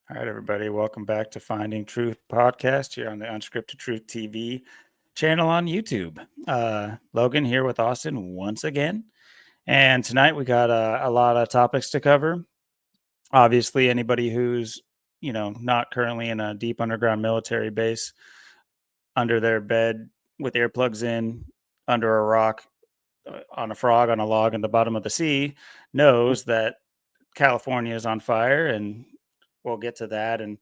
All right, everybody, welcome back to Finding Truth podcast here on the Unscripted Truth TV channel on YouTube. Logan here with Austin once again. And tonight we got a lot of topics to cover. Obviously, anybody who's, not currently in a deep underground military base under their bed with earplugs in, under a rock, on a frog, on a log in the bottom of the sea, knows that California is on fire, and we'll get to that and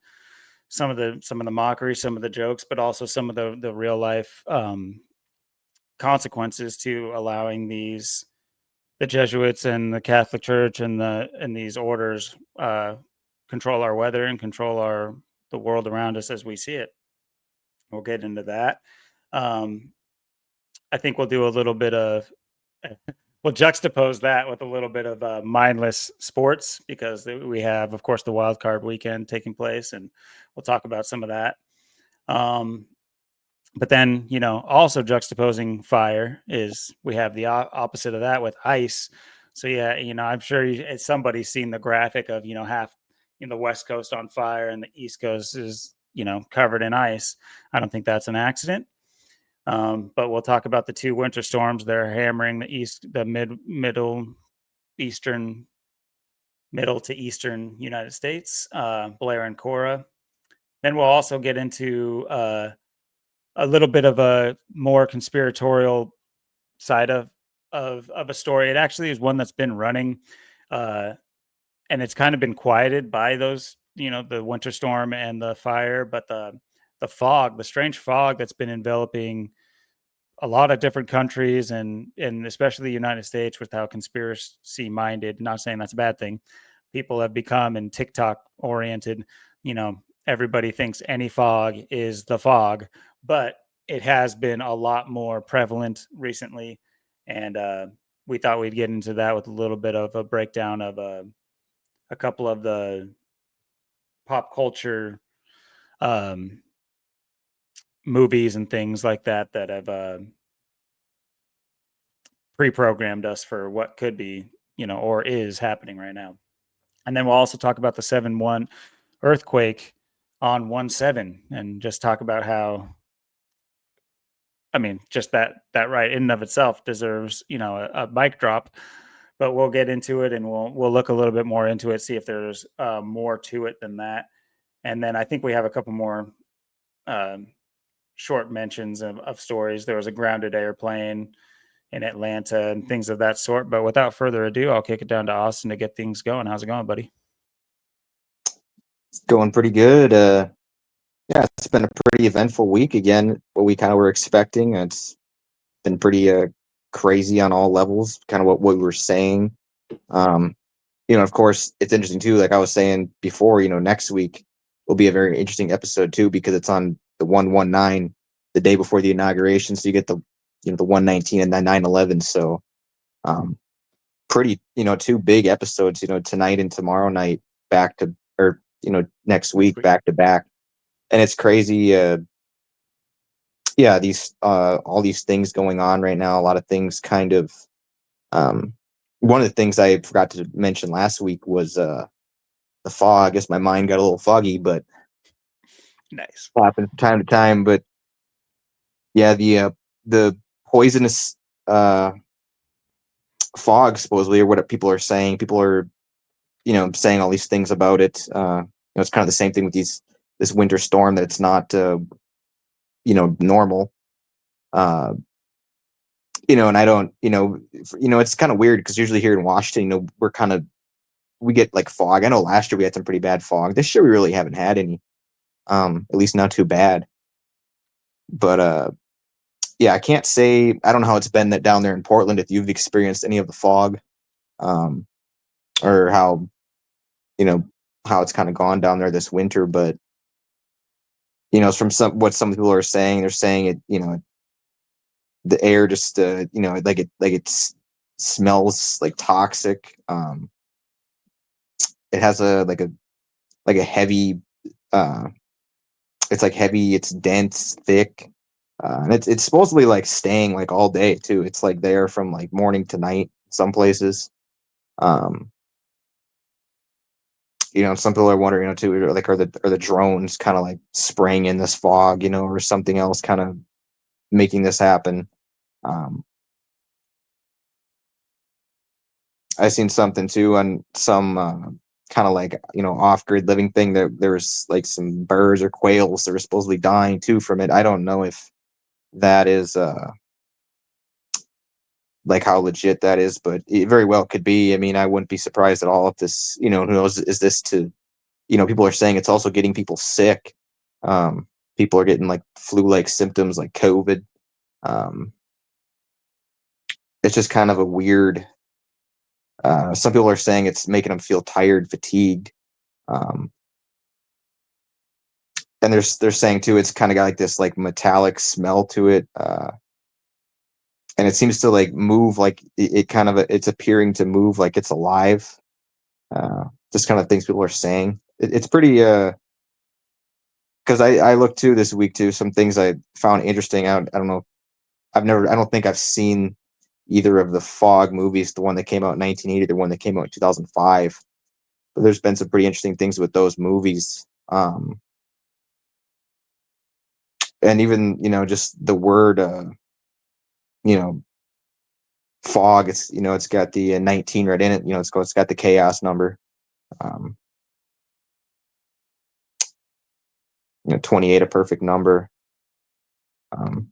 some of the mockery, some of the jokes, but also some of the real life consequences to allowing the Jesuits and the Catholic Church and these orders control our weather and control the world around us as we see it. We'll get into that. Um, I think we'll do a little bit of we'll juxtapose that with a little bit of mindless sports because we have, of course, the wild card weekend taking place, and we'll talk about some of that. Um, but then, also juxtaposing fire is we have the opposite of that with ice. So yeah, I'm sure somebody's seen the graphic of half the West Coast on fire and the East Coast is covered in ice. I don't think that's an accident. But we'll talk about the two winter storms. They're hammering the eastern, middle to eastern United States, Blair and Cora. Then we'll also get into a little bit of a more conspiratorial side of a story. It actually is one that's been running, uh, and it's kind of been quieted by those, the winter storm and the fire, but the fog, the strange fog that's been enveloping a lot of different countries and especially the United States with how conspiracy minded, not saying that's a bad thing, people have become and TikTok oriented, everybody thinks any fog is the fog, but it has been a lot more prevalent recently. And we thought we'd get into that with a little bit of a breakdown of a couple of the pop culture um, movies and things like that have pre-programmed us for what could be, or is happening right now. And then we'll also talk about the 7-1 earthquake on 1/7 and just talk about how, I mean, just that right in and of itself deserves, a mic drop. But we'll get into it and we'll look a little bit more into it, see if there's more to it than that. And then I think we have a couple more um, short mentions of stories. There was a grounded airplane in Atlanta and things of that sort. But without further ado, I'll kick it down to Austin to get things going. How's it going, buddy? It's going pretty good. Yeah, it's been a pretty eventful week again. What we kind of were expecting. It's been pretty crazy on all levels. Kind of what we were saying. Um, of course, it's interesting too. Like I was saying before, next week will be a very interesting episode too because it's on the 119, the day before the inauguration. So you get the 119 and the 9/11. So pretty two big episodes. Tonight and tomorrow night back to or next week back to back. And it's crazy. Yeah, these all these things going on right now. A lot of things kind of. One of the things I forgot to mention last week was the fog. I guess my mind got a little foggy, but nice. happens from time to time. But yeah, the poisonous fog supposedly, or what people are saying. People are saying all these things about it. It's kind of the same thing with this winter storm that it's not normal. And I don't, it's kind of weird because usually here in Washington, we get like fog. I know last year we had some pretty bad fog. This year we really haven't had any, at least not too bad. But yeah, I can't say. I don't know how it's been that down there in Portland if you've experienced any of the fog, um, or you know how it's kind of gone down there this winter. But from what some people are saying, they're saying it. The air just it smells like toxic. It has a heavy it's like heavy, it's dense, thick, and it's supposedly like staying like all day too. It's like there from like morning to night some places. um some people are wondering, too, like, are the drones kind of like spraying in this fog, or something else kind of making this happen? Um, I seen something too on some kind of like off grid living thing that there was like some birds or quails that were supposedly dying too from it. I don't know if that is like how legit that is, but it very well could be. I mean, I wouldn't be surprised at all if this, who knows, is this to, people are saying it's also getting people sick. Um, People are getting like flu-like symptoms like COVID. Um, it's just kind of a weird. Some people are saying it's making them feel tired, fatigued. Um, and they're saying too, it's kind of got like this like metallic smell to it. And it seems to like move like it kind of it's appearing to move like it's alive. Just kind of things people are saying. It's pretty because I looked too this week too, some things I found interesting. I don't know, I don't think I've seen either of the Fog movies, the one that came out in 1980, the one that came out in 2005. But there's been some pretty interesting things with those movies. And even just the word you know fog, it's got the 19 right in it. It's got the chaos number. um 28, a perfect number. um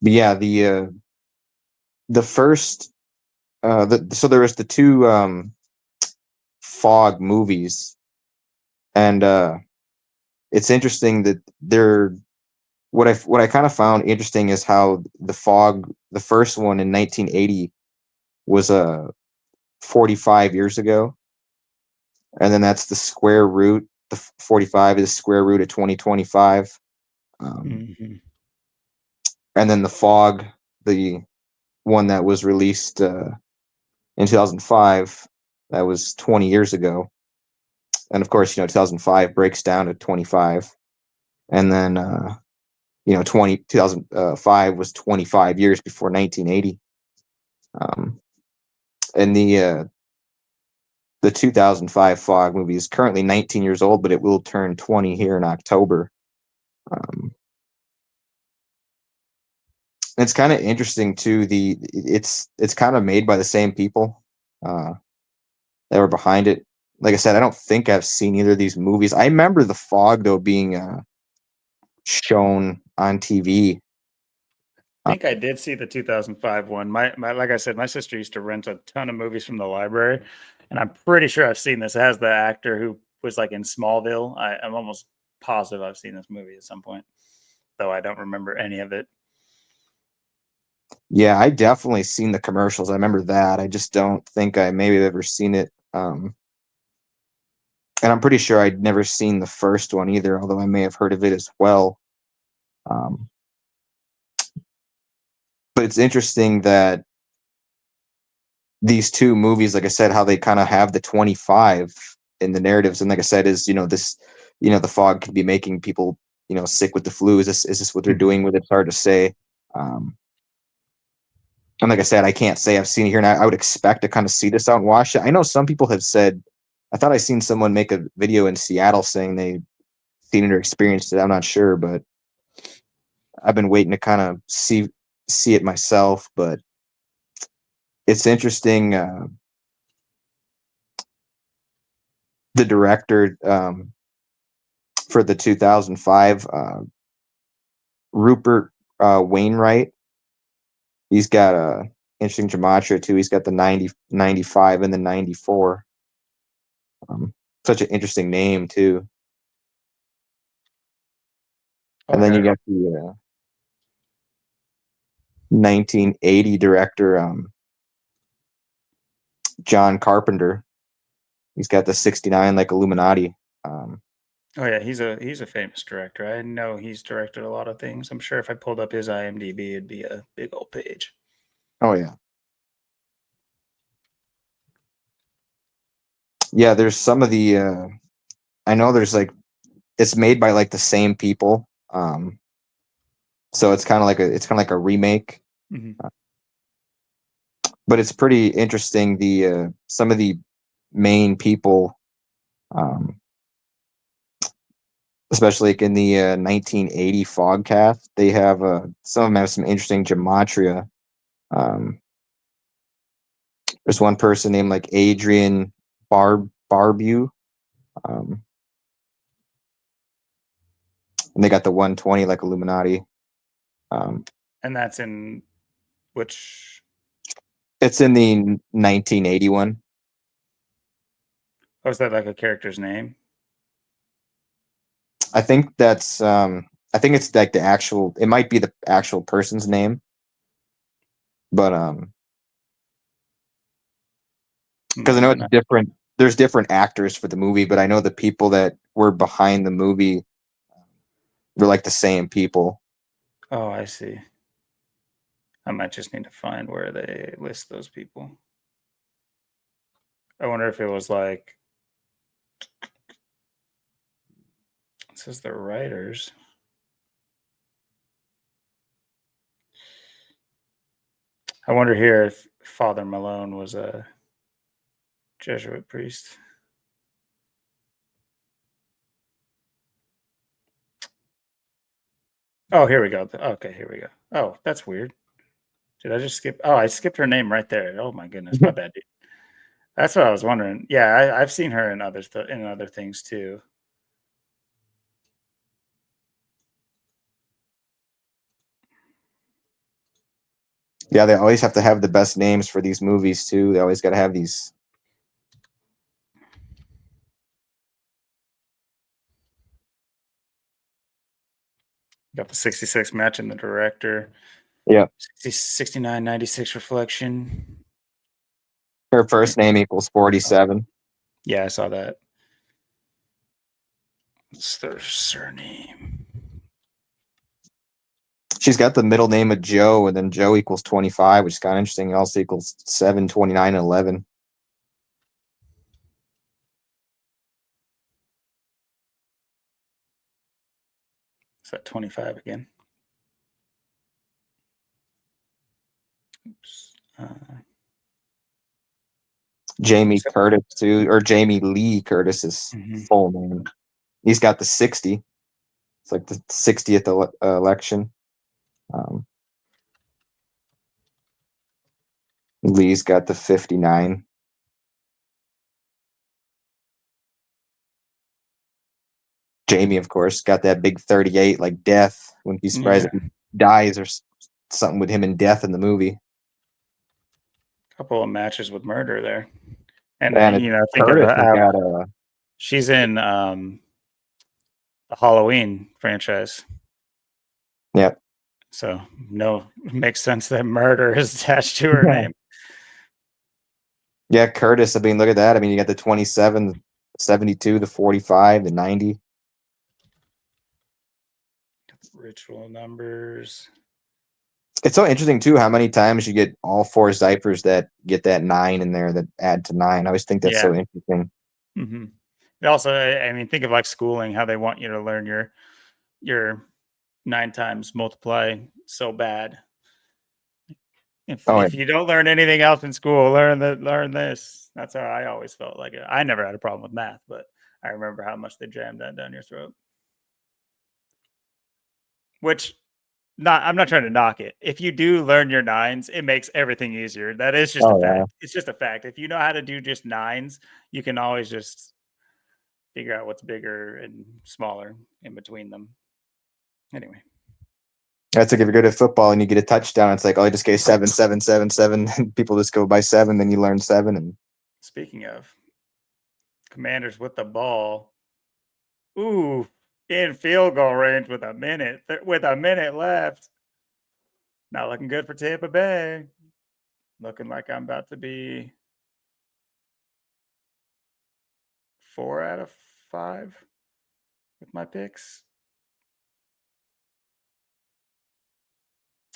but yeah, the first so there was the two Fog movies, and it's interesting that they're what I kind of found interesting is how the first one in 1980 was 45 years ago, and then that's the square root. The 45 is square root of 2025. Mhm. And then the Fog, the one that was released in 2005, that was 20 years ago. And of course, 2005 breaks down to 25, and then 2005 was 25 years before 1980. Um, and the 2005 Fog movie is currently 19 years old, but it will turn 20 here in October. Um, it's kind of interesting too. It's kind of made by the same people uh, that were behind it. Like I said, I don't think I've seen either of these movies. I remember the Fog though being shown on TV. Think I did see the 2005 one. My like I said, my sister used to rent a ton of movies from the library, and I'm pretty sure I've seen this. It has the actor who was like in Smallville. I'm almost positive I've seen this movie at some point, though I don't remember any of it. Yeah, I definitely seen the commercials. I remember that. I just don't think I maybe have ever seen it. And I'm pretty sure I'd never seen the first one either, although I may have heard of it as well. Um, but it's interesting that these two movies, like I said, how they kind of have the 25 in the narratives, and like I said, is this, the Fog could be making people sick with the flu. Is this what they're Mhm. doing with it? It's hard to say. Um, and like I said, I can't say I've seen it here, and I would expect to kind of see this out in Washington. I know some people have said. I thought I seen someone make a video in Seattle saying they seen it or experienced it. I'm not sure, but I've been waiting to kind of see it myself. But it's interesting. The director for the 2005, Rupert Wainwright. He's got a interesting gematria too. He's got the 90, 95, and the 94. Such an interesting name too. And then you Okay. got the 1980 director, John Carpenter. He's got the 69 like Illuminati. Um, Oh yeah, he's a famous director. I know he's directed a lot of things. I'm sure if I pulled up his IMDb, it'd be a big old page. oh yeah, yeah. There's some of the. I know there's like it's made by like the same people. So it's kind of like a remake. Mhm. but it's pretty interesting. The some of the main people, um, especially like in the 1980 Fogcast, they have some of them have some interesting gematria. Um, there's one person named like Adrian Barbu, um, and they got the 120 like Illuminati. Um, And that's in which? it's in the 1981. Oh, is that like a character's name? I think that's I think it's like the actual. It might be the actual person's name, but because I know it's No. different. There's different actors for the movie, but I know the people that were behind the movie were like the same people. Oh, I see. I might just need to find where they list those people. I wonder if it was like it says the writers. I wonder here if Father Malone was a Jesuit priest. Oh, here we go. Okay, here we go. Oh, that's weird. Did I just skip? Oh, I skipped her name right there. Oh my goodness, my bad, dude. That's what I was wondering. Yeah, I've seen her in in other things too. Yeah, they always have to have the best names for these movies too. They always got to have these. Got the 66 match in the director. Yeah, 69, 96 reflection. her first name equals 47. Yeah, I saw that. What's their surname? She's got the middle name of Joe, and then Joe equals 25, which is kind of interesting. It also equals 7, 29, and 11. Is that 25 again? Oops. Jamie Curtis too, or Jamie Lee Curtis is Mhm. full name. He's got the 60. It's like the 60th election. Um, Lee's got the 59. Jamie, of course, got that big 38, like death. Wouldn't be surprised Yeah, if he dies or something with him and death in the movie. couple of matches with murder there, and And think of Curtis has how got she's in the Halloween franchise. yeah. So no, it makes sense that murder is attached to her name. Yeah, Curtis. I mean, look at that. I mean, you got the 27, the 72, the 45, the 90. Ritual numbers. It's so interesting too how many times you get all four ciphers that get that 9 in there that add to 9. I always think that's so Yeah. interesting. Mm-hmm. Also, I mean, think of like schooling, how they want you to learn your 9 times multiply so bad. Oh, If you don't learn anything else in school, learn this. That's how I always felt like it. I never had a problem with math, but I remember how much they jammed that down your throat. Which not I'm not trying to knock it. If you do learn your nines, it makes everything easier. That is just a oh yeah. fact. It's just a fact. If you know how to do just nines, you can always just figure out what's bigger and smaller in between them. Anyway, That's like if you're good at football and you get a touchdown, it's like, oh, I just gave 7, 7, 7, 7. And people just go by 7, then you learn 7. And speaking of Commanders with the ball, ooh, in field goal range with a minute left. Not looking good for Tampa Bay. Looking like I'm about to be 4 out of 5 with my picks.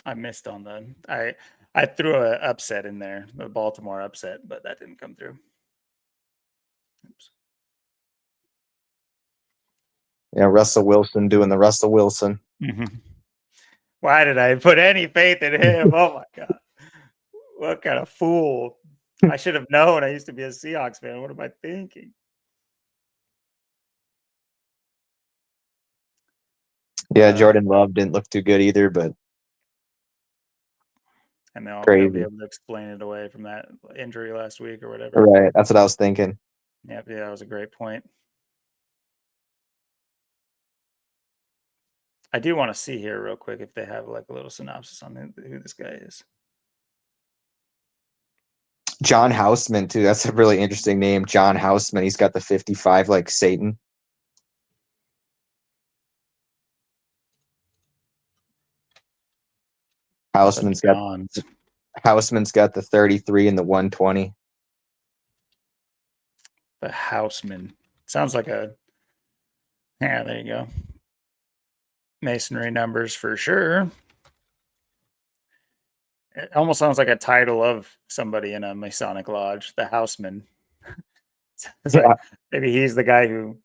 I missed on I threw a upset in there, the Baltimore upset, but that didn't come through. Oops. yeah, Russell Wilson doing the Russell Wilson. Mm-hmm. Why did I put any faith in him? Oh my god. What kind of fool? I should have known. I used to be a Seahawks fan. What am I thinking? Yeah, Uh, Jordan Love didn't look too good either, but and they'll be crazy. able to explain it away from that injury last week or whatever. Right. That's what I was thinking. Yeah, that was a great point. I do want to see here real quick if they have like a little synopsis on who this guy is. John Houseman too. That's a really interesting name. John Houseman. He's got the 55 like Satan. Lots of Houseman's got Johns. Houseman's got the 33 and the 120. The Houseman. Sounds like a, yeah, there you go. Masonry numbers for sure. It almost sounds like a title of somebody in a Masonic lodge, the Houseman. It's Yeah. like maybe he's the guy who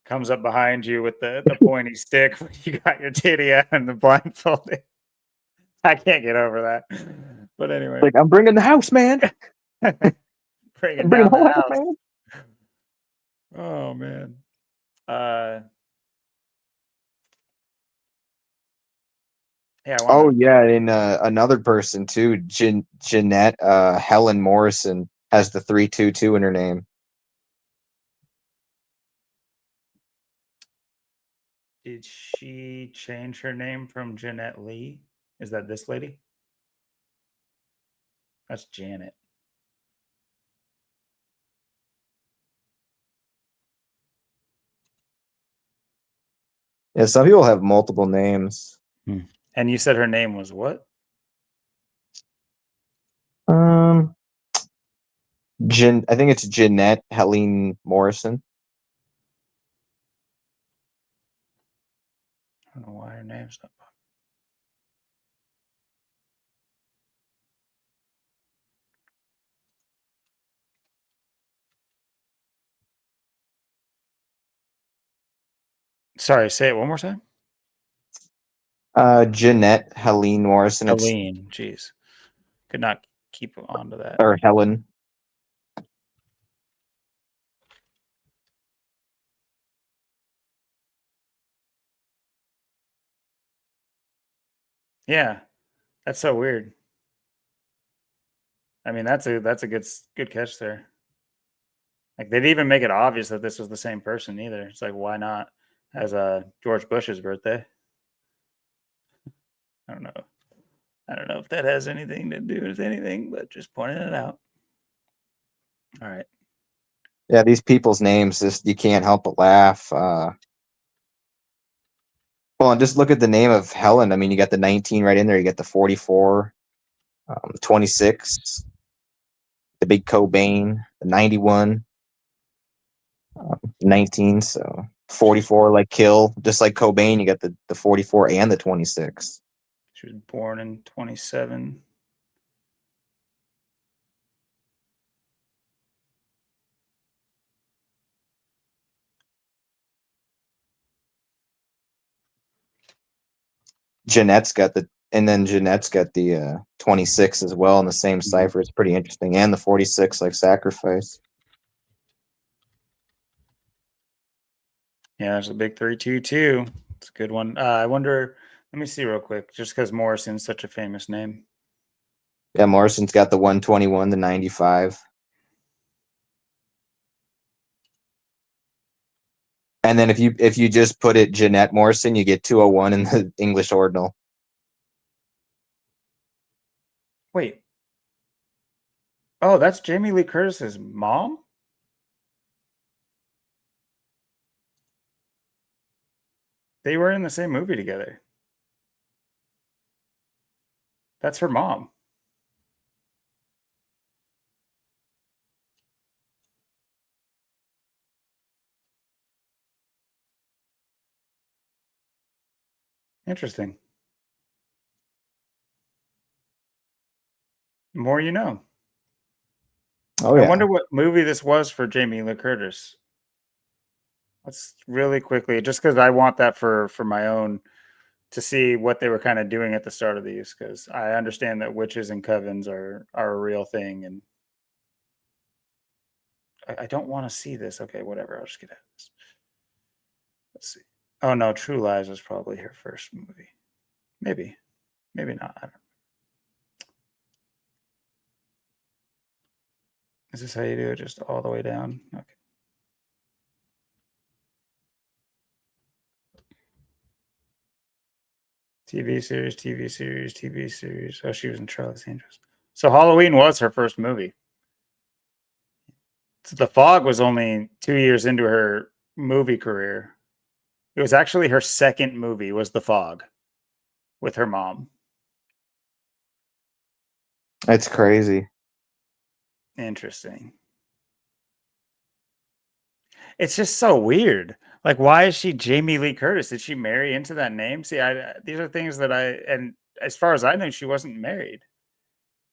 comes up behind you with the pointy stick when you got your titty out and the blindfolded. I can't get over that. But anyway, Like, I'm bringing the house, man. bringing I'm bringing down the the whole house, house. man. Oh man. Uh yeah, I Oh wanted to yeah, and another person too, Jeanette Helen Morrison has the 322 in her name. did she change her name from Jeanette Lee? Is that this lady? That's Janet. Yeah, some people have multiple names. And you said her name was what? Um, I think it's Jeanette Helene Morrison. I don't know why her name's not popping. Sorry, say it one more time. Jeanette Helene Morrison. It's Helene. Jeez. Could not keep on to that. or Helen. Yeah. That's so weird. I mean, that's a good catch there. Like they didn't even make it obvious that this was the same person either. It's like why not? As George Bush's birthday. I don't know. I don't know if that has anything to do with anything, but just pointing it out. All right. Yeah, these people's names, just you can't help but laugh. Well, and just look at the name of Helen. I mean, you got the 19 right in there. You got the 44, 26, the big Cobain, the 91, 19. So 44, like Kill, just like Cobain. You got the 44 and the 26. She was born in 27. Jeanette's got the, and then Jeanette's got the 26 as well in the same cipher. It's pretty interesting, and the 46 like Sacrifice. Yeah, there's a big 322. It's a good one. I wonder. Let me see real quick, just because Morrison's such a famous name. Yeah, Morrison's got the 121, the 95. And then if you just put it Jeanette Morrison, you get 201 in the English ordinal. Wait. Oh, that's Jamie Lee Curtis's mom? They were in the same movie together. That's her mom. Interesting. More you know. Oh I yeah. wonder what movie this was for Jamie Lee Curtis. Let's really quickly, just because I want that for my own to see what they were kind of doing at the start of these, because I understand that witches and covens are a real thing, and I don't want to see this. Okay, whatever. I'll just get out of this. Let's see. Oh no, True Lies was probably her first movie. Maybe, maybe not. I don't know. Is this how you do it? Just all the way down? Okay. TV series, TV series, TV series. Oh, she was in Charlie's Angels. So Halloween was her first movie. So The Fog was only 2 years into her movie career. It was actually her second movie was The Fog with her mom. It's crazy. Interesting. It's just so weird. Like, why is she Jamie Lee Curtis? Did she marry into that name? See, these are things that and as far as I know, she wasn't married.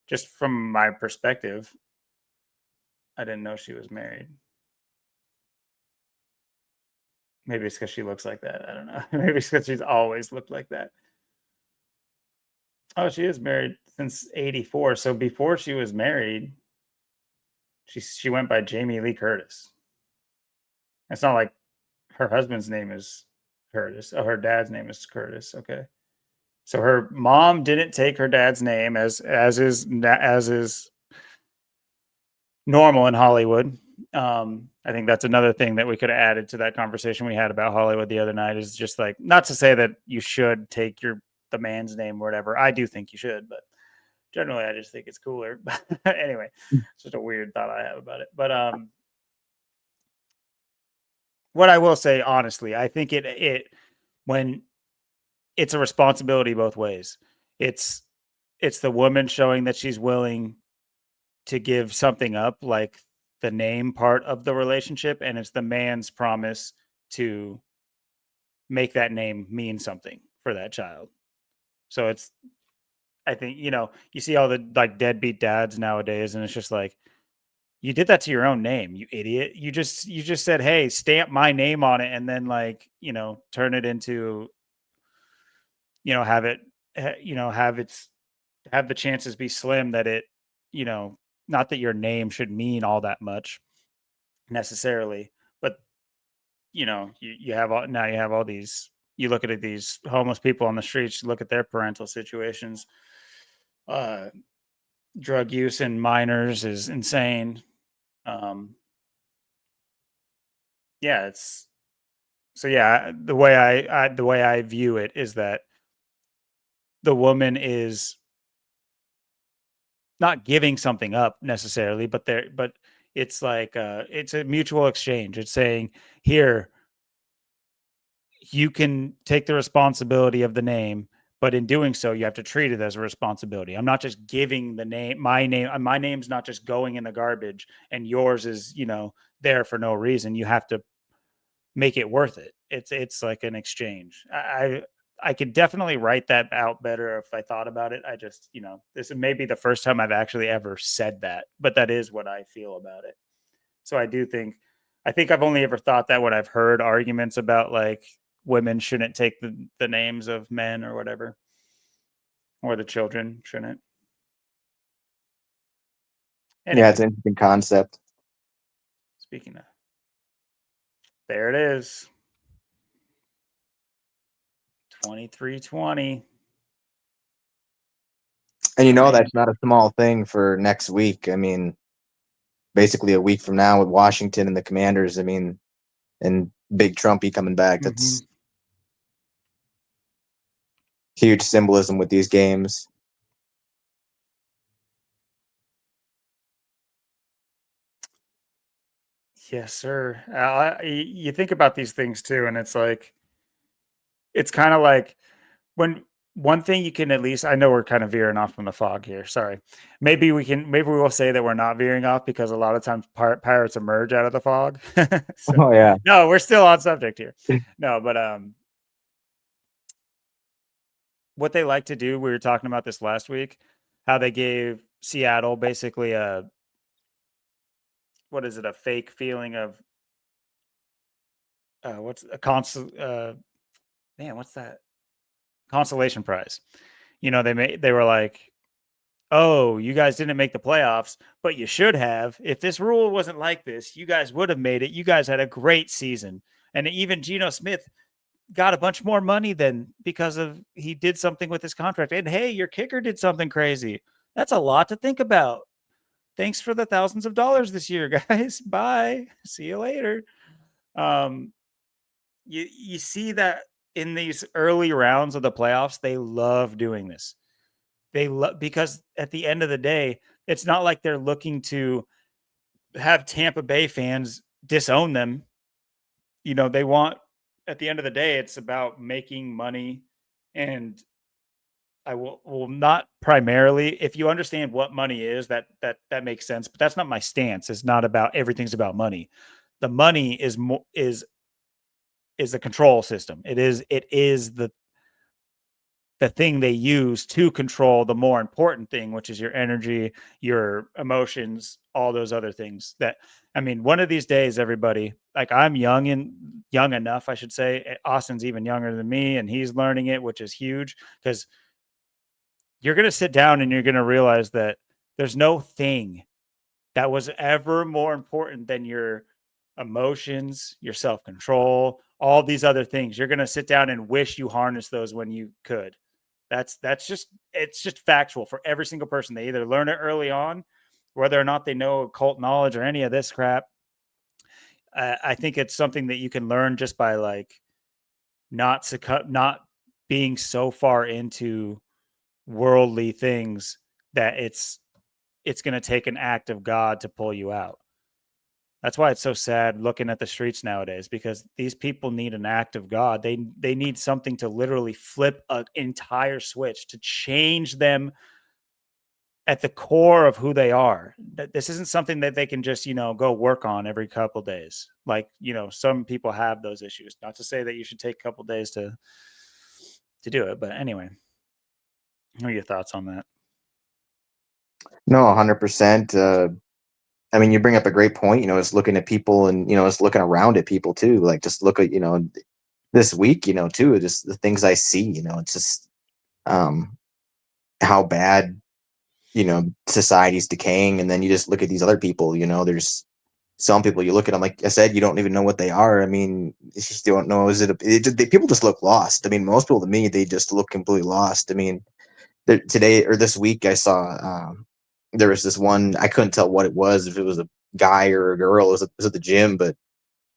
Just from my perspective, I didn't know she was married. Maybe it's because she looks like that. I don't know. Maybe it's because she's always looked like that. Oh, she is married since '84. So before she was married, she went by Jamie Lee Curtis. It's not like her husband's name is Curtis. Oh, her dad's name is Curtis. Okay. So her mom didn't take her dad's name as is normal in Hollywood. I think that's another thing that we could have added to that conversation we had about Hollywood the other night. Is just like, not to say that you should take the man's name or whatever. I do think you should, but generally I just think it's cooler. Anyway, it's just a weird thought I have about it. But what I will say honestly, I think it when it's a responsibility both ways. It's it's the woman showing that she's willing to give something up, like the name part of the relationship, and it's the man's promise to make that name mean something for that child. So it's, I think, you see all the like deadbeat dads nowadays, and it's just like, you did that to your own name, you idiot. You just said, hey, stamp my name on it, and then like, turn it into, have it, have the chances be slim that it, you know, not that your name should mean all that much necessarily, but you have all now you have all these. You look at these homeless people on the streets. Look at their parental situations. Uh, Drug use in minors is insane. Um, yeah, it's so yeah. The way I view it is that the woman is not giving something up necessarily, but it's like it's a mutual exchange. It's saying, here, you can take the responsibility of the name, but in doing so, you have to treat it as a responsibility. I'm not just giving the name, my name's not just going in the garbage, and yours is, there for no reason. You have to make it worth it. It's like an exchange. I could definitely write that out better if I thought about it. I just, this is maybe the first time I've actually ever said that, but that is what I feel about it. So I think I've only ever thought that when I've heard arguments about like women shouldn't take the names of men or whatever, or the children shouldn't. Yeah, it's Anyway, an interesting concept. speaking of, there it is. 2320. And I mean, that's not a small thing for next week. I mean, basically a week from now with Washington and the Commanders. I mean, and Big Trumpy coming back. mhm. That's huge symbolism with these games. Yes, sir. You think about these things too, and it's kind of like when one thing you can at least, I know we're kind of veering off from the fog here. Sorry. Maybe we will say that we're not veering off because a lot of times pirates emerge out of the fog. So Oh yeah, no, we're still on subject here. No, but what they like to do, we were talking about this last week, how they gave Seattle basically what is it, a fake feeling of what's a constant man, what's that consolation prize. They were like, "Oh, you guys didn't make the playoffs, but you should have. If this rule wasn't like this, you guys would have made it. You guys had a great season." And even Geno Smith got a bunch more money than because of he did something with his contract. And hey, your kicker did something crazy. That's a lot to think about. Thanks for the thousands of dollars this year, guys. Bye. See you later. Um, you see that in these early rounds of the playoffs, they love doing this. They love because at the end of the day, it's not like they're looking to have Tampa Bay fans disown them. They want at the end of the day, it's about making money. And I will not primarily, if you understand what money is, that makes sense. But that's not my stance. It's not about everything's about money. The money is more is the control system. It is the thing they use to control the more important thing, which is your energy, your emotions, all those other things. I mean, one of these days, everybody, like I'm young enough, I should say. Austin's even younger than me, and he's learning it, which is huge because you're going to sit down and you're going to realize that there's no thing that was ever more important than your emotions, your self control, all these other things. You're going to sit down and wish you harnessed those when you could. That's just it's just factual for every single person. They either learn it early on, whether or not they know occult knowledge or any of this crap. I think it's something that you can learn just by like not being so far into worldly things that it's going to take an act of God to pull you out. That's why it's so sad looking at the streets nowadays because these people need an act of God. They need something to literally flip an entire switch to change them at the core of who they are. This isn't something that they can just, go work on every couple days. Like, some people have those issues. Not to say that you should take a couple days to do it, but anyway, what are your thoughts on that? No, 100%. I mean, you bring up a great point. It's looking at people, and it's looking around at people too. Like, just look at this week, too. Just the things I see. It's just um, how bad society's decaying, and then you just look at these other people. There's some people you look at them, like I said, you don't even know what they are. I mean, you just don't know. Is people just look lost? I mean, most people to me, they just look completely lost. I mean, today or this week, I saw there was this one. I couldn't tell what it was, if it was a guy or a girl. It was at the gym, but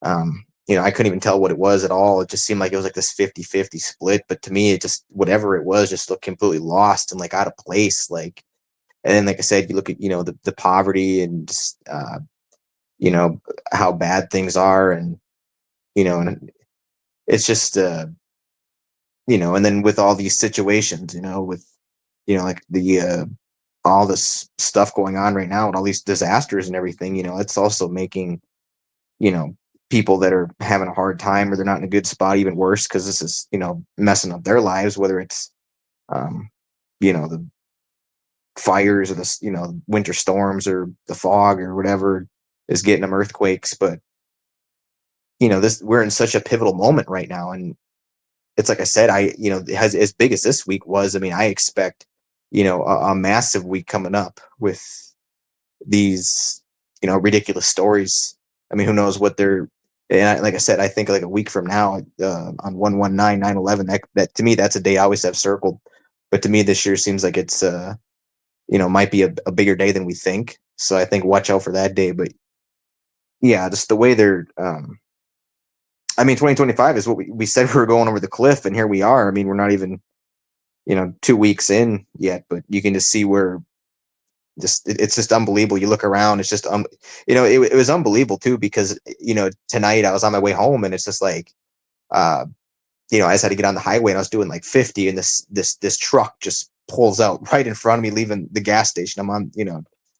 I couldn't even tell what it was at all. It just seemed like it was like this 50-50 split. But to me, it just, whatever it was, just looked completely lost and like out of place. Like, and then, like I said, you look at the poverty and just you know how bad things are, and it's just and then with all these situations, with like the all this stuff going on right now and all these disasters and everything, it's also making you know people that are having a hard time or they're not in a good spot even worse, because this is messing up their lives, whether it's um the fires or the winter storms or the fog or whatever is getting them earthquakes. But this, we're in such a pivotal moment right now, and it's like I said, it has, as big as this week was, I mean, I expect a massive week coming up with these ridiculous stories. I mean, who knows what they're, and like I said, I think like a week from now, on 119 9/11, that to me, that's a day I always have circled. But to me, this year seems like it's might be a bigger day than we think. So I think watch out for that day. But yeah, just the way they're I mean, 2025 is what we said we were going over the cliff, and here we are. I mean, we're not even 2 weeks in yet, but you can just see where it's just unbelievable. You look around, it's just it was unbelievable too, because tonight I was on my way home, and it's just like uh I just had to get on the highway, and I was doing like 50, and this truck just pulls out right in front of me, leaving the gas station. I'm on,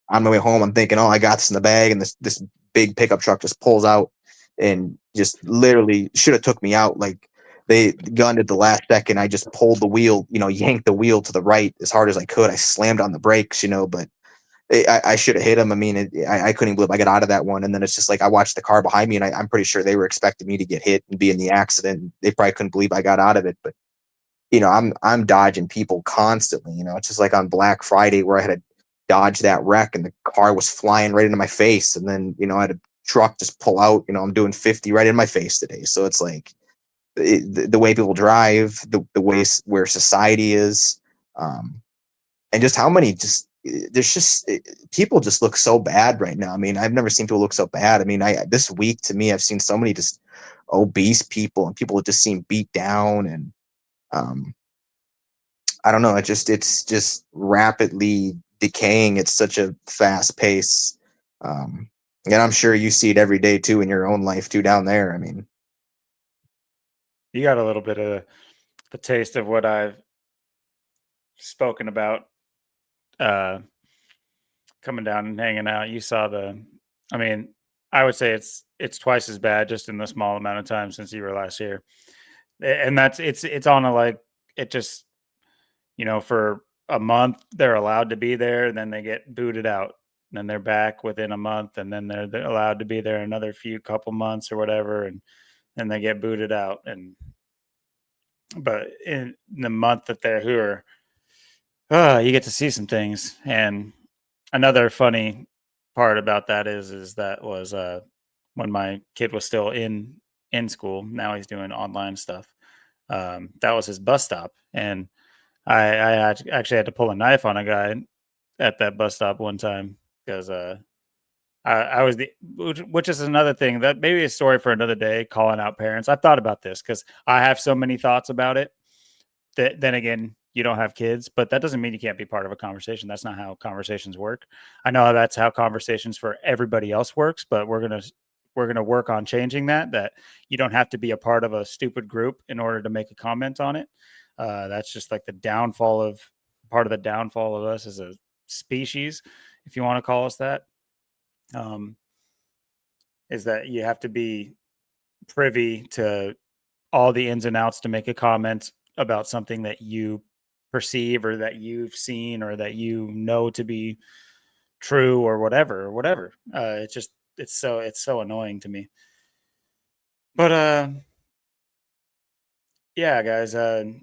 on my way home. I'm thinking, oh, I got this in the bag, and this big pickup truck just pulls out and just literally should have took me out. Like, they gunned at the last second. I just pulled the wheel, yanked the wheel to the right as hard as I could. I slammed on the brakes, but I should have hit him. I mean, I couldn't believe I got out of that one. And then it's just like I watched the car behind me, and I'm pretty sure they were expecting me to get hit and be in the accident. They probably couldn't believe I got out of it. But I'm dodging people constantly. It's just like on Black Friday where I had to dodge that wreck and the car was flying right into my face, and then I had a truck just pull out. I'm doing 50 right in my face today. So it's like the way people drive, the way where society is, um, and just how many just there's just people just look so bad right now. I mean, I've never seen people look so bad. I mean, I this week to me, I've seen so many just obese people and people that just seem beat down, and um, I don't know. It's just rapidly decaying at such a fast pace. Um, and I'm sure you see it every day too in your own life too down there. I mean, You got a little bit of the taste of what I've spoken about uh, coming down and hanging out. You saw I mean, I would say it's twice as bad just in the small amount of time since you were last here. And that's it's on a like it just for a month they're allowed to be there, then they get booted out. Then they're back within a month, and then they're allowed to be there another few couple months or whatever, and then they get booted out. And but in the month that they're here, you get to see some things. And another funny part about that is that was when my kid was still in school. Now he's doing online stuff. That was his bus stop, and actually had to pull a knife on a guy at that bus stop one time because I was which is another thing that maybe a story for another day. Calling out parents, I've thought about this because I have so many thoughts about it. Then again, you don't have kids, but that doesn't mean you can't be part of a conversation. That's not how conversations work. I know that's how conversations for everybody else works, but we're gonna work on changing that. That you don't have to be a part of a stupid group in order to make a comment on it. That's just like the downfall of part of the downfall of us as a species, if you want to call us that. Um, is that you have to be privy to all the ins and outs to make a comment about something that you perceive or that you've seen or that you know to be true or whatever. It's just it's so annoying to me. But yeah, guys, I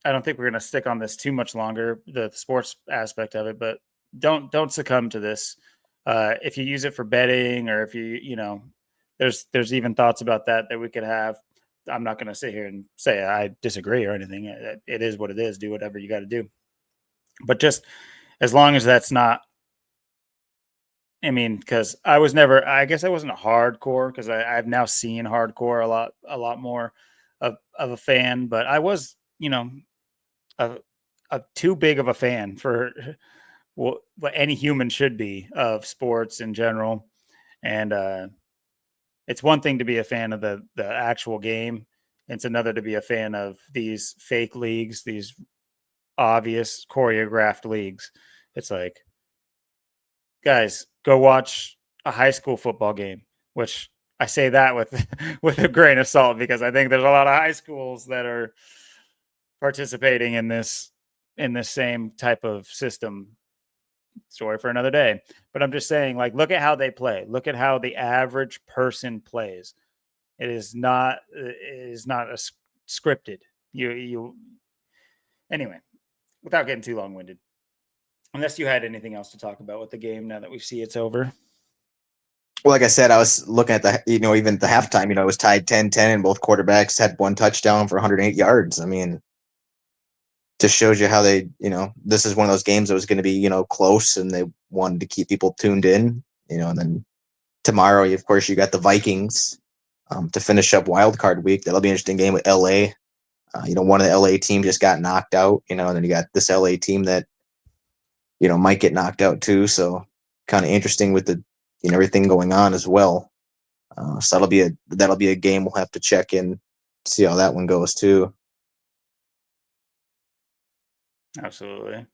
don't think we're gonna stick on this too much longer, the sports aspect of it, but don't succumb to this. If you use it for betting or if there's even thoughts about that we could have. I'm not gonna sit here and say I disagree or anything. It is what it is. Do whatever you got to do. But just as long as that's not, I mean, because I guess I wasn't a hardcore because I've now seen hardcore a lot more of a fan, but I was, a, a too big of a fan for what any human should be of sports in general. And it's one thing to be a fan of the actual game. It's another to be a fan of these fake leagues, these obvious choreographed leagues. It's like, guys, go watch a high school football game, which I say that with with a grain of salt because I think there's a lot of high schools that are participating in this same type of system. Story for another day. But I'm just saying, like, look at how they play. Look at how the average person plays. It is not scripted. You anyway. Without getting too long winded. Unless you had anything else to talk about with the game now that we see it's over. well, like I said, I was looking at even at the halftime, it was tied 10-10 and both quarterbacks had one touchdown for 108 yards. I mean, just shows you how this is one of those games that was going to be, close and they wanted to keep people tuned in, and then tomorrow, of course, you got the Vikings to finish up wild card week. That'll be an interesting game with LA. One of the LA teams just got knocked out, and then you got this LA team that, might get knocked out too. So kind of interesting with the, everything going on as well. So that'll be a game we'll have to check in, see how that one goes too. Absolutely. And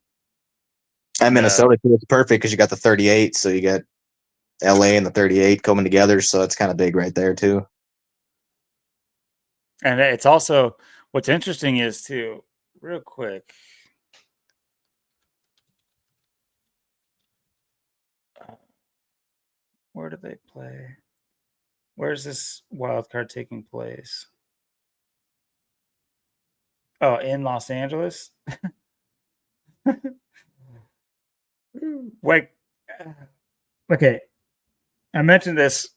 And Minnesota too, it's perfect because you got the 38, so you got LA and the 38 coming together, so it's kind of big right there too. it's also what's interesting is too, real quick. uh, Where do they play? Where's this wild card taking place? Oh, in Los Angeles? Like, okay, I mentioned this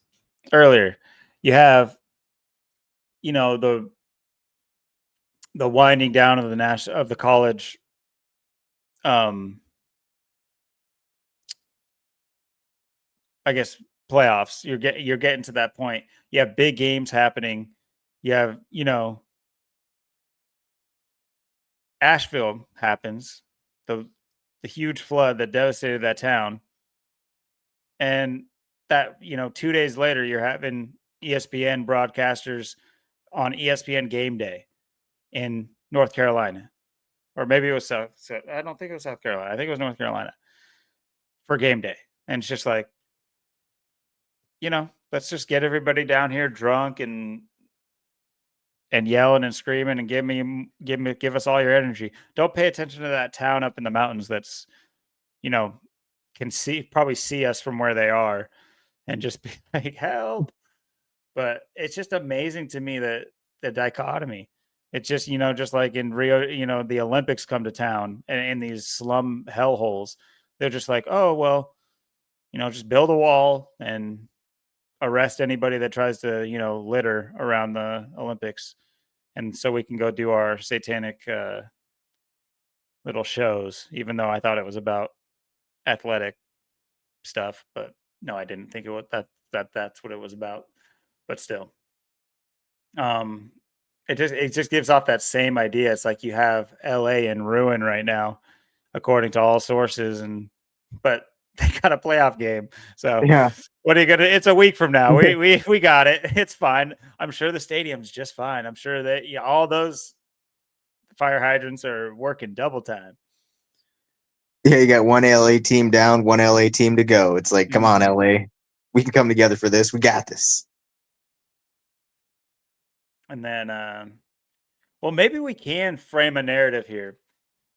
earlier. You have, the winding down of the college, um, I guess playoffs. You're getting to that point. You have big games happening. You have, Asheville happens, the huge flood that devastated that town, and that 2 days later you're having ESPN broadcasters on ESPN Game Day in North Carolina, or maybe it was South. I don't think it was South Carolina. I think it was North Carolina for Game Day, and it's just like, let's just get everybody down here drunk and yelling and screaming and give us all your energy. Don't pay attention to that town up in the mountains that's, you know, can probably see us from where they are, and just be like, help. But it's just amazing to me that the dichotomy. It's just, just like in Rio, the Olympics come to town and in these slum hellholes, they're just like, oh, well, just build a wall and arrest anybody that tries to, litter around the Olympics. And so we can go do our satanic little shows, even though I thought it was about athletic stuff. But no, I didn't think it was that's what it was about. But still, um, it just gives off that same idea. It's like you have LA in ruin right now, according to all sources, but they got a playoff game. So Yeah. what are you gonna? It's a week from now. We got it. It's fine. I'm sure the stadium's just fine. I'm sure that all those fire hydrants are working double time. Yeah, you got one LA team down, one LA team to go. It's like, come on, Mhm. LA. We can come together for this. We got this. And then, well, maybe we can frame a narrative here,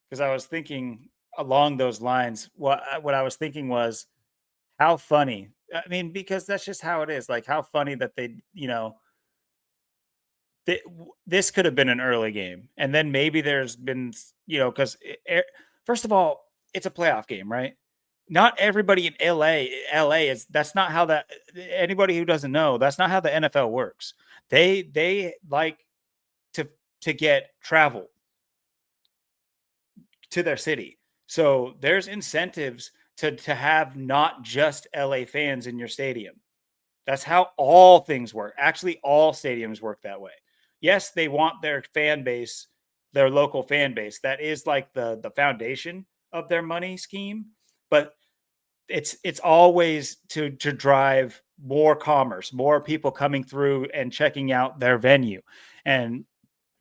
because I was thinking along those lines. What I was thinking was how funny. I mean, because that's just how it is. Like how funny that they, this could have been an early game, and then maybe there's been, because first of all, it's a playoff game, right? Not everybody in LA is. That's not how that. Anybody who doesn't know, that's not how the NFL works. They like to get travel to their city. So there's incentives to have not just LA fans in your stadium. That's how all things work. Actually, all stadiums work that way. Yes, they want their fan base, their local fan base. That is like the foundation of their money scheme, but it's always to drive more commerce, more people coming through and checking out their venue. And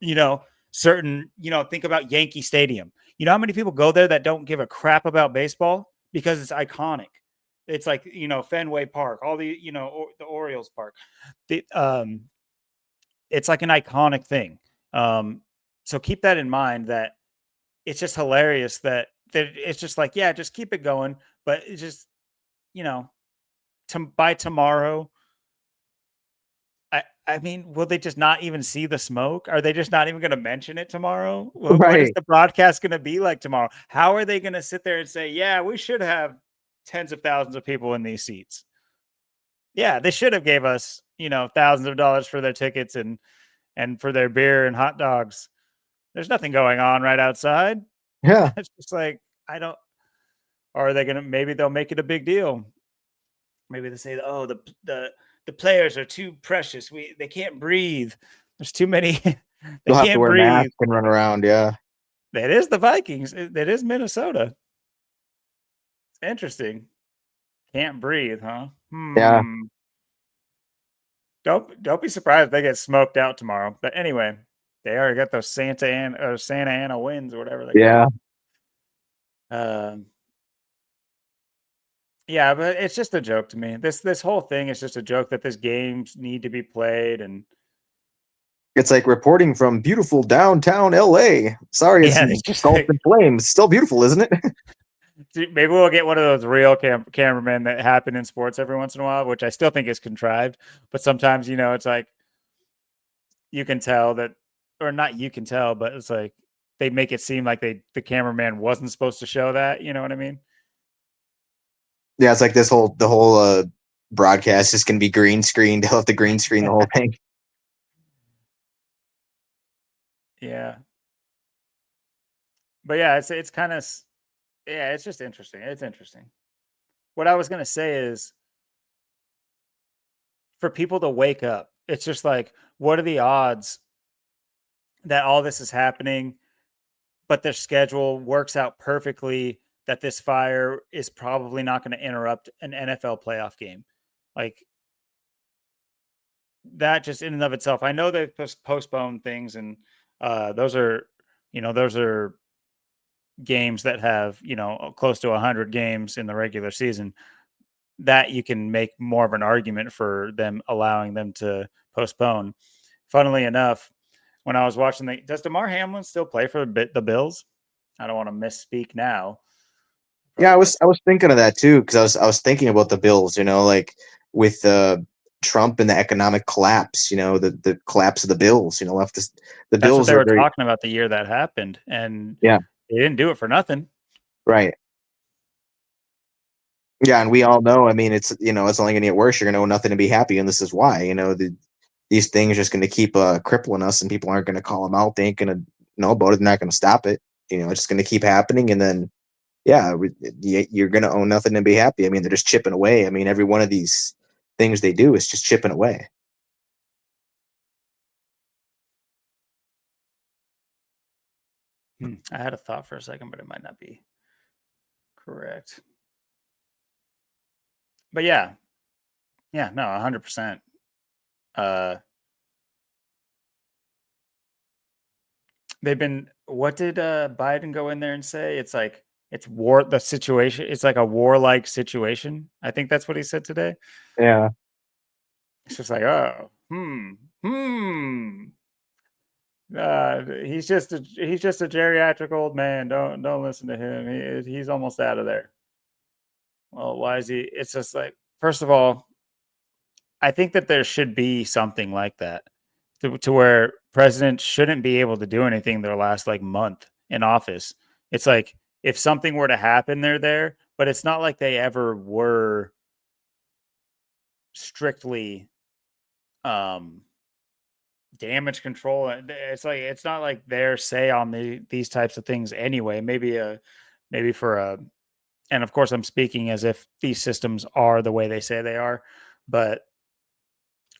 you know, think about Yankee Stadium. You know how many people go there that don't give a crap about baseball because it's iconic. It's like, Fenway Park, all the, the Orioles Park. The, it's like an iconic thing. Um, so keep that in mind, that it's just hilarious that it's just like, yeah, just keep it going. But it's just, you know, by tomorrow, I mean, will they just not even see the smoke? Are they just not even going to mention it tomorrow? What is Right. the broadcast going to be like tomorrow? How are they going to sit there and say, "Yeah, we should have tens of thousands of people in these seats"? Yeah, they should have gave us, thousands of dollars for their tickets and for their beer and hot dogs. There's nothing going on right outside. Yeah. It's just like, I don't. Or are they going to? Maybe they'll make it a big deal. Maybe they say, "Oh, the players are too precious. They can't breathe. There's too many. They They'll have to can't wear breathe." masks and run around. Yeah. That is the Vikings. That is Minnesota. It's interesting. Can't breathe, huh? Yeah. Don't be surprised if they get smoked out tomorrow. But anyway, they already got those Santa Ana winds or whatever they call Yeah. them. Yeah, but it's just a joke to me. This whole thing is just a joke that this games need to be played, and It's like reporting from beautiful downtown LA. Sorry, it's yeah, it's just engulfed like, in flames. Still beautiful, isn't it? maybe we'll get one of those real cameramen that happen in sports every once in a while, which I still think is contrived. But sometimes, it's like you can tell that, or not you can tell, but it's like they make it seem like the cameraman wasn't supposed to show that. You know what I mean? Yeah, it's like the whole broadcast is gonna be green screen. They'll have to green screen the whole thing. Yeah, but yeah, it's kind of yeah, it's just interesting. It's interesting. What I was gonna say is for people to wake up. It's just like, what are the odds that all this is happening, but their schedule works out perfectly? That this fire is probably not going to interrupt an NFL playoff game. Like that, just in and of itself. I know they've postponed things, and those are, those are games that have close to 100 games in the regular season. That you can make more of an argument for them allowing them to postpone. Funnily enough, when I was watching does DeMar Hamlin still play for the Bills? I don't want to misspeak now. Yeah, Probably missed. I was thinking of that too because I was thinking about the Bills. Like with Trump and the economic collapse. The collapse of the Bills. Left this, the That's what Bills they are were very talking about the year that happened, and yeah they didn't do it for nothing. right. Yeah, and we all know. I mean, it's only going to get worse. You're going to know nothing to be happy, and this is why. These things are just going to keep crippling us, and people aren't going to call them out. They ain't going to know about it. They're not going to stop it. It's just going to keep happening, and then yeah, you're going to own nothing and be happy. I mean, they're just chipping away. I mean, every one of these things they do is just chipping away. I had a thought for a second, but it might not be correct. But yeah, yeah, no, 100%. Uh, they've been. What did Biden go in there and say? It's like it's war. The situation. It's like a warlike situation. I think that's what he said today. Yeah. It's just like, oh, hmm. He's just a geriatric old man. Don't listen to him. He's almost out of there. Well, why is he? It's just like, first of all, I think that there should be something like that to where presidents shouldn't be able to do anything their last like month in office. It's like if something were to happen, they're there, but it's not like they ever were strictly um damage control. It's like it's not like their say on these types of things anyway. Maybe for a, and of course I'm speaking as if these systems are the way they say they are, but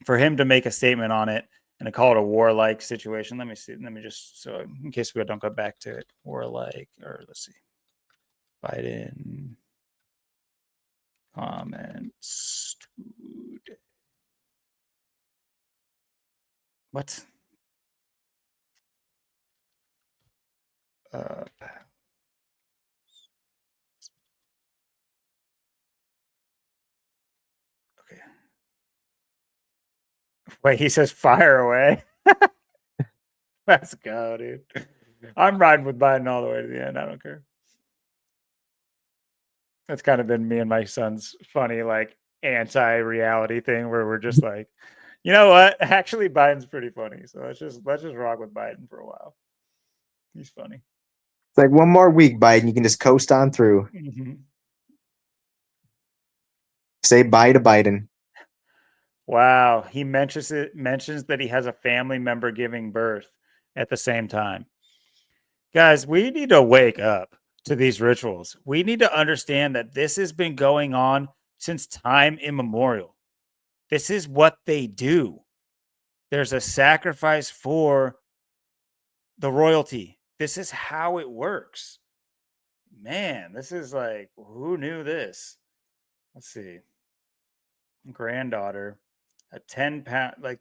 for him to make a statement on it and to call it a warlike situation. Let me see. Let me just, so in case we don't go back to it, warlike, or let's see, Biden comments. What? Uh, okay. Wait, he says fire away. Let's go, dude. I'm riding with Biden all the way to the end. I don't care. That's kind of been me and my son's funny, like anti-reality thing where we're just like, you know what? Actually, Biden's pretty funny. So let's just rock with Biden for a while. He's funny. It's like one more week, Biden. You can just coast on through. Mhm. Say bye to Biden. Wow. He mentions that he has a family member giving birth at the same time. Guys, we need to wake up to these rituals. We need to understand that this has been going on since time immemorial. This is what they do. There's a sacrifice for the royalty. This is how it works. Man, this is like, who knew this? Let's see. Granddaughter, a 10 pound, like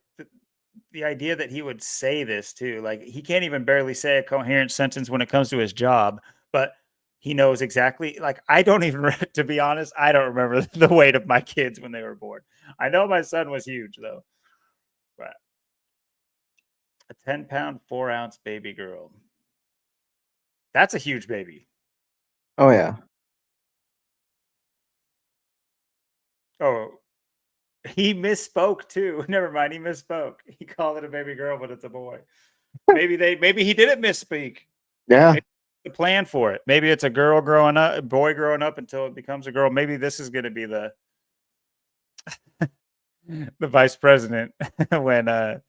the idea that he would say this too, like he can't even barely say a coherent sentence when it comes to his job, but he knows exactly. Like, I don't even, to be honest, I don't remember the weight of my kids when they were born. I know my son was huge though, but a 10-pound, 4-ounce baby girl. That's a huge baby. Oh yeah. Oh, he misspoke too. Never mind. He misspoke. He called it a baby girl, but it's a boy. maybe he didn't misspeak. Yeah. Maybe the plan for it. Maybe it's a girl growing up, a boy growing up until it becomes a girl. Maybe this is going to be the vice president when the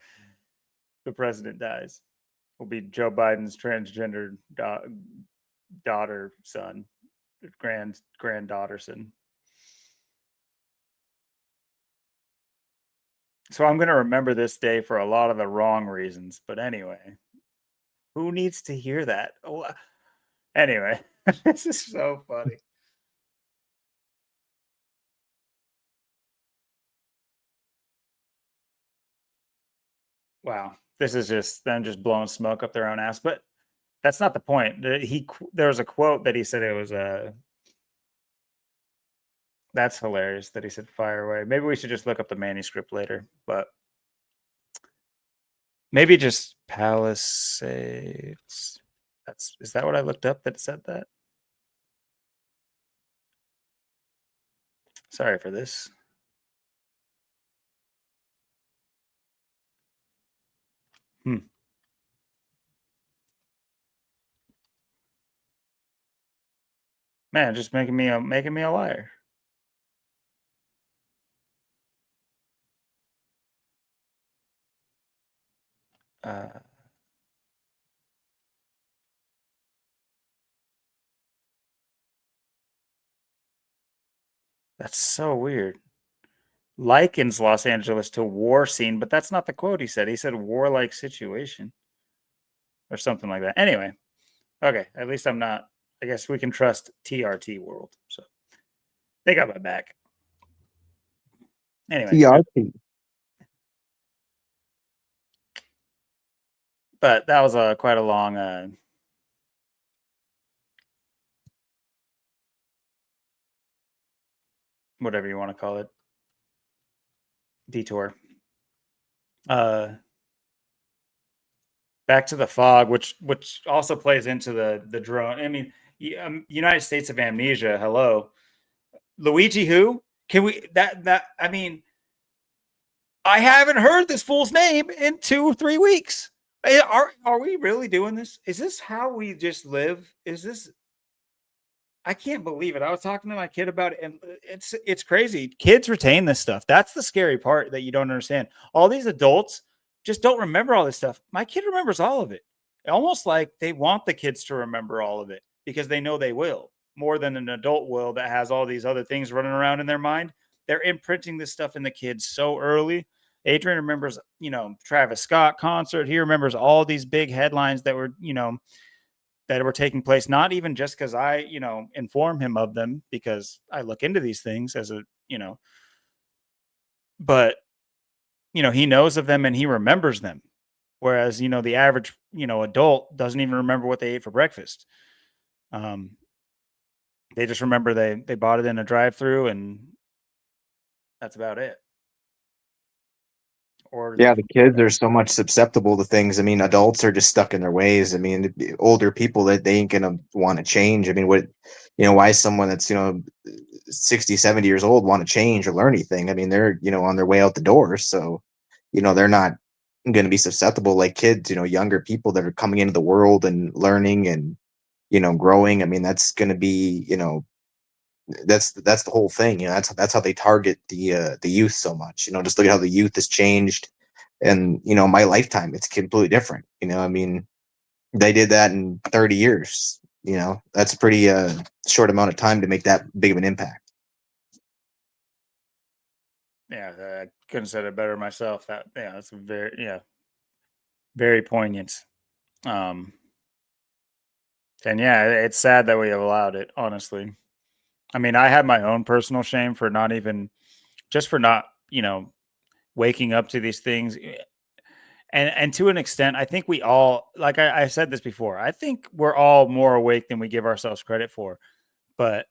president dies. Will be Joe Biden's transgender daughter, son, granddaughter, son. So I'm going to remember this day for a lot of the wrong reasons. But anyway, who needs to hear that? Oh, anyway, this is so funny. Wow, this is just them just blowing smoke up their own ass. But that's not the point. There was a quote that he said it was that's hilarious that he said fire away. Maybe we should just look up the manuscript later, but maybe just Palisades. Is that what I looked up that said that? Sorry for this. Man, just making me a liar. Uh, that's so weird. Likens Los Angeles to war scene, but that's not the quote he said. He said warlike situation or something like that. Anyway, okay. At least I'm not. I guess we can trust TRT World. So they got my back. Anyway, TRT. but that was quite a long whatever you want to call it, detour. Back to the fog, which also plays into the drone. I mean, United States of Amnesia. Hello, Luigi. Who can we that? I mean, I haven't heard this fool's name in 2 or 3 weeks. Are we really doing this? Is this how we just live? Is this? I can't believe it. I was talking to my kid about it, and it's crazy. Kids retain this stuff. That's the scary part that you don't understand. All these adults just don't remember all this stuff. My kid remembers all of it. Almost like they want the kids to remember all of it because they know they will more than an adult will that has all these other things running around in their mind. They're imprinting this stuff in the kids so early. Adrian remembers, Travis Scott concert. He remembers all these big headlines that were, that were taking place, not even just because I, inform him of them because I look into these things as a, but, he knows of them and he remembers them. Whereas, the average, adult doesn't even remember what they ate for breakfast. They just remember they bought it in a drive-through and that's about it. Or Yeah, the kids are so much susceptible to things. I mean, adults are just stuck in their ways. I mean, older people that they ain't gonna want to change. I mean, why is someone that's 60, 70 years old want to change or learn anything? I mean, they're on their way out the door, so they're not going to be susceptible like kids. Younger people that are coming into the world and learning and growing. I mean, that's going to be that's the whole thing. That's how they target the youth so much. Just look at how the youth has changed, and my lifetime it's completely different. I mean, they did that in 30 years. That's a pretty short amount of time to make that big of an impact. Yeah, I couldn't have said it better myself. That's very poignant. And yeah, it's sad that we have allowed it, honestly. I mean, I had my own personal shame for not even just for not, waking up to these things. And to an extent, I think we all, like I said this before, I think we're all more awake than we give ourselves credit for. But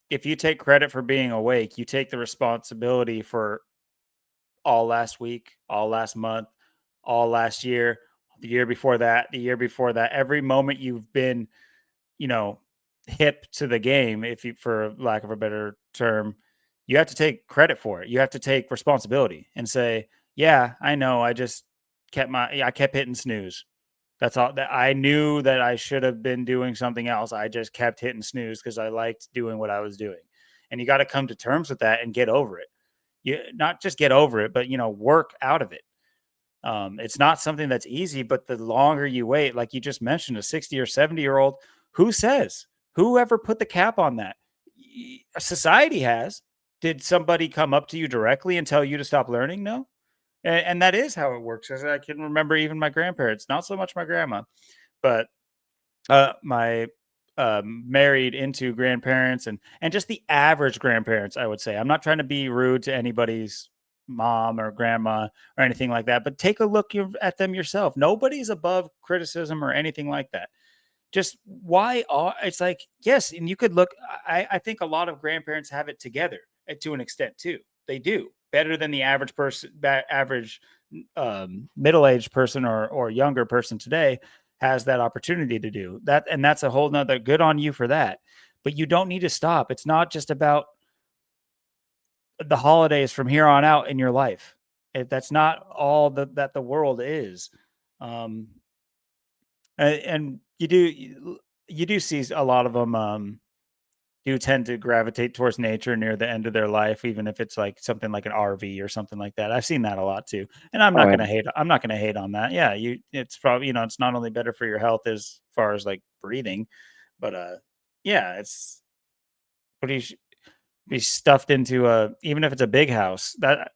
if you take credit for being awake, you take the responsibility for all last week, all last month, all last year, the year before that, the year before that. Every moment you've been, you know, hip to the game, if you, for lack of a better term, you have to take credit for it. You have to take responsibility and say, yeah, I know. I just I kept hitting snooze. That's all that I knew that I should have been doing something else. I just kept hitting snooze because I liked doing what I was doing. And you got to come to terms with that and get over it. You not just get over it, but work out of it. It's not something that's easy, but the longer you wait, like you just mentioned, a 60 or 70-year-old, who says, whoever put the cap on that? Society has. Did somebody come up to you directly and tell you to stop learning? No. And that is how it works. As I can remember, even my grandparents, not so much my grandma, but my married into grandparents and just the average grandparents, I would say. I'm not trying to be rude to anybody's mom or grandma or anything like that, but take a look at them yourself. Nobody's above criticism or anything like that. Just why are it's like yes, and you could look. I think a lot of grandparents have it together to an extent too. They do better than the average person, average middle-aged person or younger person today has that opportunity to do that, and that's a whole nother good on you for that. But you don't need to stop. It's not just about the holidays from here on out in your life. That's not all that the world is. Um, and you do see a lot of them do tend to gravitate towards nature near the end of their life, even if it's like something like an RV or something like that. I've seen that a lot too, and I'm Oh not yeah. gonna hate. I'm not gonna hate on that. Yeah, it's probably it's not only better for your health as far as like breathing, but yeah, it's but you be stuffed into a even if it's a big house. That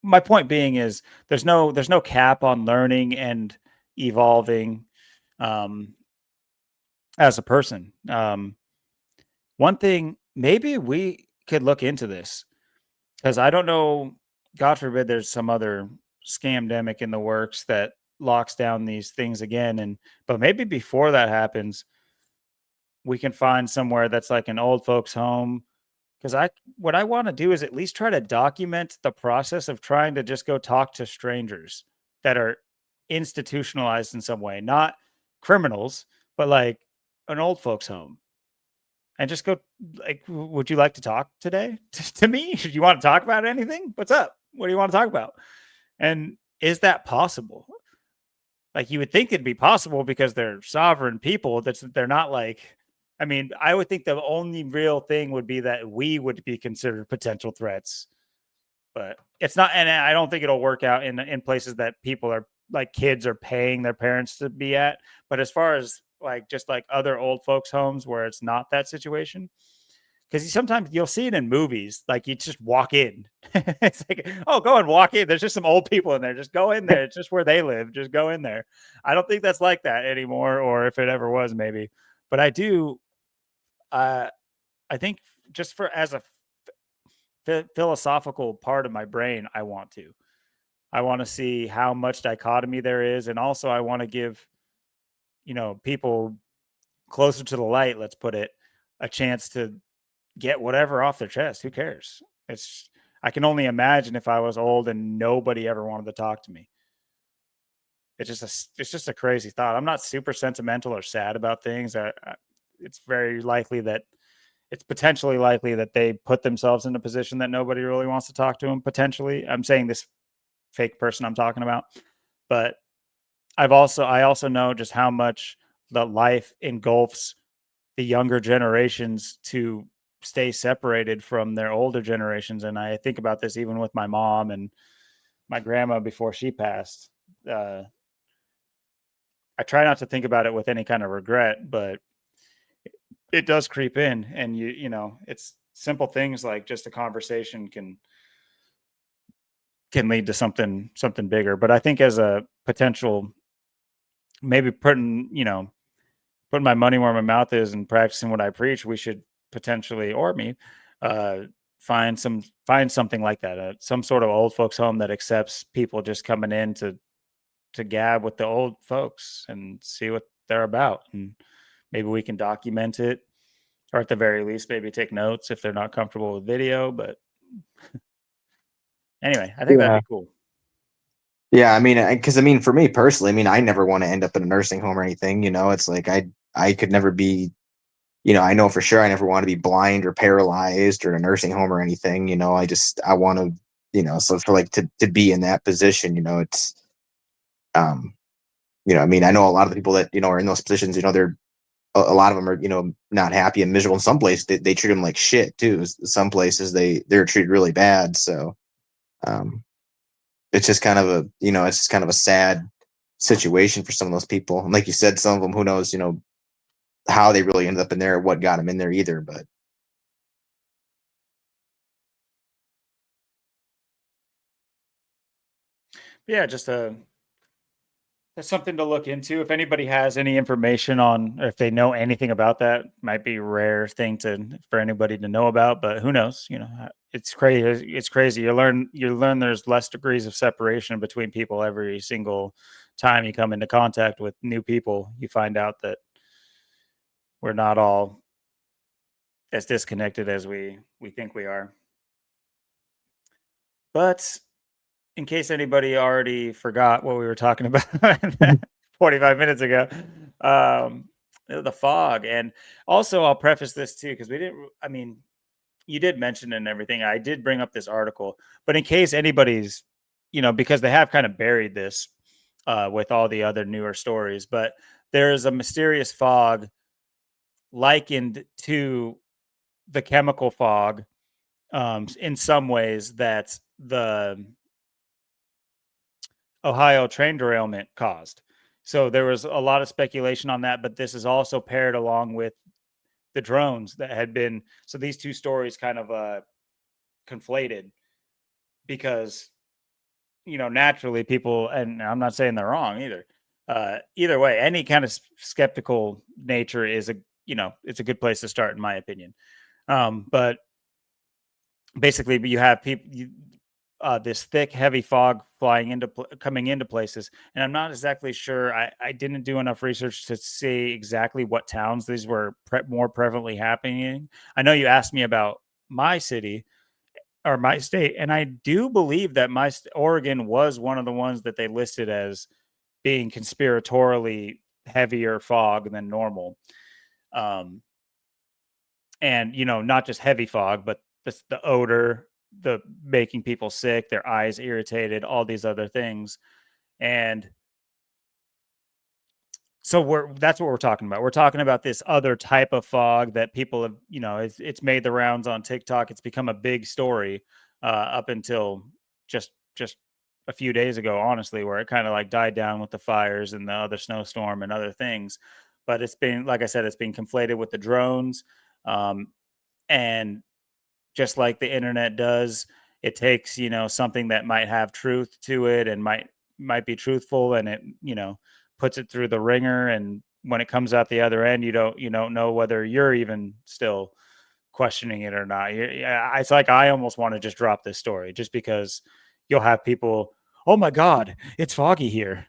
my point being is there's no cap on learning and evolving um, as a person. One thing, maybe we could look into this because I don't know. God forbid, there's some other scamdemic in the works that locks down these things again. And but maybe before that happens, we can find somewhere that's like an old folks' home. Because what I want to do is at least try to document the process of trying to just go talk to strangers that are institutionalized in some way, not criminals, but like an old folks' home and just go like, would you like to talk today to me? Do you want to talk about anything? What's up? What do you want to talk about? And is that possible? Like you would think it'd be possible because they're sovereign people. They're not like. I mean, I would think the only real thing would be that we would be considered potential threats, but it's not. And I don't think it'll work out in places that people are like kids are paying their parents to be at. But as far as like just like other old folks' homes where it's not that situation, because sometimes you'll see it in movies, like you just walk in. It's like, oh, go and walk in. There's just some old people in there. Just go in there. It's just where they live. Just go in there. I don't think that's like that anymore, or if it ever was, maybe. But I do. Uh, I think just for as a philosophical part of my brain, I want to. I want to see how much dichotomy there is, and also I want to give people closer to the light. Let's put it a chance to get whatever off their chest. Who cares? It's I can only imagine if I was old and nobody ever wanted to talk to me. It's just a crazy thought. I'm not super sentimental or sad about things. It's very likely that it's potentially likely that they put themselves in a position that nobody really wants to talk to them. Potentially, I'm saying this fake person I'm talking about, but I also know just how much the life engulfs the younger generations to stay separated from their older generations. And I think about this even with my mom and my grandma before she passed. Uh, I try not to think about it with any kind of regret, but it does creep in. And it's simple things like just a conversation can lead to something bigger. But I think as a potential, maybe putting my money where my mouth is and practicing what I preach, we should potentially, or me, uh, find something like that, some sort of old folks home that accepts people just coming in to gab with the old folks and see what they're about, and maybe we can document it, or at the very least, maybe take notes if they're not comfortable with video. But anyway, I think that'd Yeah. be cool. Yeah, I mean, because I mean, for me personally, I mean, I never want to end up in a nursing home or anything. It's like I could never be. I know for sure I never want to be blind or paralyzed or in a nursing home or anything. I want to. So for like to be in that position, it's um I mean, I know a lot of the people that are in those positions, they're a lot of them are not happy and miserable. In some places they treat them like shit too. Some places they're treated really bad. So um it's just kind of it's just kind of a sad situation for some of those people. And like you said, some of them, who knows, how they really ended up in there, or what got them in there either. But Yeah, just that's something to look into. If anybody has any information on, or if they know anything about that, might be a rare thing for anybody to know about. But who knows? It's crazy. It's crazy. You learn there's less degrees of separation between people every single time you come into contact with new people. You find out that we're not all as disconnected as we think we are. But in case anybody already forgot what we were talking about 45 minutes ago, the fog. And also, I'll preface this too, because we didn't, I mean, you did mention it and everything. I did bring up this article, but in case anybody's, because they have kind of buried this with all the other newer stories, but there's a mysterious fog likened to the chemical fog in some ways that the Ohio train derailment caused. So there was a lot of speculation on that, but this is also paired along with the drones that had been. So these two stories kind of conflated because naturally people, and I'm not saying they're wrong either. Either way, any kind of skeptical nature is it's a good place to start in my opinion. But basically, you have this thick, heavy fog coming into places, and I'm not exactly sure. I didn't do enough research to see exactly what towns these were more prevalently happening in. I know you asked me about my city or my state, and I do believe that Oregon was one of the ones that they listed as being conspiratorially heavier fog than normal. Um, and not just heavy fog, but the odor, the making people sick, their eyes irritated, all these other things. And so that's what we're talking about. We're talking about this other type of fog that people have, it's made the rounds on TikTok. It's become a big story up until just a few days ago, honestly, where it kind of like died down with the fires and the other snowstorm and other things. But it's been, like I said, it's been conflated with the drones. Um, and just like the internet does, it takes, something that might have truth to it and might be truthful, and it, puts it through the ringer, and when it comes out the other end, you don't know whether you're even still questioning it or not. Yeah, it's like I almost want to just drop this story just because you'll have people, "Oh my god, it's foggy here.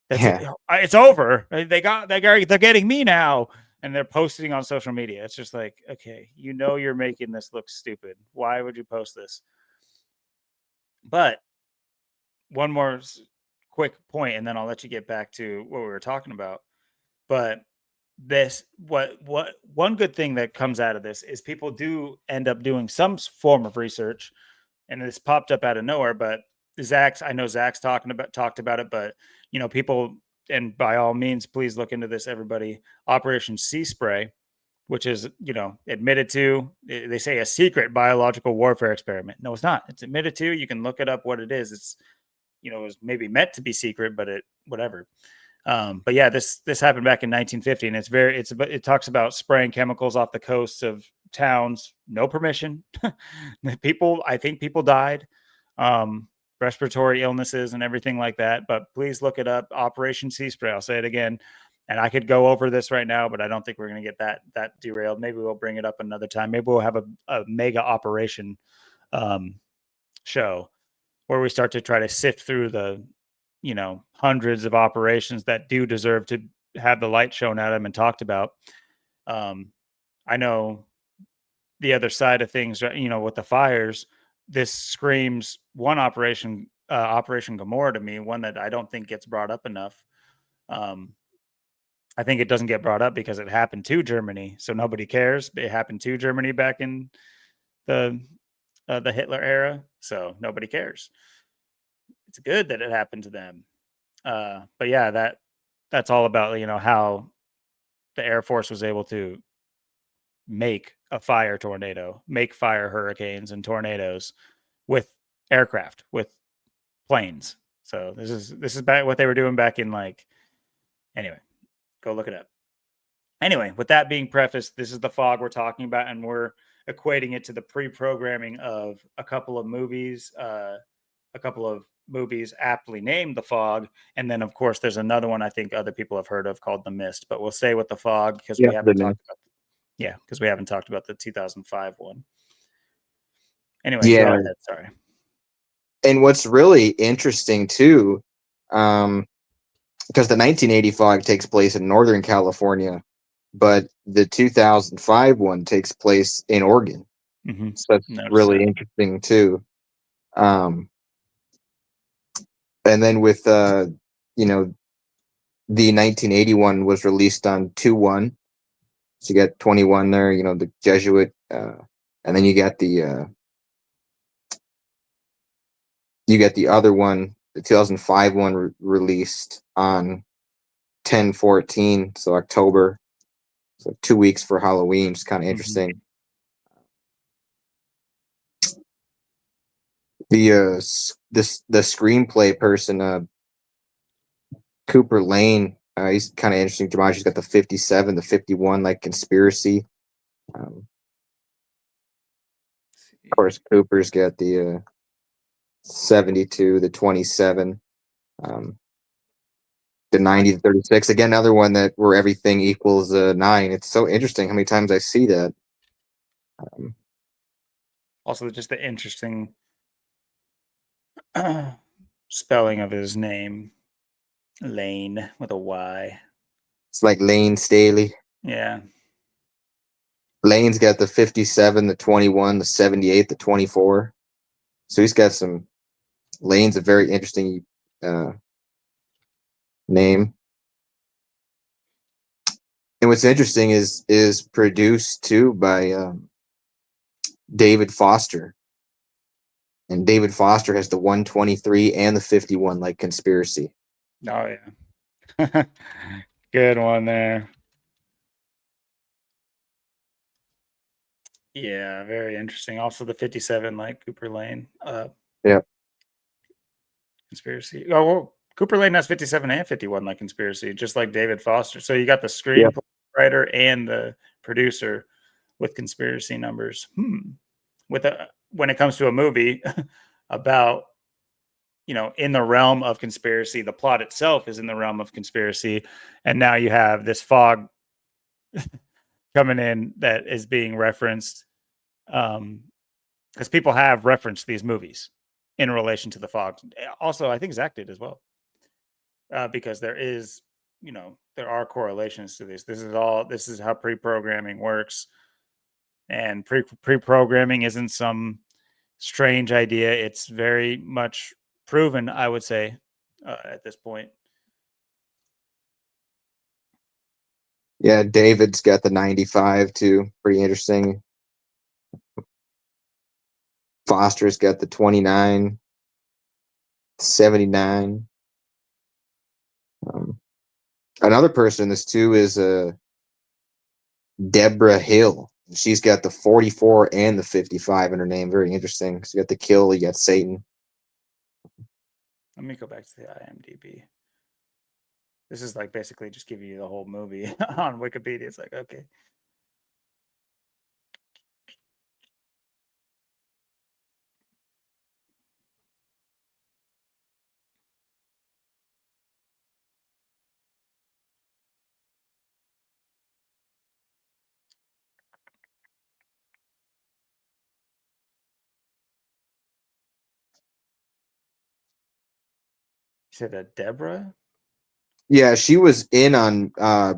That's it. yeah, It's over. They're getting me now." And they're posting on social media. It's just like, okay, you're making this look stupid. Why would you post this? But one more quick point, and then I'll let you get back to what we were talking about. But what one good thing that comes out of this is people do end up doing some form of research, and this popped up out of nowhere. But I know Zach's talked about it, but people, and by all means, please look into this, everybody. Operation Sea Spray, which is admitted to. They say a secret biological warfare experiment. No, it's not. It's admitted to. You can look it up. What it is. It's it was maybe meant to be secret, but it whatever. But yeah, this happened back in 1950, and it talks about spraying chemicals off the coasts of towns, no permission. I think people died, um, respiratory illnesses and everything like that. But please look it up, Operation Sea Spray. I'll say it again, and I could go over this right now, but I don't think we're going to get that derailed. Maybe we'll bring it up another time. Maybe we'll have a mega operation um, show where we start to try to sift through the hundreds of operations that do deserve to have the light shown at them and talked about. um, I know the other side of things, with the fires, this screams one Operation Gomorrah to me, one that I don't think gets brought up enough. um, I think it doesn't get brought up because it happened to Germany, so nobody cares. It happened to Germany back in the Hitler era. so nobody cares. It's good that it happened to them. But yeah, that's all about how the Air Force was able to make a fire tornado, make fire hurricanes and tornadoes with aircraft, with planes. So this is back what they were doing back in anyway, go look it up. Anyway, with that being prefaced, this is the fog we're talking about, and we're equating it to the pre-programming of a couple of movies, aptly named The Fog, and then of course there's another one I think other people have heard of called The Mist. But we'll stay with The Fog because Yeah, we the haven't myth. talked about because we haven't talked about the 2005 one. Anyway, go Yeah, ahead. Sorry. and what's really interesting too, because the 1985 takes place in Northern California, but the 2005 one takes place in Oregon. Mm-hmm. So that's Notice really that. interesting too. Um, and then with you know, the 1981 was released on 2/1. So you got 21 there, the Jesuit, and then you get the other one, the 2005 one released on 10/14, so October, so 2 weeks for Halloween. It's kind of Mm-hmm. interesting. The the screenplay person, Cooper Lane, he's kind of interesting. Jamaj, he's got the 57, the 51, like conspiracy. Of course, Cooper's got the 72, the 27, um, the 90, the 36. Again, another one that where everything equals 9. It's so interesting how many times I see that. Um, Also, just the interesting spelling of his name, Lane with a Y. it's like Lane Staley. Yeah. Lane's got the 57, the 21, the 78, the 24. So he's got some. Lane's a very interesting uh, name. And what's interesting is produced too by David Foster. And David Foster has the 123 and the 51, like conspiracy. Oh yeah. Good one there. Yeah, very interesting. Also the 57 like Cooper Lane Yeah. conspiracy. Oh, well, Cooper Lane has 57 and 51 like conspiracy, just like David Foster. So you got the Yeah. screenplay writer and the producer with conspiracy numbers. With a when it comes to a movie about in the realm of conspiracy, the plot itself is in the realm of conspiracy, and now you have this fog coming in that is being referenced, because people have referenced these movies in relation to the fog. Also, I think Zach did as well, because there are correlations to this. This is how pre-programming works, and pre-programming isn't some strange idea. It's very much proven, I would say, at this point. Yeah. David's got the 95 too. Pretty interesting. Foster's got the 29, 79. Um, Another person in this too is Deborah Hill. She's got the 44 and the 55 in her name. Very interesting. So you got the kill, you got Satan. Let me go back to the IMDb. This is like basically just giving you the whole movie on Wikipedia. It's like, okay. You said that Deborah? Yeah, she was in on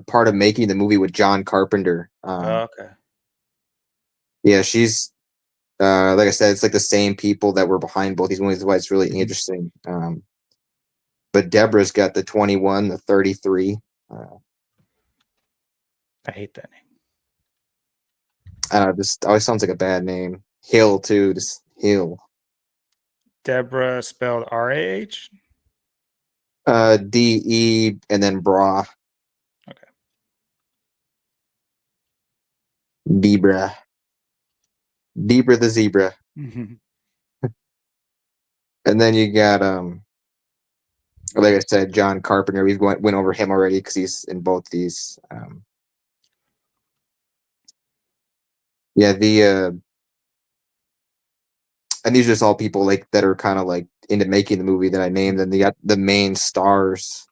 part of making the movie with John Carpenter. Oh, okay. Yeah, she's like I said, it's like the same people that were behind both these movies. That's why it's really Mhm. interesting. But Deborah's got the 21, the 33. Uh, I hate that name. this always sounds like a bad name. Hill too, just Hill. Deborah spelled R-A-H? D-E and then bra. Okay. Debra. Debra the zebra. And then you got like I said, John Carpenter. We've went over him already because he's in both these. Yeah, and these are just all people like that are kind of like into making the movie that I named. And they got the main stars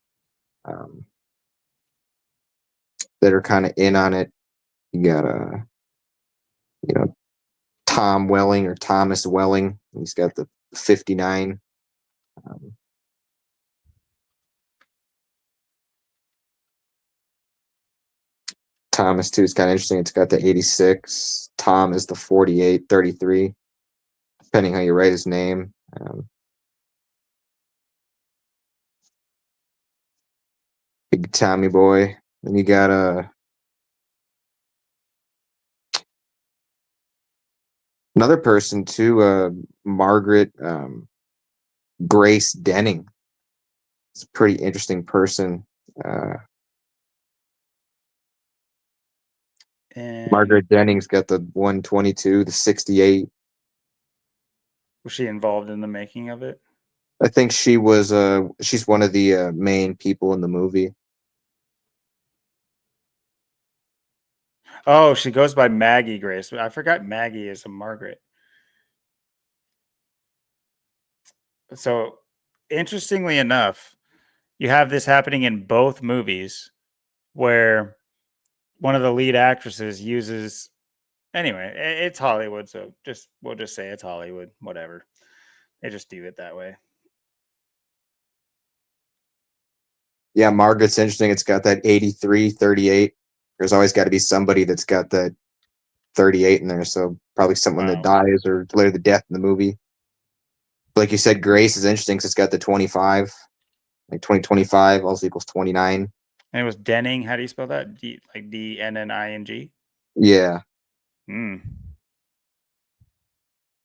um, that are kind of in on it. You got you know, Tom Welling or Thomas Welling. He's got the 59. Um, Thomas too is kind of interesting. It's got the 86. Tom is the 48, 33, depending how you write his name. Big Tommy boy. Then you got another person too, Margaret Grace Denning. It's a pretty interesting person. Uh, And Margaret Denning's got the 122, the 68. was she involved in the making of it? I think she's one of the main people in the movie. Oh, she goes by Maggie Grace. I forgot Maggie is a Margaret. So, interestingly enough, you have this happening in both movies where one of the lead actresses uses anyway, it's Hollywood, so we'll just say it's Hollywood, whatever. They just do it that way. Yeah, Margaret's interesting. It's got that 83, 38. There's always got to be somebody that's got that 38 in there. So probably someone that Wow. dies or declared the death in the movie. Like you said, Grace is interesting because it's got the 25, like 2025 also equals 29. And it was Denning. How do you spell that? Like Denning? Yeah, Hmm.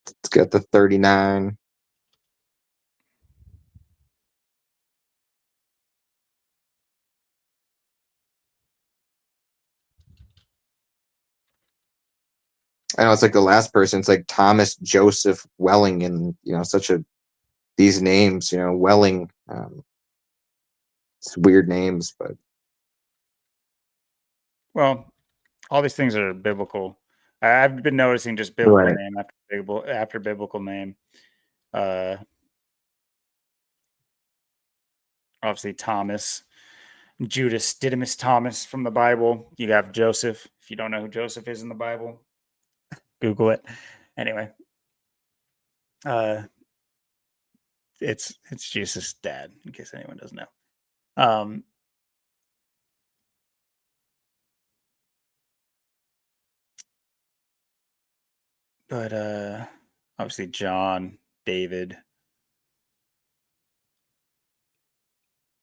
it's got the 39. I know it's like the last person. It's like Thomas Joseph Welling, and such a these names. Welling. It's weird names, but Well, all these things are biblical. I've been noticing just biblical right. name after biblical name. Uh, Obviously Thomas, Judas Didymus Thomas from the Bible. You have Joseph. If you don't know who Joseph is in the Bible, Google it. Anyway, uh, it's Jesus' dad. In case anyone doesn't know. Um, but obviously John, David,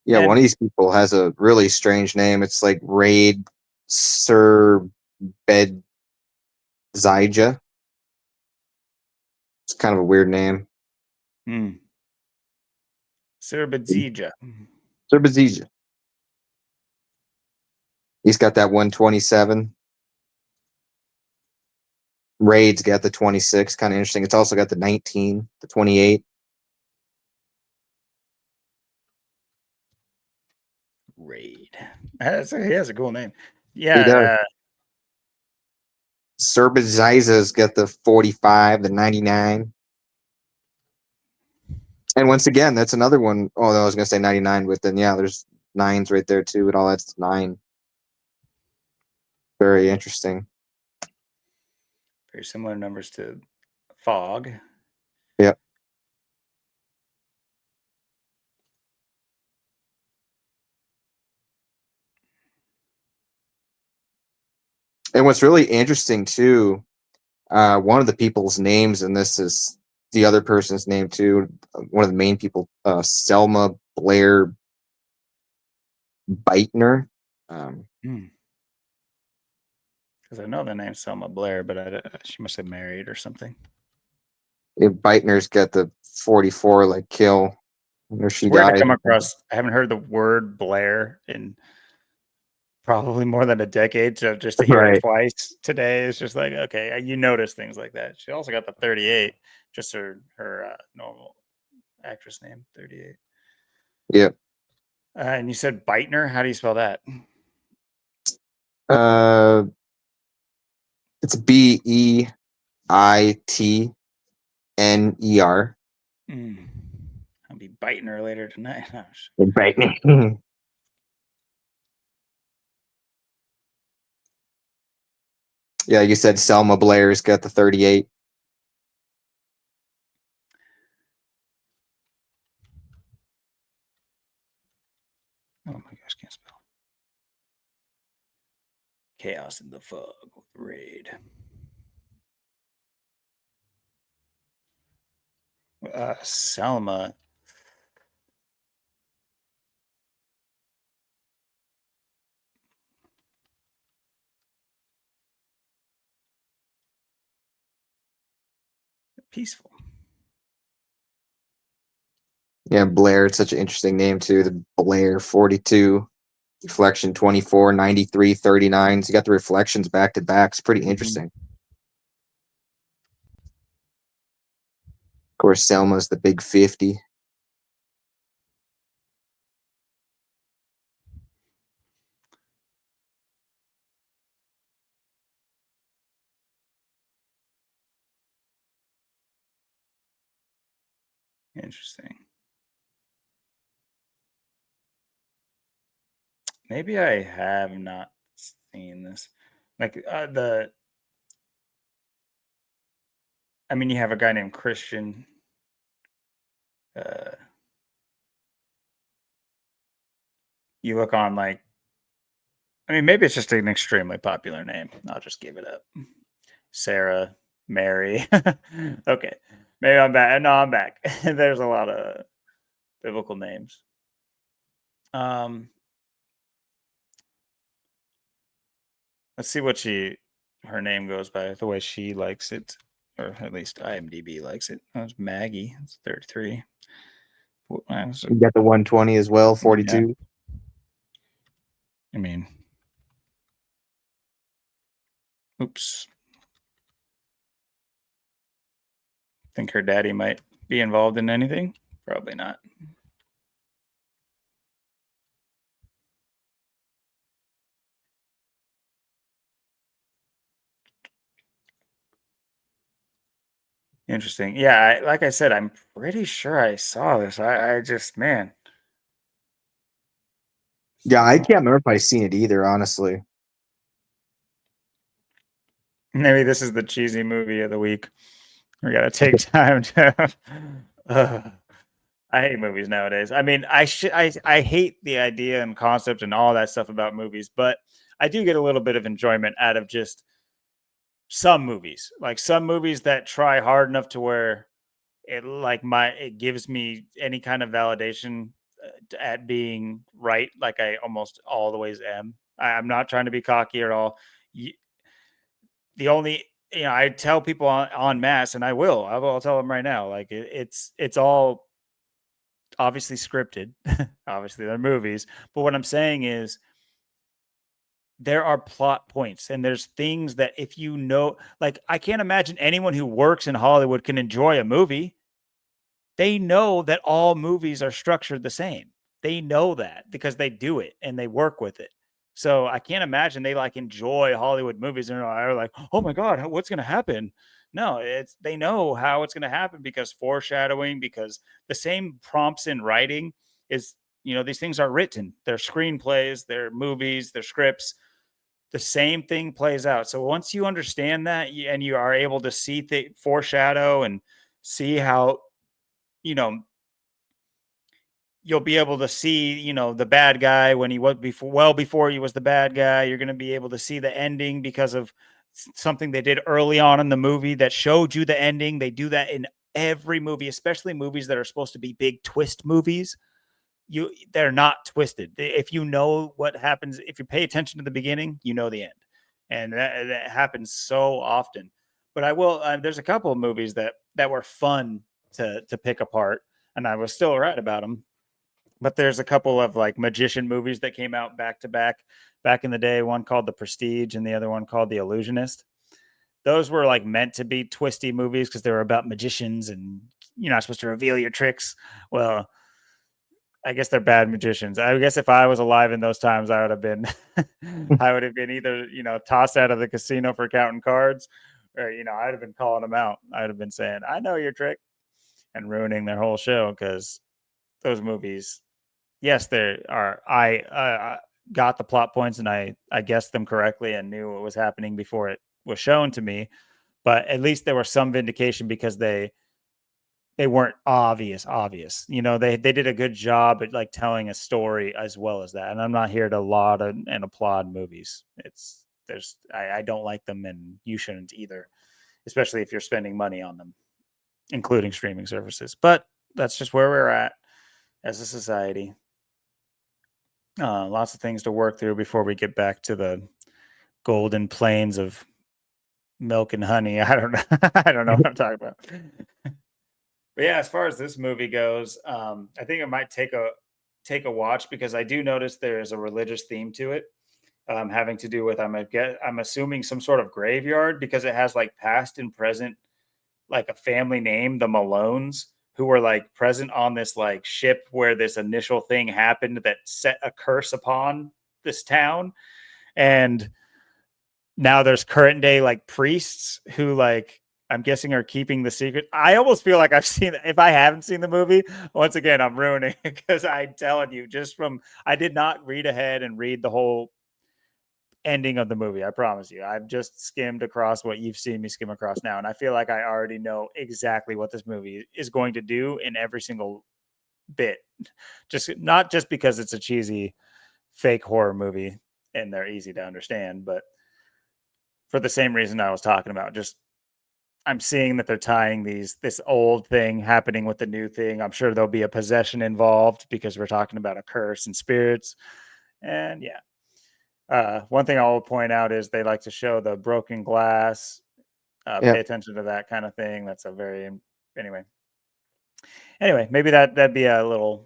Yeah, one of and these people has a really strange name. It's like Raid Sir Bedzija. It's kind of a weird name. Serbedzija. Sir Bedzija. He's got that 127. Raid's got the 26. Kind of interesting. It's also got the 19, the 28. Raid. He has a cool name. He does. Yeah. Sir Bedzija's got the 45, the 99. And once again, that's another one. Oh, no, I was going to say 99, but then, yeah, there's nines right there, too. And all that's nine. Very interesting. Very similar numbers to Fog. Yep. And what's really interesting, too, one of the people's names, and this is the other person's name, too, one of the main people, Selma Blair Beitner. Because I know the name's Selma Blair, but she must have married or something. Beitner's got the 44, like kill, where It's she weird to died. come across. I haven't heard the word Blair in probably more than a decade. So just to hear it Right. twice today is just like, okay, you notice things like that. She also got the 38, just her normal actress name, 38. Yep. And you said Beitner. How do you spell that? Uh, it's Beitner. Mm. I'll be biting her later tonight. Beitner. Yeah, like you said, Selma Blair's got the 38. Oh my gosh, can't spell. Chaos in the fog with raid. Selma. Peaceful. Yeah, Blair. It's such an interesting name too. The Blair 42, reflection 24, 93, 39. So you got the reflections back to back. It's pretty Mhm. interesting. Of course, Selma's the big 50. Interesting. Maybe I have not seen this. Like I mean, you have a guy named Christian. Uh, you look on like, I mean, maybe it's just an extremely popular name. I'll just give it up. Sarah, Mary. Okay, maybe I'm back. No, I'm back. There's a lot of biblical names. Um, let's see what her name goes by. The way she likes it, or at least IMDb likes it. That's Maggie. It's 33. You got the 120 as well, Yeah, 42. I mean, oops. Think her daddy might be involved in anything? Probably not. Interesting. Yeah, like I said, I'm pretty sure I saw this. I just, man. Yeah, I can't remember if I've seen it either, honestly. Maybe this is the cheesy movie of the week. We gotta take time to. uh, I hate movies nowadays. I mean, I hate the idea and concept and all that stuff about movies, but I do get a little bit of enjoyment out of just some movies, like some movies that try hard enough to where it gives me any kind of validation at being right, like I almost all the ways am. I'm not trying to be cocky at all. The only I tell people on mass, and I'll tell them right now, like it's all obviously scripted. Obviously they're movies, but what I'm saying is there are plot points and there's things that if you know, like I can't imagine anyone who works in Hollywood can enjoy a movie. They know that all movies are structured the same. They know that because they do it and they work with it. So I can't imagine they like enjoy Hollywood movies and are like, "Oh my god, what's going to happen?" No, it's they know how it's going to happen because foreshadowing, because the same prompts in writing is, these things are written. They're screenplays, they're movies, they're scripts. The same thing plays out. So once you understand that and you are able to see the foreshadow and see how, you know, you'll be able to see, the bad guy when he was before he was the bad guy. You're going to be able to see the ending because of something they did early on in the movie that showed you the ending. They do that in every movie, especially movies that are supposed to be big twist movies. They're not twisted. If you know what happens, if you pay attention to the beginning, you know the end. And that happens so often. But I will, there's a couple of movies that were fun to pick apart, and I was still right about them. But there's a couple of like magician movies that came out back to back in the day. One called The Prestige, and the other one called The Illusionist. Those were like meant to be twisty movies because they were about magicians and you're not supposed to reveal your tricks. Well, I guess they're bad magicians. I guess if I was alive in those times, I would have been, I would have been either tossed out of the casino for counting cards, or I'd have been calling them out. I'd have been saying, "I know your trick," and ruining their whole show because those movies. Yes, there are. I got the plot points and I guessed them correctly and knew what was happening before it was shown to me. But at least there was some vindication because they weren't obvious. They did a good job at like telling a story as well as that. And I'm not here to laud and applaud movies. I don't like them, and you shouldn't either, especially if you're spending money on them, including streaming services. But that's just where we're at as a society. Lots of things to work through before we get back to the golden plains of milk and honey. I don't know. I don't know what I'm talking about. But yeah, as far as this movie goes, I think it might take a watch because I do notice there's a religious theme to it, having to do with I'm assuming some sort of graveyard because it has like past and present, like a family name, the Malones, who were like present on this like ship where this initial thing happened that set a curse upon this town, and now there's current day like priests who like I'm guessing are keeping the secret. I almost feel like I've seen if I haven't seen the movie, once again, I'm ruining it because I'm telling you, I did not read ahead and read the whole ending of the movie. I promise you. I've just skimmed across what you've seen me skim across now. And I feel like I already know exactly what this movie is going to do in every single bit. Just not just because it's a cheesy fake horror movie and they're easy to understand, but for the same reason I was talking about. Just I'm seeing that they're tying this old thing happening with the new thing. I'm sure there'll be a possession involved because we're talking about a curse and spirits. And yeah. One thing I'll point out is they like to show the broken glass. Yeah. Pay attention to that kind of thing. That's a very anyway. Anyway, maybe that'd be a little,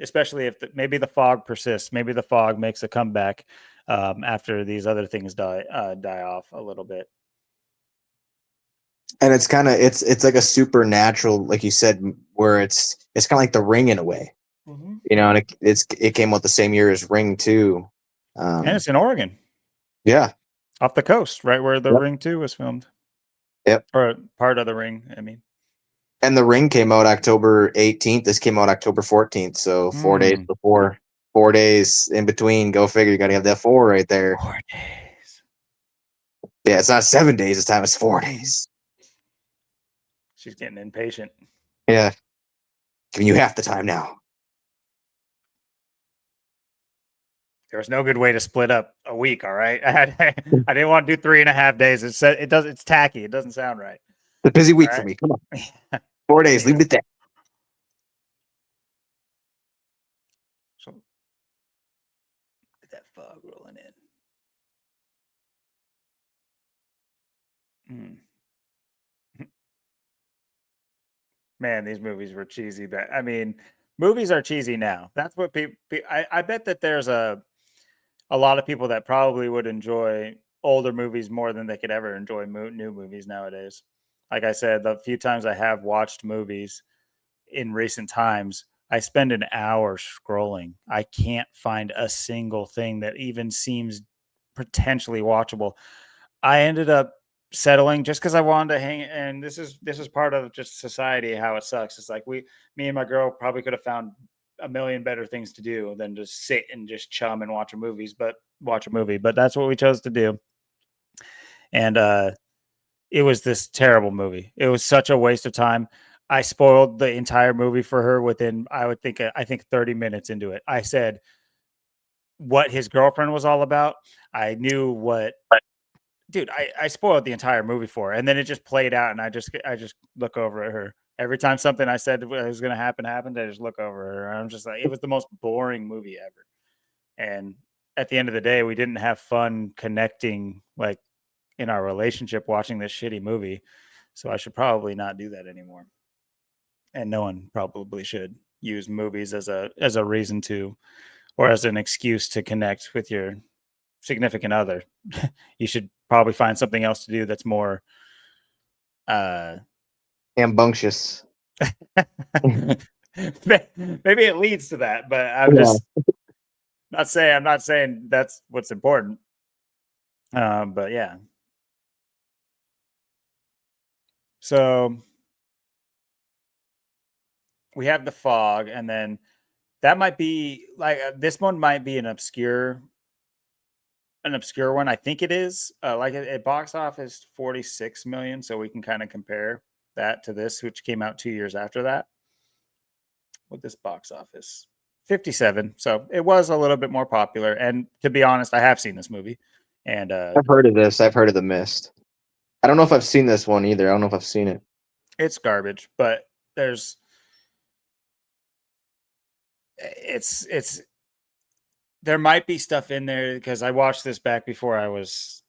especially if maybe the fog persists. Maybe the fog makes a comeback after these other things die off a little bit. And it's kind of it's like a supernatural, like you said, where it's kind of like The Ring in a way, Mm-hmm. and it came out the same year as Ring 2. And it's in Oregon. Yeah. Off the coast, right where the Yep. Ring 2 was filmed. Yep. Or part of the Ring, I mean. And The Ring came out October 18th. This came out October 14th. So 4 days before, 4 days in between. Go figure. You got to have that 4 right there. 4 days. Yeah, it's not 7 days this time. It's 4 days. She's getting impatient. Yeah. Giving you half the time now. There was no good way to split up a week. All right, I didn't want to do 3.5 days. It's tacky. It doesn't sound right. It's a busy week for me. Come on, 4 days. Leave it at that. So look at that fog rolling in. Man, these movies were cheesy. But I mean, movies are cheesy now. That's what people. I bet that there's a lot of people that probably would enjoy older movies more than they could ever enjoy new movies nowadays. Like I said, the few times I have watched movies in recent times, I spend an hour scrolling. I can't find a single thing that even seems potentially watchable. I ended up settling just because I wanted to hang. And this is part of just society, how it sucks. It's like me and my girl probably could have found a million better things to do than just sit and just chum and watch a movie. But that's what we chose to do. And it was this terrible movie. It was such a waste of time. I spoiled the entire movie for her within I think 30 minutes into it. I said what his girlfriend was all about. I knew what dude, I spoiled the entire movie for her, and then it just played out, and I just look over at her every time something I said was going to happened. I just look over at her, and I'm just like, it was the most boring movie ever. And at the end of the day, we didn't have fun connecting like in our relationship watching this shitty movie, so I should probably not do that anymore. and no one probably should use movies as a reason to, or as an excuse to connect with your significant other. You should probably find something else to do that's more uh Ambunctious. maybe it leads to that, but Yeah. I'm not saying that's what's important. But yeah. So we have the fog, and then that might be like this one might be an obscure one. I think it is. Like at box office 46 million, so we can kind of compare that to this, which came out 2 years after that. With this box office 57, so it was a little bit more popular. And to be honest, I have seen this movie, and I've heard of this. I've heard of The Mist. I don't know if I've seen this one either. I don't know if I've seen it. it's garbage. But there's it's there might be stuff in there because I watched this back before I was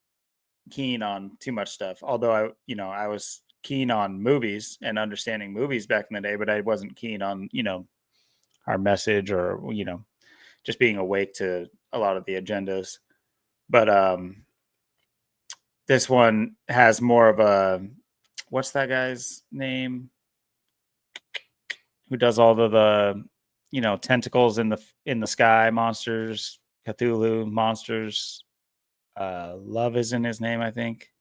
keen on too much stuff. Although I was keen on movies and understanding movies back in the day, but I wasn't keen on our message or just being awake to a lot of the agendas. But this one has more of a, what's that guy's name who does all of the tentacles in the sky monsters, Cthulhu monsters. Love is in his name, I think.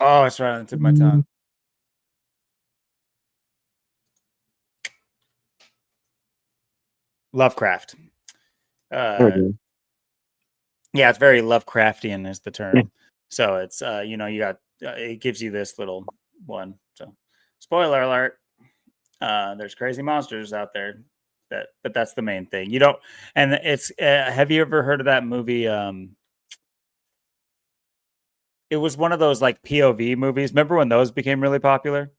Oh, it's right on the tip of my tongue. Lovecraft. Okay. Yeah, it's very Lovecraftian is the term. So it's you got it gives you this little one. So spoiler alert. There's crazy monsters out there. But that's the main thing. You don't, and it's. Have you ever heard of that movie? It was one of those like POV movies. Remember when those became really popular?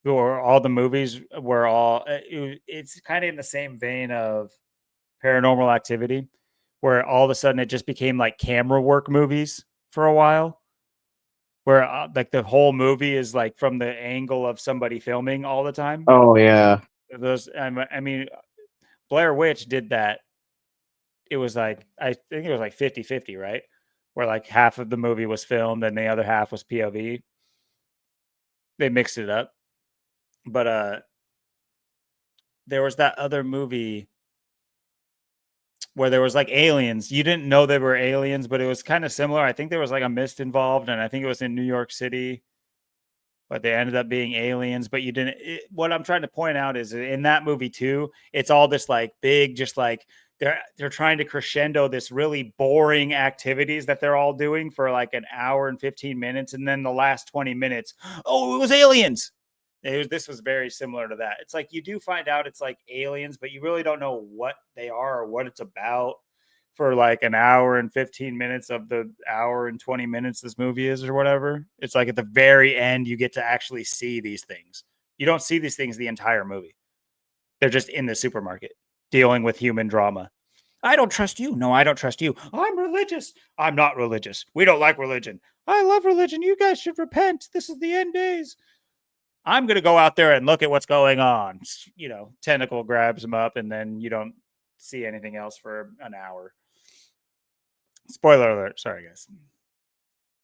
Or all the movies were all. It's kind of in the same vein of Paranormal Activity, where all of a sudden it just became like camera work movies for a while, where like the whole movie is like from the angle of somebody filming all the time. Oh yeah. Those, I mean, Blair Witch did that. It was like, I think it was like 50-50, right? Where like half of the movie was filmed and the other half was POV. They mixed it up. But there was that other movie where there was like aliens. You didn't know they were aliens, but it was kind of similar. I think there was like a mist involved, and I think it was in New York City, but they ended up being aliens. But you didn't. What I'm trying to point out is in that movie too, it's all this like big, just like they're trying to crescendo this really boring activities that they're all doing for like an hour and 15 minutes, and then the last 20 minutes, oh, it was aliens. This was very similar to that. It's like you do find out it's like aliens, but you really don't know what they are or what it's about for like an hour and 15 minutes of the hour and 20 minutes this movie is or whatever. It's like at the very end, you get to actually see these things. You don't see these things the entire movie. They're just in the supermarket dealing with human drama. I don't trust you. No, I don't trust you. I'm religious. I'm not religious. We don't like religion. I love religion. You guys should repent. This is the end days. I'm going to go out there and look at what's going on. Tentacle grabs him up, and then you don't see anything else for an hour. Spoiler alert. Sorry, guys.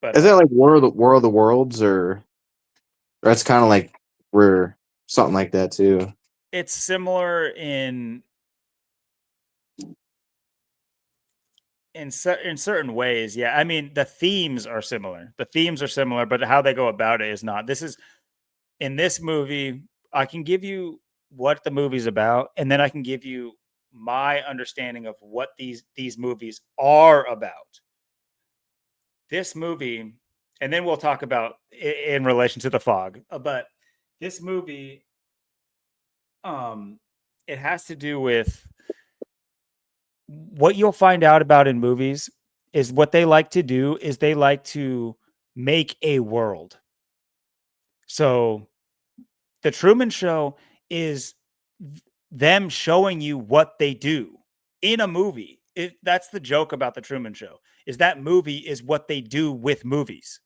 But Is that like War of the Worlds, or that's kind of like we're something like that too? it's similar in certain ways. Yeah, I mean the themes are similar. But how they go about it is not. This is in this movie. I can give you what the movie's about, and then I can give you my understanding of what these movies are about. This movie, and then we'll talk about in relation to the fog. But this movie, it has to do with what you'll find out about in movies is what they like to do is they like to make a world. So the Truman Show is them showing you what they do in a movie. That's the joke about the Truman Show is that movie is what they do with movies.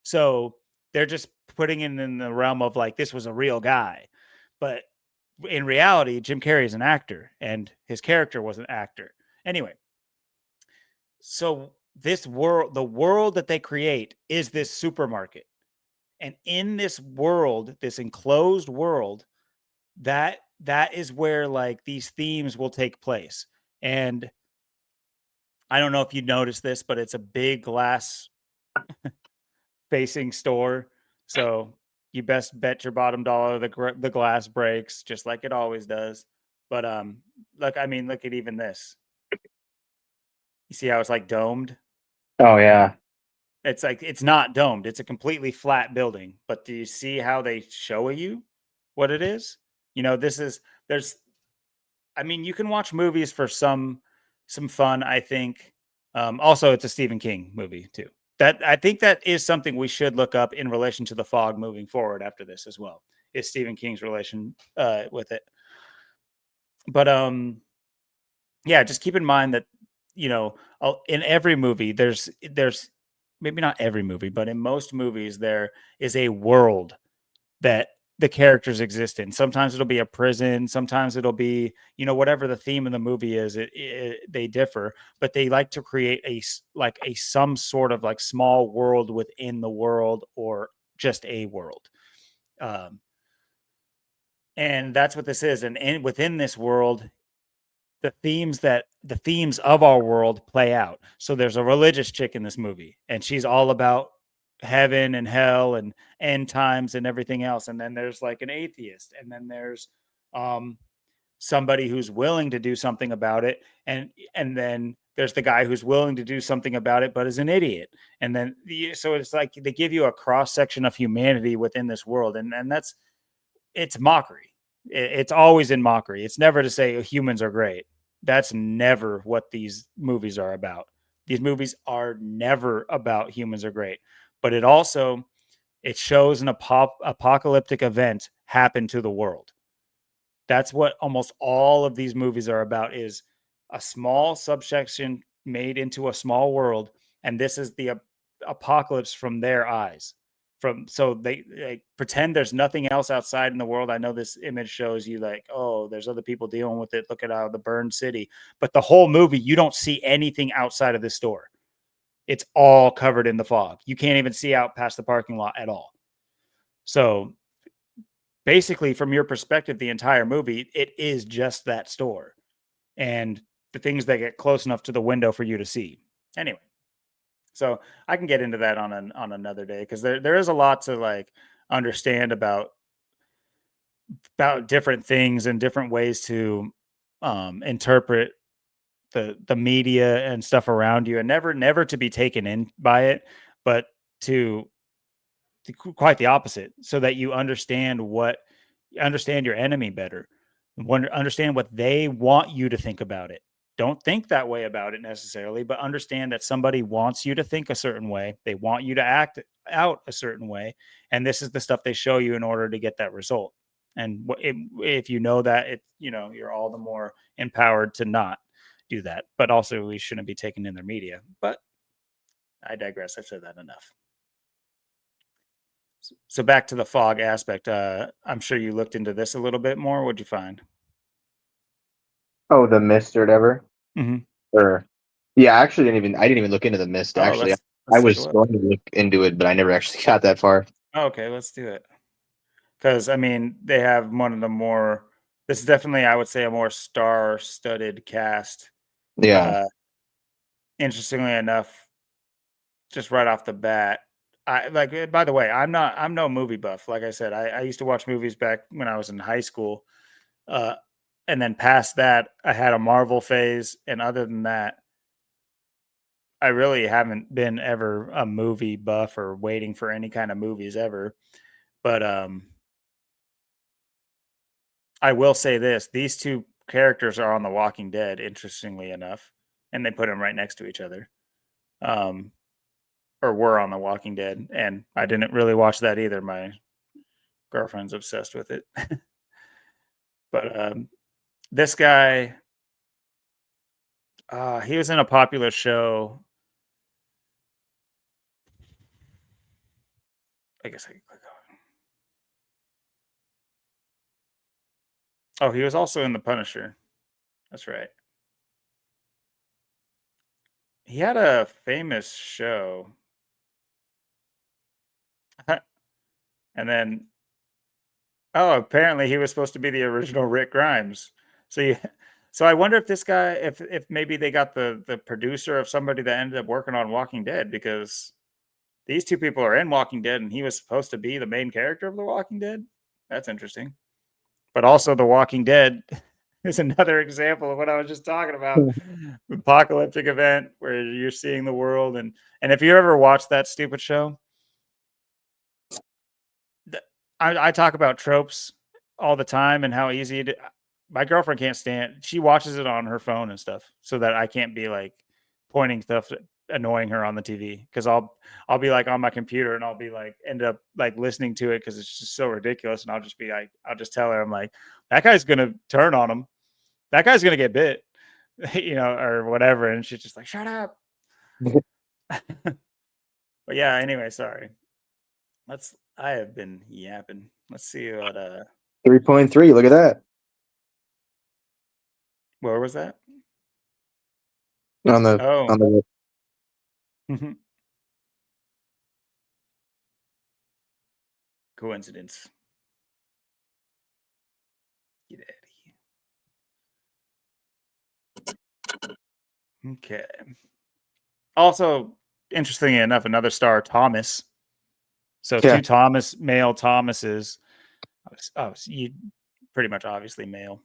So they're just putting it in the realm of like this was a real guy, but in reality, Jim Carrey is an actor, and his character was an actor. Anyway, so this world, the world that they create, is this supermarket, and in this world, this enclosed world, that is where like these themes will take place. And I don't know if you noticed this, but it's a big glass facing store. So you best bet your bottom dollar the glass breaks just like it always does. But look, I mean, look at even this. You see how it's like domed? Oh yeah. It's like it's not domed. It's a completely flat building. But do you see how they show you what it is? You know, this is there's I mean, you can watch movies for some fun, I think. Also, it's a Stephen King movie too. That I think that is something we should look up in relation to the fog moving forward after this as well. Is Stephen King's relation with it. But yeah, just keep in mind that in every movie there's maybe not every movie, but in most movies there is a world that the characters exist in. Sometimes it'll be a prison, sometimes it'll be, whatever the theme of the movie is, they differ, but they like to create like a some sort of like small world within the world, or just a world. Um, and that's what this is. And within this world, the themes of our world play out. So there's a religious chick in this movie, and she's all about heaven and hell and end times and everything else. And then there's like an atheist, and then there's um somebody who's willing to do something about it, and then there's the guy who's willing to do something about it but is an idiot. And then so it's like they give you a cross section of humanity within this world, and that's it's mockery. It's always in mockery. It's never to say humans are great. That's never what these movies are about. These movies are never about humans are great, but it shows an apocalyptic event happen to the world. That's what almost all of these movies are about, is a small subsection made into a small world, and this is the apocalypse from their eyes. From so they pretend there's nothing else outside in the world. I know this image shows you like, oh, there's other people dealing with it. Look at the burned city. But the whole movie, you don't see anything outside of this store. It's all covered in the fog. You can't even see out past the parking lot at all. So basically, from your perspective, the entire movie, it is just that store and the things that get close enough to the window for you to see. Anyway, so I can get into that on another day, because there is a lot to like understand about different things and different ways to interpret the media and stuff around you, and never to be taken in by it, but to quite the opposite, so that you understand your enemy better, understand what they want you to think about it. Don't think that way about it necessarily, but understand that somebody wants you to think a certain way. They want you to act out a certain way, and this is the stuff they show you in order to get that result. And if you know that, you're all the more empowered to not do that. But also, we shouldn't be taken in their media. But I digress. I've said that enough. So back to the fog aspect. I'm sure you looked into this a little bit more. What'd you find? Oh, the mist or whatever. Hmm. Or yeah, I didn't even look into the mist Oh, actually. let's I take a was look. going to look into it, but I never actually got that far. Okay, let's do it. Because I mean, they have one of the more. This is definitely, I would say, a more star-studded cast. Yeah. Uh, Interestingly enough, just right off the bat, I like. By the way, I'm no movie buff. Like I said, I used to watch movies back when I was in high school. Uh, and then past that, I had a Marvel phase, and other than that, I really haven't been ever a movie buff or waiting for any kind of movies ever. But I will say this: these two characters are on The Walking Dead, interestingly enough, and they put them right next to each other. Um, or were on The Walking Dead, and I didn't really watch that either. My girlfriend's obsessed with it. But this guy, he was in a popular show. I guess I can click on. Oh, he was also in The Punisher. That's right. He had a famous show. And then, oh, apparently he was supposed to be the original Rick Grimes. So you, so I wonder if this guy, if maybe they got the producer of somebody that ended up working on Walking Dead, because these two people are in Walking Dead, and he was supposed to be the main character of The Walking Dead. That's interesting. But also, The Walking Dead is another example of what I was just talking about. Apocalyptic event where you're seeing the world, and if you ever watched that stupid show, I talk about tropes all the time and how easy it. My girlfriend can't stand. She watches it on her phone and stuff, so that I can't be like pointing stuff, annoying her on the TV, because I'll be like on my computer and I'll be like end up like listening to it because it's just so ridiculous, and I'll just be like, I'll just tell her, I'm like, that guy's gonna turn on him. That guy's gonna get bit, or whatever, and she's just like, shut up. But yeah, anyway, sorry. I have been yapping. Let's see what 3.3. Look at that. where was that? On the Oh. on the Coincidence. Get out of here. Okay. Also, interestingly enough, another star, Thomas. So yeah. two male Thomases. Oh, you pretty much obviously male.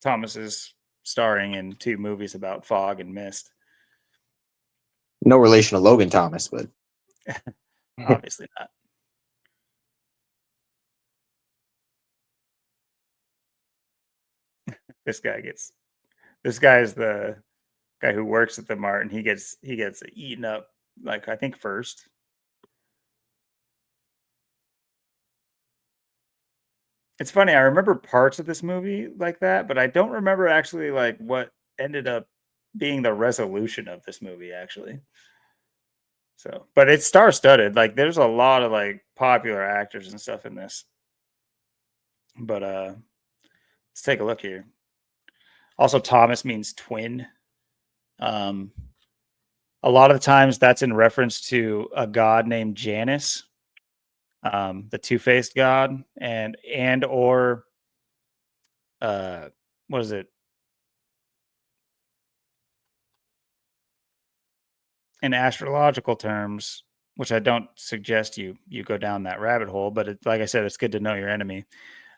Thomas is starring in two movies about fog and mist. No relation to Logan Thomas, but Obviously not. This guy gets. This guy is the guy who works at the mart, and he gets eaten up. Like, I think first. It's funny, I remember parts of this movie like that, but I don't remember actually, like, what ended up being the resolution of this movie, actually. So, but it's star-studded, like, there's a lot of, like, popular actors and stuff in this. But, let's take a look here. Also, Thomas means twin. Um, a lot of the times that's in reference to a god named Janus, the two-faced god, and or, uh, what is it? In astrological terms, which I don't suggest you go down that rabbit hole, but it's like I said, it's good to know your enemy.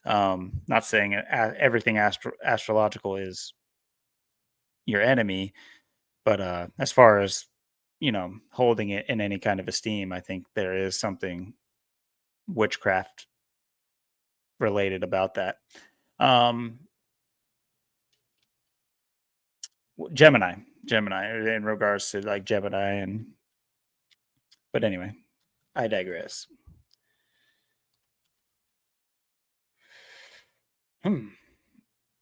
Not saying everything astrological is your enemy, but as far as holding it in any kind of esteem, I think there is something witchcraft related about that. Um, Gemini, Gemini, in regards to like Gemini, but anyway, I digress.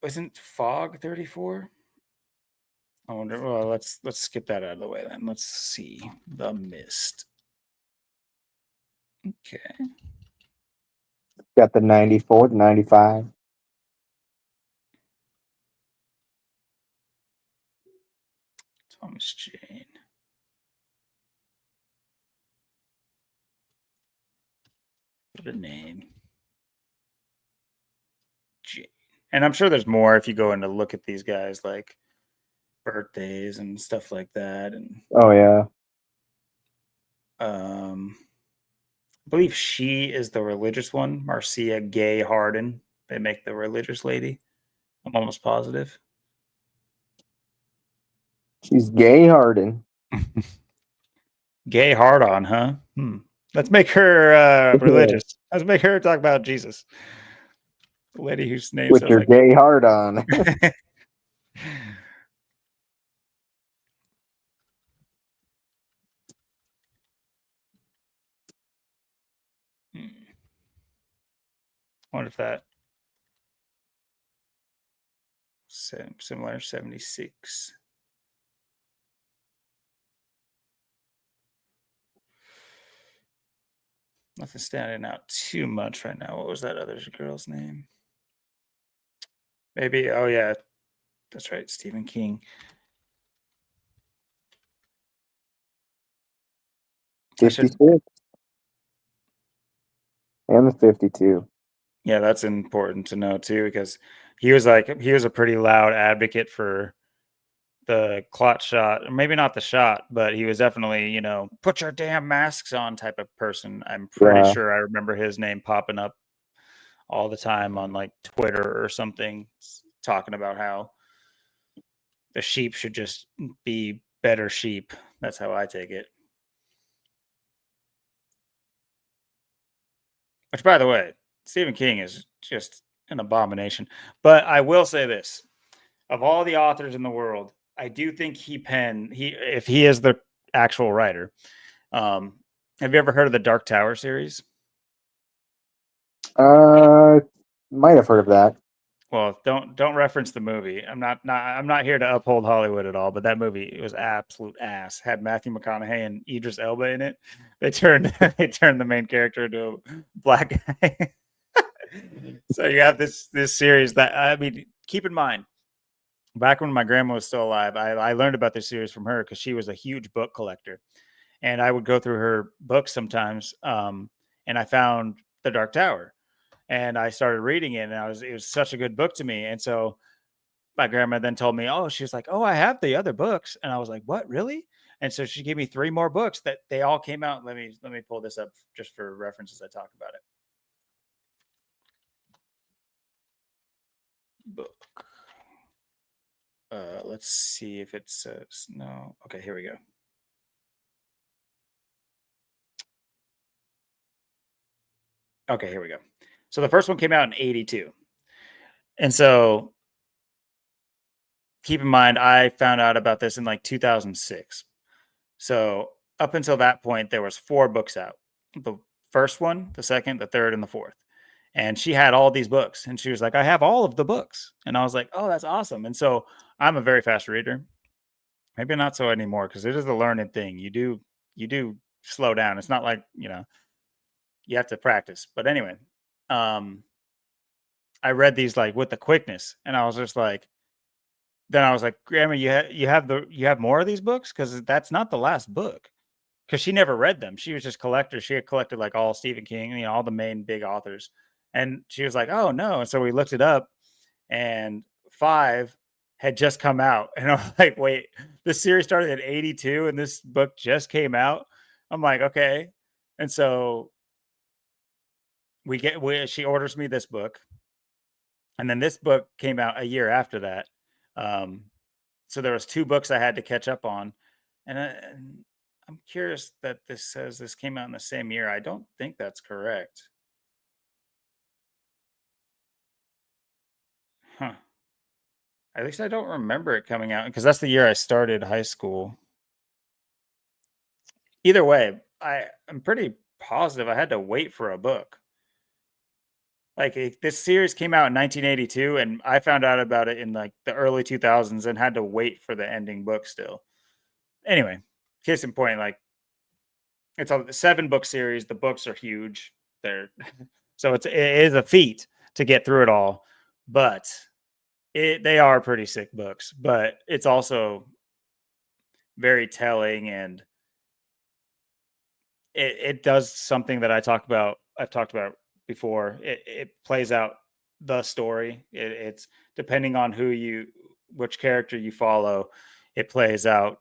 Wasn't Fog 34? I wonder. Well, let's skip that out of the way then. Let's see the Mist. Okay, got the 94, the 95. Thomas Jane. What a name, Jane. And I'm sure there's more if you go in to look at these guys, like birthdays and stuff like that. And Oh yeah. I believe she is the religious one, Marcia Gay Harden. They make the religious lady. I'm almost positive. She's gay Harden. Gay hard on, huh? Let's make her religious. Let's make her talk about Jesus. The lady whose name With sounds your like gay heart on. I wonder if that similar 76. Nothing standing out too much right now. What was that other girl's name? Maybe. Oh yeah, that's right, Stephen King. I should. 56. I'm a 52. Yeah, that's important to know too, because he was a pretty loud advocate for the clot shot, or maybe not the shot, but he was definitely, put your damn masks on type of person. I'm pretty Yeah. sure I remember his name popping up all the time on like Twitter or something, talking about how the sheep should just be better sheep. That's how I take it. Which, by the way, Stephen King is just an abomination. But I will say this: of all the authors in the world, I do think he if he is the actual writer. Um, have you ever heard of the Dark Tower series? Uh, might have heard of that. Well, don't reference the movie. I'm not here to uphold Hollywood at all, but that movie, it was absolute ass. Had Matthew McConaughey and Idris Elba in it. They turned they turned the main character into a black guy. So you have this series that, I mean, keep in mind, back when my grandma was still alive, I learned about this series from her because she was a huge book collector, and I would go through her books sometimes. And I found the Dark Tower, and I started reading it, and it was such a good book to me. And so my grandma then told me, oh, she was like, oh, I have the other books. And I was like, what, really? And so she gave me three more books that they all came out. Let me pull this up just for reference as I talk about it. Book. Let's see if it says no. Okay, here we go. Okay, here we go. So the first one came out in 82. And so keep in mind, I found out about this in like 2006. So up until that point, there was four books out. The first one, the second, the third, and the fourth. And she had all these books, and she was like, "I have all of the books." And I was like, "Oh, that's awesome!" And so I'm a very fast reader. Maybe not so anymore because it is a learning thing. You do slow down. It's not like you have to practice. But anyway, um, I read these like with the quickness, and I was just like, then I was like, "Grandma, you have more of these books because that's not the last book." Because she never read them. She was just collector. She had collected like all Stephen King, all the main big authors. And she was like, "Oh no!" And so we looked it up, and five had just come out, and I'm like, "Wait, this series started at 82, and this book just came out." I'm like, "Okay," and so she orders me this book, and then this book came out a year after that. Um, so there was two books I had to catch up on, and I'm curious that this says this came out in the same year. I don't think that's correct. Huh. At least I don't remember it coming out because that's the year I started high school. Either way, I'm pretty positive I had to wait for a book. Like this series came out in 1982, and I found out about it in like the early 2000s and had to wait for the ending book still. Anyway, case in point, like it's a 7 book series. The books are huge. They're so it is a feat to get through it all, but they are pretty sick books. But it's also very telling, and it does something that I've talked about before. It plays out the story. It's depending on which character you follow, it plays out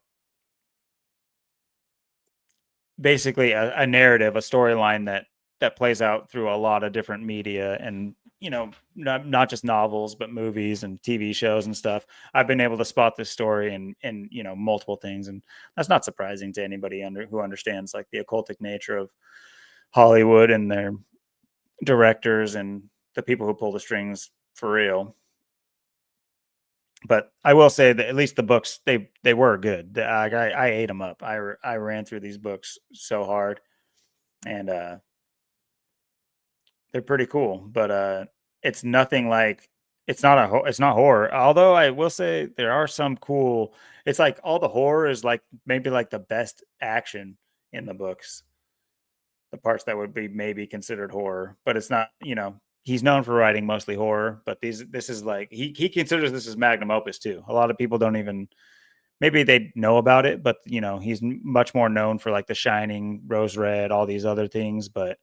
basically a narrative, a storyline that plays out through a lot of different media, and not just novels but movies and TV shows and stuff. I've been able to spot this story in multiple things, and that's not surprising to anybody who understands like the occultic nature of Hollywood and their directors and the people who pull the strings for real. But I will say that at least the books, they were good. I ate them up. I ran through these books so hard, and they're pretty cool. But it's nothing like it's not horror. Although I will say there are some cool. It's like all the horror is like maybe like the best action in the books. The parts that would be maybe considered horror, but it's not. he's known for writing mostly horror, but this is like he considers this as magnum opus too. A lot of people don't even maybe they know about it, but he's much more known for like The Shining, Rose Red, all these other things, but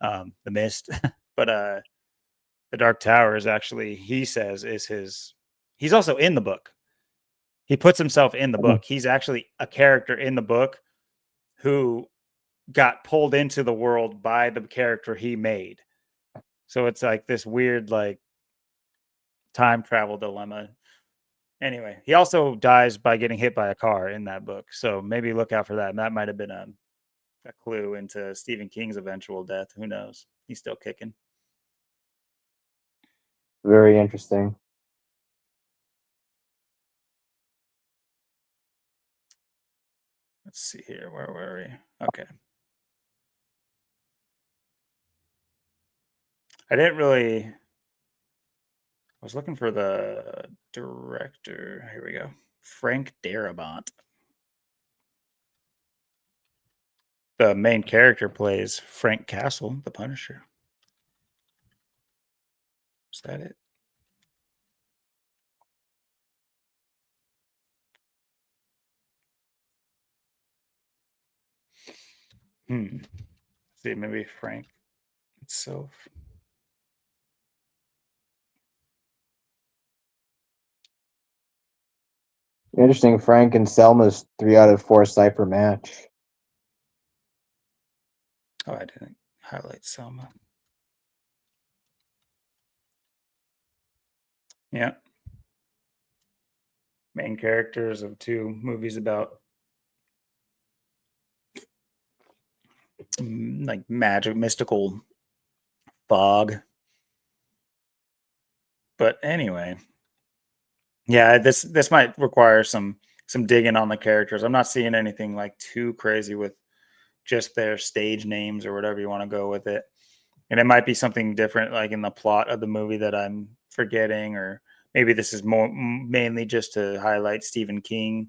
The Mist. But The Dark Tower is actually, he says, is his. He's also in the book. He puts himself in the book. He's actually a character in the book who got pulled into the world by the character he made. So it's like this weird, like, time travel dilemma. Anyway, he also dies by getting hit by a car in that book. So maybe look out for that. And that might have been a clue into Stephen King's eventual death. Who knows? He's still kicking. Very interesting. Let's see here. Where were we? Okay. I didn't really. I was looking for the director. Here we go. Frank Darabont. The main character plays Frank Castle, the Punisher. Is that it? Let's see, maybe Frank itself. Interesting. Frank and Selma's 3 out of 4 cipher match. Oh, I didn't highlight Selma. Yeah. Main characters of 2 movies about like magic, mystical fog. But anyway, yeah, this might require some digging on the characters. I'm not seeing anything like too crazy with just their stage names or whatever you want to go with it. And it might be something different, like in the plot of the movie that I'm forgetting, or maybe this is more mainly just to highlight Stephen King.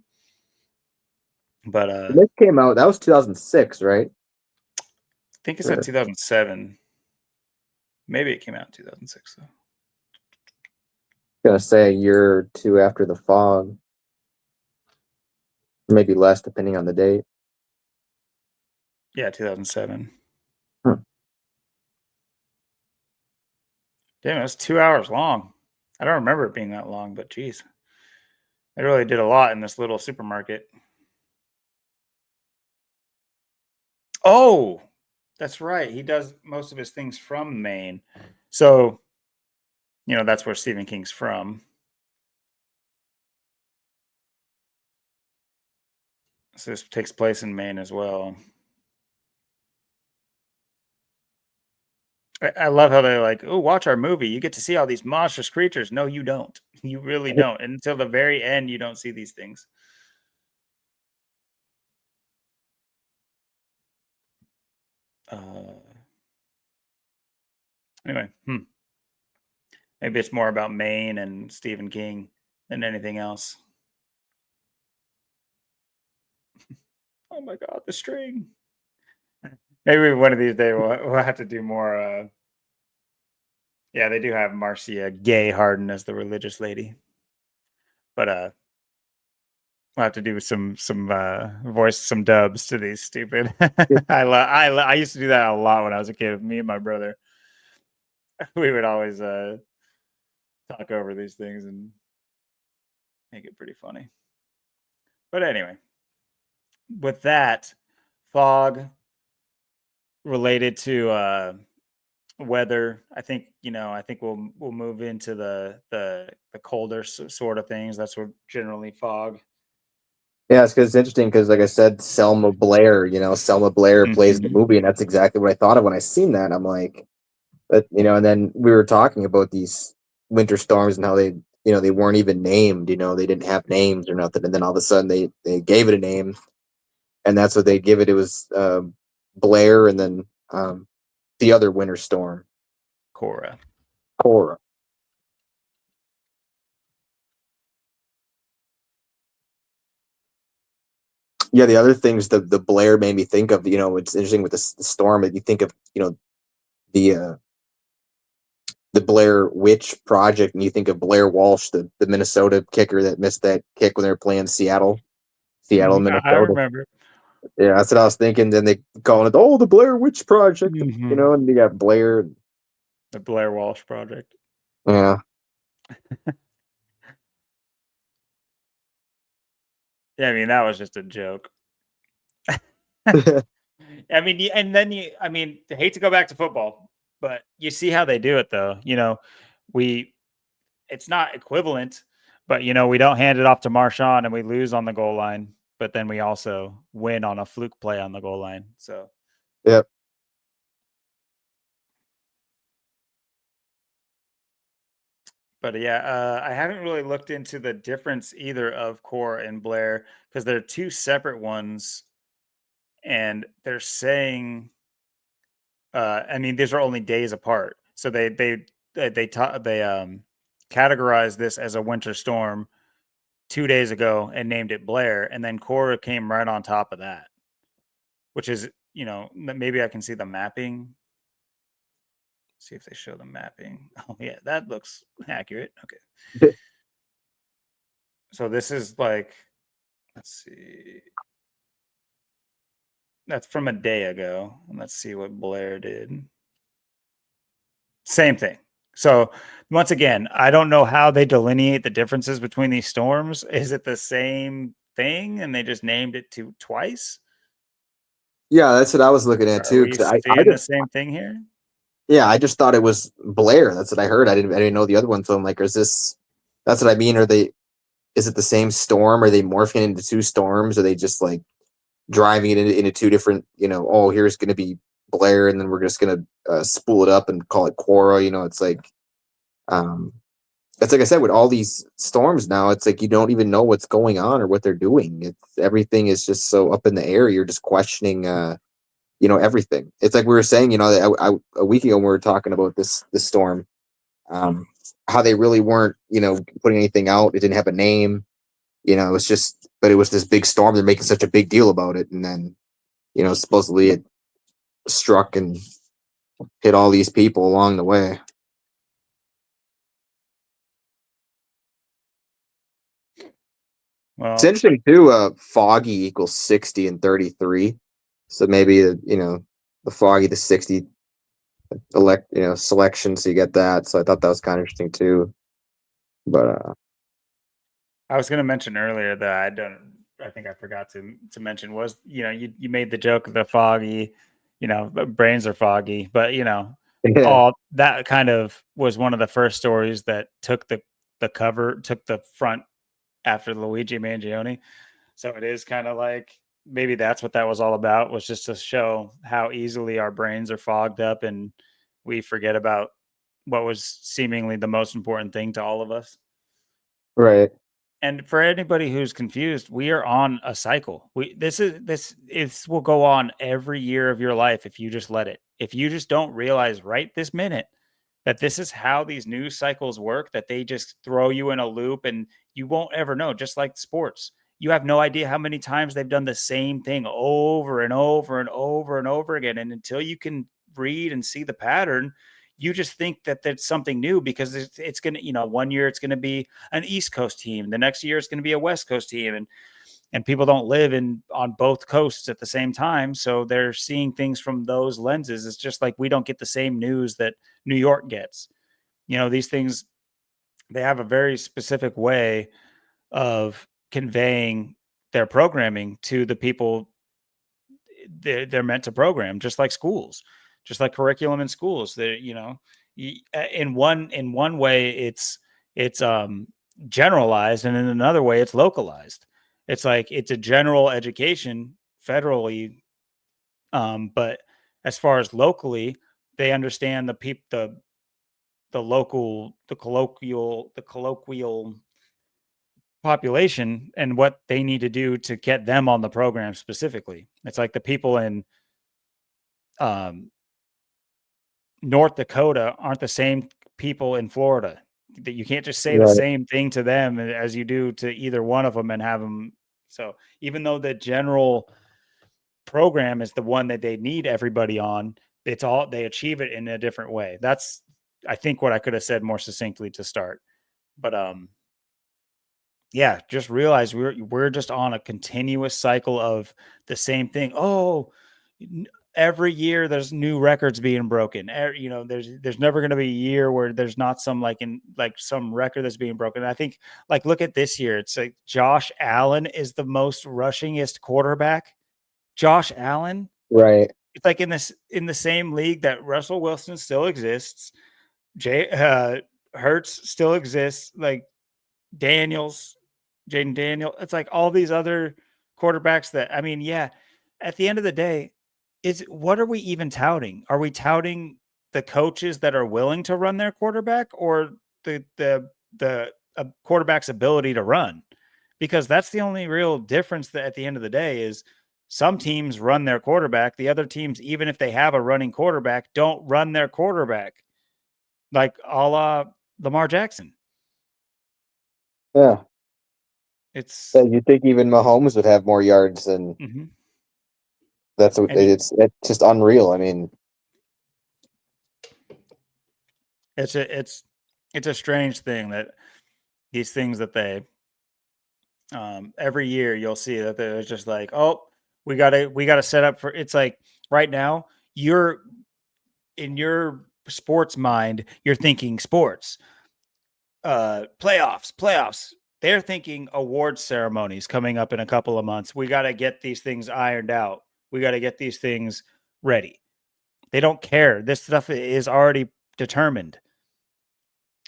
But This came out, that was 2006, right? I think it said 2007. Maybe it came out in 2006 though. Gonna say a year or 2 after the fog. Maybe less, depending on the date. Yeah, 2007. Hmm. Damn, it was 2 hours long. I don't remember it being that long, but geez, they really did a lot in this little supermarket. Oh, that's right. He does most of his things from Maine. So, that's where Stephen King's from. So this takes place in Maine as well. I love how they're like, oh, watch our movie. You get to see all these monstrous creatures. No, you don't. You really don't. And until the very end, you don't see these things. Anyway, maybe it's more about Maine and Stephen King than anything else. Oh my God, the string. Maybe one of these days we'll have to do more. Yeah, they do have Marcia Gay Harden as the religious lady, but we'll have to do some voice some dubs to these stupid. I used to do that a lot when I was a kid. Me and my brother, we would always talk over these things and make it pretty funny. But anyway, with that, fog related to weather, I think we'll move into the colder sort of things. That's what generally fog. Yeah, it's because it's interesting because, like I said, Selma Blair, Selma Blair plays the movie, and that's exactly what I thought of when I seen that. I'm like, but and then we were talking about these winter storms and how they weren't even named, they didn't have names or nothing, and then all of a sudden they gave it a name, and that's what they give it. It was Blair, and then the other winter storm, Cora. Yeah, the other things the Blair made me think of, it's interesting with the storm. You think of, the the Blair Witch Project, and you think of Blair Walsh, the Minnesota kicker that missed that kick when they were playing Seattle, I Minnesota. remember. Yeah, that's what I was thinking. Then they calling it, oh, the Blair Witch Project, and you got Blair. The Blair Walsh Project. Yeah. Yeah, I mean, that was just a joke. I mean, and then I mean, I hate to go back to football, but you see how they do it, though. It's not equivalent, but we don't hand it off to Marshawn and we lose on the goal line, but then we also win on a fluke play on the goal line. So, Yep. but yeah, I haven't really looked into the difference either of Cora and Blair because they're two separate ones, and they're saying, I mean, these are only days apart, so they categorized this as a winter storm 2 days ago and named it Blair, and then Cora came right on top of that, which is, maybe I can see the mapping. See if they show the mapping. Oh yeah, that looks accurate. Okay. So this is like, let's see. That's from a day ago. And let's see what Blair did. Same thing. So once again, I don't know how they delineate the differences between these storms. Is it the same thing and they just named it twice? Yeah, that's what I was looking at Are too. we Because I seeing the just same thing here? yeah, I just thought it was Blair. That's what I heard. I didn't know the other one. So I'm like, is this? That's what I mean. Are they? Is it the same storm? Are they morphing into two storms? Are they just like driving it into two different? Oh, here's going to be Blair, and then we're just going to spool it up and call it Quora. It's like, um, it's like I said with all these storms now. It's like you don't even know what's going on or what they're doing. It's everything is just so up in the air. You're just questioning. Everything. It's like we were saying, a week ago when we were talking about this storm, how they really weren't, putting anything out. It didn't have a name, it was just, but it was this big storm. They're making such a big deal about it, and then, supposedly it struck and hit all these people along the way. It's Well, interesting too. Foggy equals 60 and 33, so maybe the Foggy, the 60 selection, so you get that. So I thought that was kind of interesting too. But I was going to mention earlier that I think I forgot to mention was, you made the joke of the foggy, brains are foggy, but yeah, all that kind of was one of the first stories that took took the front after Luigi Mangione. So it is kind of like maybe that's what that was all about, was just to show how easily our brains are fogged up and we forget about what was seemingly the most important thing to all of us. right. And for anybody who's confused, we are on a cycle. This will go on every year of your life if you just let it. If you just don't realize right this minute that this is how these news cycles work, that they just throw you in a loop and you won't ever know, just like sports. You have no idea how many times they've done the same thing over and over and over and over again. And until you can read and see the pattern, you just think that that's something new because it's going to, one year it's going to be an East Coast team. The next year it's going to be a West Coast team. And people don't live on both coasts at the same time. So they're seeing things from those lenses. It's just like we don't get the same news that New York gets. These things, they have a very specific way of conveying their programming to the people they're meant to program, just like schools, just like curriculum in schools. They, in one way, it's generalized, and in another way, it's localized. It's like it's a general education federally, but as far as locally, they understand the colloquial population and what they need to do to get them on the program specifically. It's like the people in um, North Dakota aren't the same people in Florida. That you can't just say the Right. same thing to them as you do to either one of them and have them. So even though the general program is the one that they need everybody on, it's all they achieve it in a different way. I think what I could have said more succinctly to start. But yeah, just realize we're just on a continuous cycle of the same thing. Oh, every year there's new records being broken. There's never going to be a year where there's not some like some record that's being broken. And I think like look at this year. It's like Josh Allen is the most rushingest quarterback. Josh Allen. Right. It's like in the same league that Russell Wilson still exists. Jay Hurts still exists. Like Daniels, Jaden Daniel. It's like all these other quarterbacks that I mean, yeah. At the end of the day, is what are we even touting? Are we touting the coaches that are willing to run their quarterback, or the quarterback's ability to run? Because that's the only real difference that at the end of the day is some teams run their quarterback. The other teams, even if they have a running quarterback, don't run their quarterback. Like a la Lamar Jackson. Yeah. It's Yeah, you think even Mahomes would have more yards than mhm. that's what And he, it's just unreal. I mean, it's a strange thing that these things that they every year you'll see that they're just like, oh, we gotta set up for it's like right now you're in your sports mind, you're thinking sports, playoffs. They're thinking awards ceremonies coming up in a couple of months. We got to get these things ironed out. We got to get these things ready. They don't care. This stuff is already determined.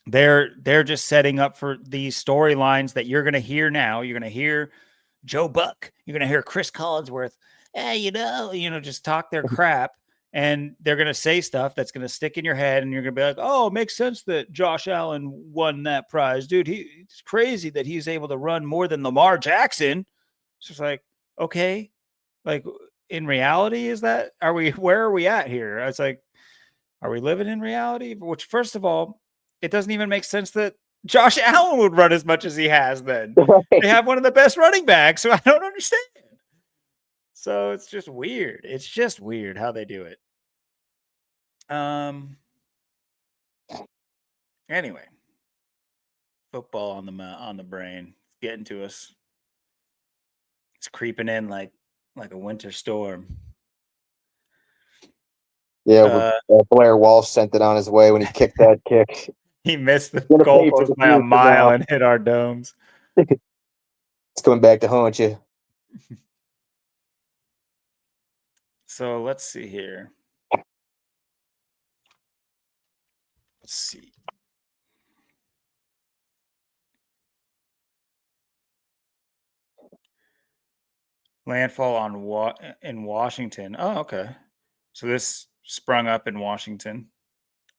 They're just setting up for these storylines that you're going to hear now. You're going to hear Joe Buck. You're going to hear Chris Collinsworth. Hey, just talk their crap, and they're going to say stuff that's going to stick in your head, and you're going to be like, "Oh, it makes sense that Josh Allen won that prize, dude. It's crazy that he's able to run more than Lamar Jackson." It's just like, okay, like in reality, is that are we? Where are we at here? It's like, are we living in reality? Which, first of all, it doesn't even make sense that Josh Allen would run as much as he has then. They have one of the best running backs, so I don't understand. So it's just weird. It's just weird how they do it. Um anyway, football on the brain. It's getting to us. It's creeping in like a winter storm. yeah, Uh Blair Walsh sent it on his way when he kicked that kick. he missed the Gonna pay for goalpost the by a future mile now. and hit our domes. It's coming back to haunt you. So let's see here. Let's see. Landfall in Washington. Oh, okay. So this sprung up in Washington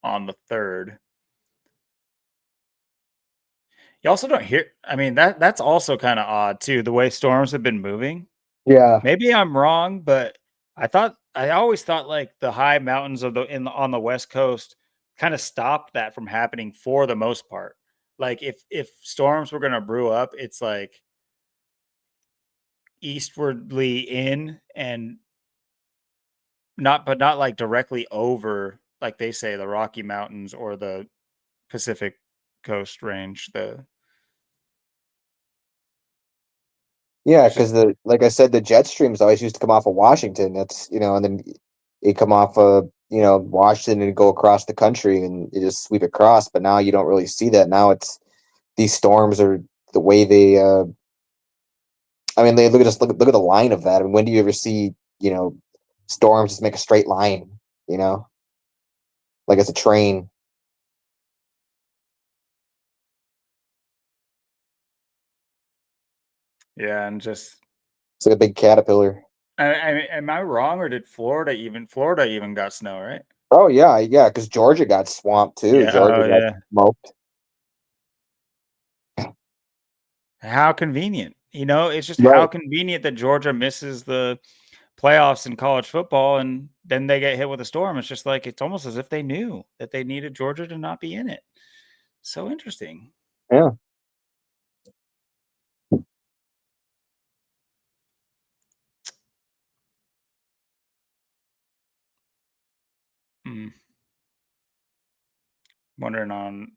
on the 3rd. You also don't hear I mean that's also kind of odd too, the way storms have been moving. Yeah, Maybe I'm wrong, but I always thought like the high mountains of on the West Coast kind of stopped that from happening for the most part. Like if storms were going to brew up, it's like eastwardly in and not like directly over like they say the Rocky Mountains or the Pacific Coast range. The yeah, it's just because the like I said, the jet streams always used to come off of Washington. That's and then they come off of Washington and go across the country and you just sweep across. But now you don't really see that. Now it's these storms are the way they. I mean, they look at the line of that. I mean, when do you ever see storms just make a straight line? You know, like it's a train. yeah, and just It's like a big caterpillar. am I wrong or did Florida even got snow, right? Oh yeah, yeah, because Georgia got swamped too. Yeah, Georgia oh got yeah. smoked. How convenient. It's just how Right. convenient that Georgia misses the playoffs in college football and then they get hit with a storm. It's just like it's almost as if they knew that they needed Georgia to not be in it. So interesting. Yeah. Mm. wondering on.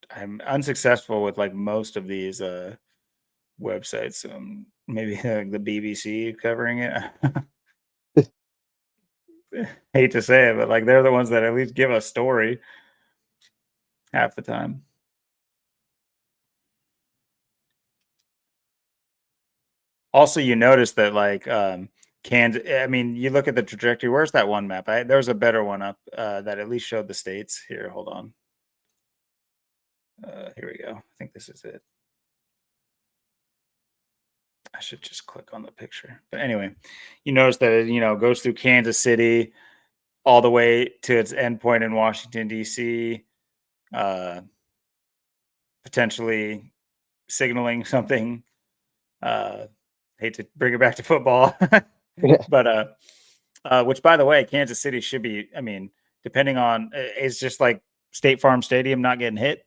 I'm unsuccessful with like most of these websites. Maybe like the BBC covering it. Hate to say it, but like they're the ones that at least give a story half the time. Also, you notice that like Kansas. I mean, you look at the trajectory. Where's that one map? There's a better one up that at least showed the states. Here, hold on. Here we go. I think this is it. I should just click on the picture. But anyway, you notice that it, goes through Kansas City all the way to its endpoint in Washington D.C. Uh, Potentially signaling something. Hate to bring it back to football, but which by the way, Kansas City should be. I mean, depending on it's just like State Farm Stadium not getting hit.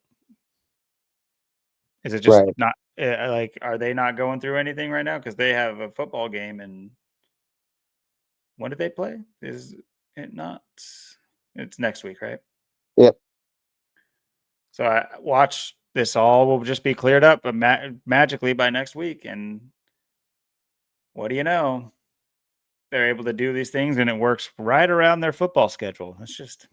Is it just Right. not like are they not going through anything right now because they have a football game and when did they play? Is it not? It's next week, right? Yep. So I watch this all will just be cleared up magically by next week, and what do you know? They're able to do these things, and it works right around their football schedule. It's just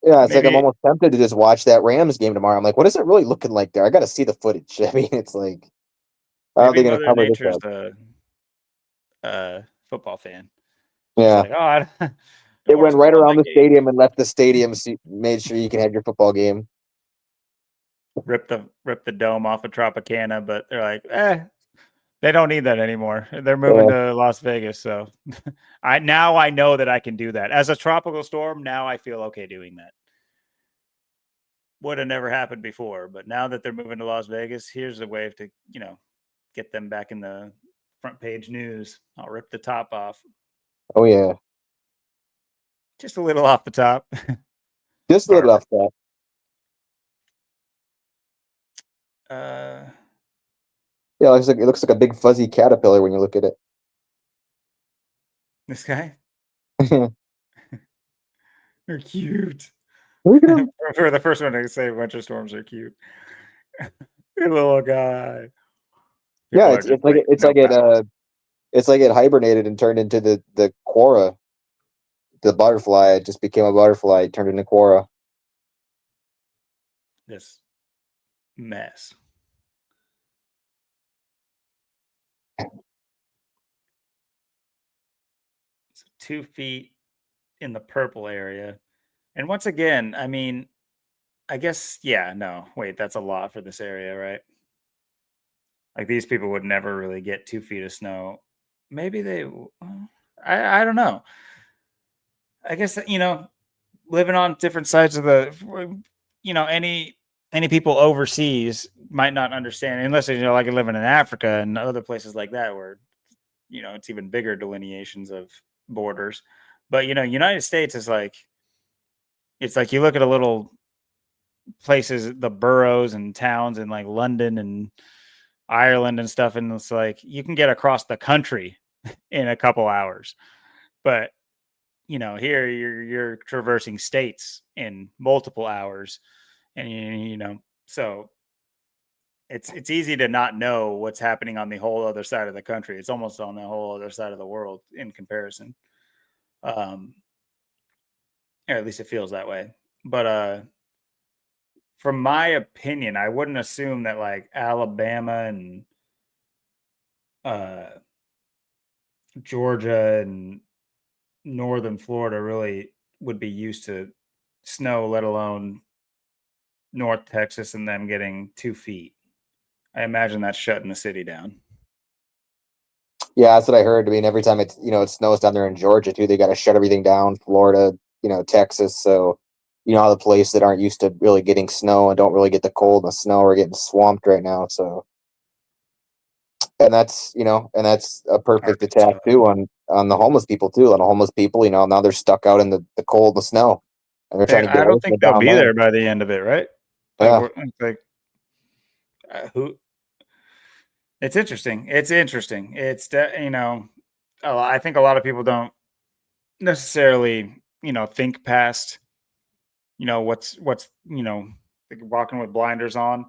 Yeah, it's like I'm maybe almost tempted to just watch that Rams game tomorrow. I'm like, what is it really looking like there? I got to see the footage. I mean, it's like, how are maybe they going to Mother cover this Nature's up? a football fan. She's Yeah, like, oh, I don't it want to went right spoil around my the game. stadium and left the stadium. So made sure you can have your football game. Rip the dome off of Tropicana, but they're like, they don't need that anymore. They're moving Yeah. to Las Vegas, so I know that I can do that as a tropical storm. Now I feel okay doing that. Would have never happened before, but now that they're moving to Las Vegas, here's a way to get them back in the front page news. I'll rip the top off, Oh yeah, just a little off the top. just a little Barber. off that. Uh, Yeah, it looks like a big fuzzy caterpillar when you look at it. this guy, Look they're cute. at him. For the first one to say winter storms are cute. Good little guy. Yeah, People are just like it's no like it power. it's like it hibernated and turned into the Quora, the butterfly. It just became a butterfly, it turned into Quora. This mess. So 2 feet in the purple area. And once again, I mean, I guess, yeah, no, wait, that's a lot for this area, right? Like these people would never really get 2 feet of snow. Maybe I don't know. I guess, living on different sides of any people overseas might not understand unless, like living in Africa and other places like that where, it's even bigger delineations of borders. But, United States is like, it's like you look at a little places, the boroughs and towns in like London and Ireland and stuff, and it's like you can get across the country in a couple hours. But here you're traversing states in multiple hours, and so it's easy to not know what's happening on the whole other side of the country. It's almost on the whole other side of the world in comparison. Um, or at least it feels that way. But from my opinion, I wouldn't assume that like Alabama and uh, Georgia and northern Florida really would be used to snow, let alone North Texas and them getting 2 feet. I imagine that's shutting the city down. Yeah, that's what I heard. I mean, every time it snows down there in Georgia too, they got to shut everything down. Florida, Texas. So, all the places that aren't used to really getting snow and don't really get the cold and the snow are getting swamped right now. So, and that's a perfect attack Arkansas. too on the homeless people too. On the homeless people, now they're stuck out in the cold and the snow, and they're trying to get I away don't from think it they'll down be there. there by the end of it, right? Like, Yeah, it's like who? It's interesting. It's interesting. I think a lot of people don't necessarily think past what's like walking with blinders on.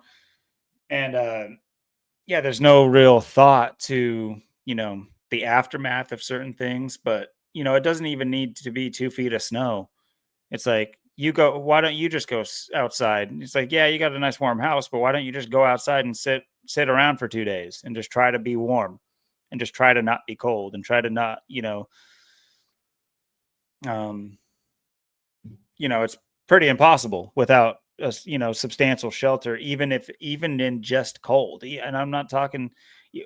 And yeah, there's no real thought to, the aftermath of certain things, but it doesn't even need to be 2 feet of snow. It's like, why don't you just go outside? It's like, yeah, you got a nice warm house, but why don't you just go outside and sit around for 2 days and just try to be warm and just try to not be cold and try to not, um, it's pretty impossible without a substantial shelter, even in just cold. And I'm not talking,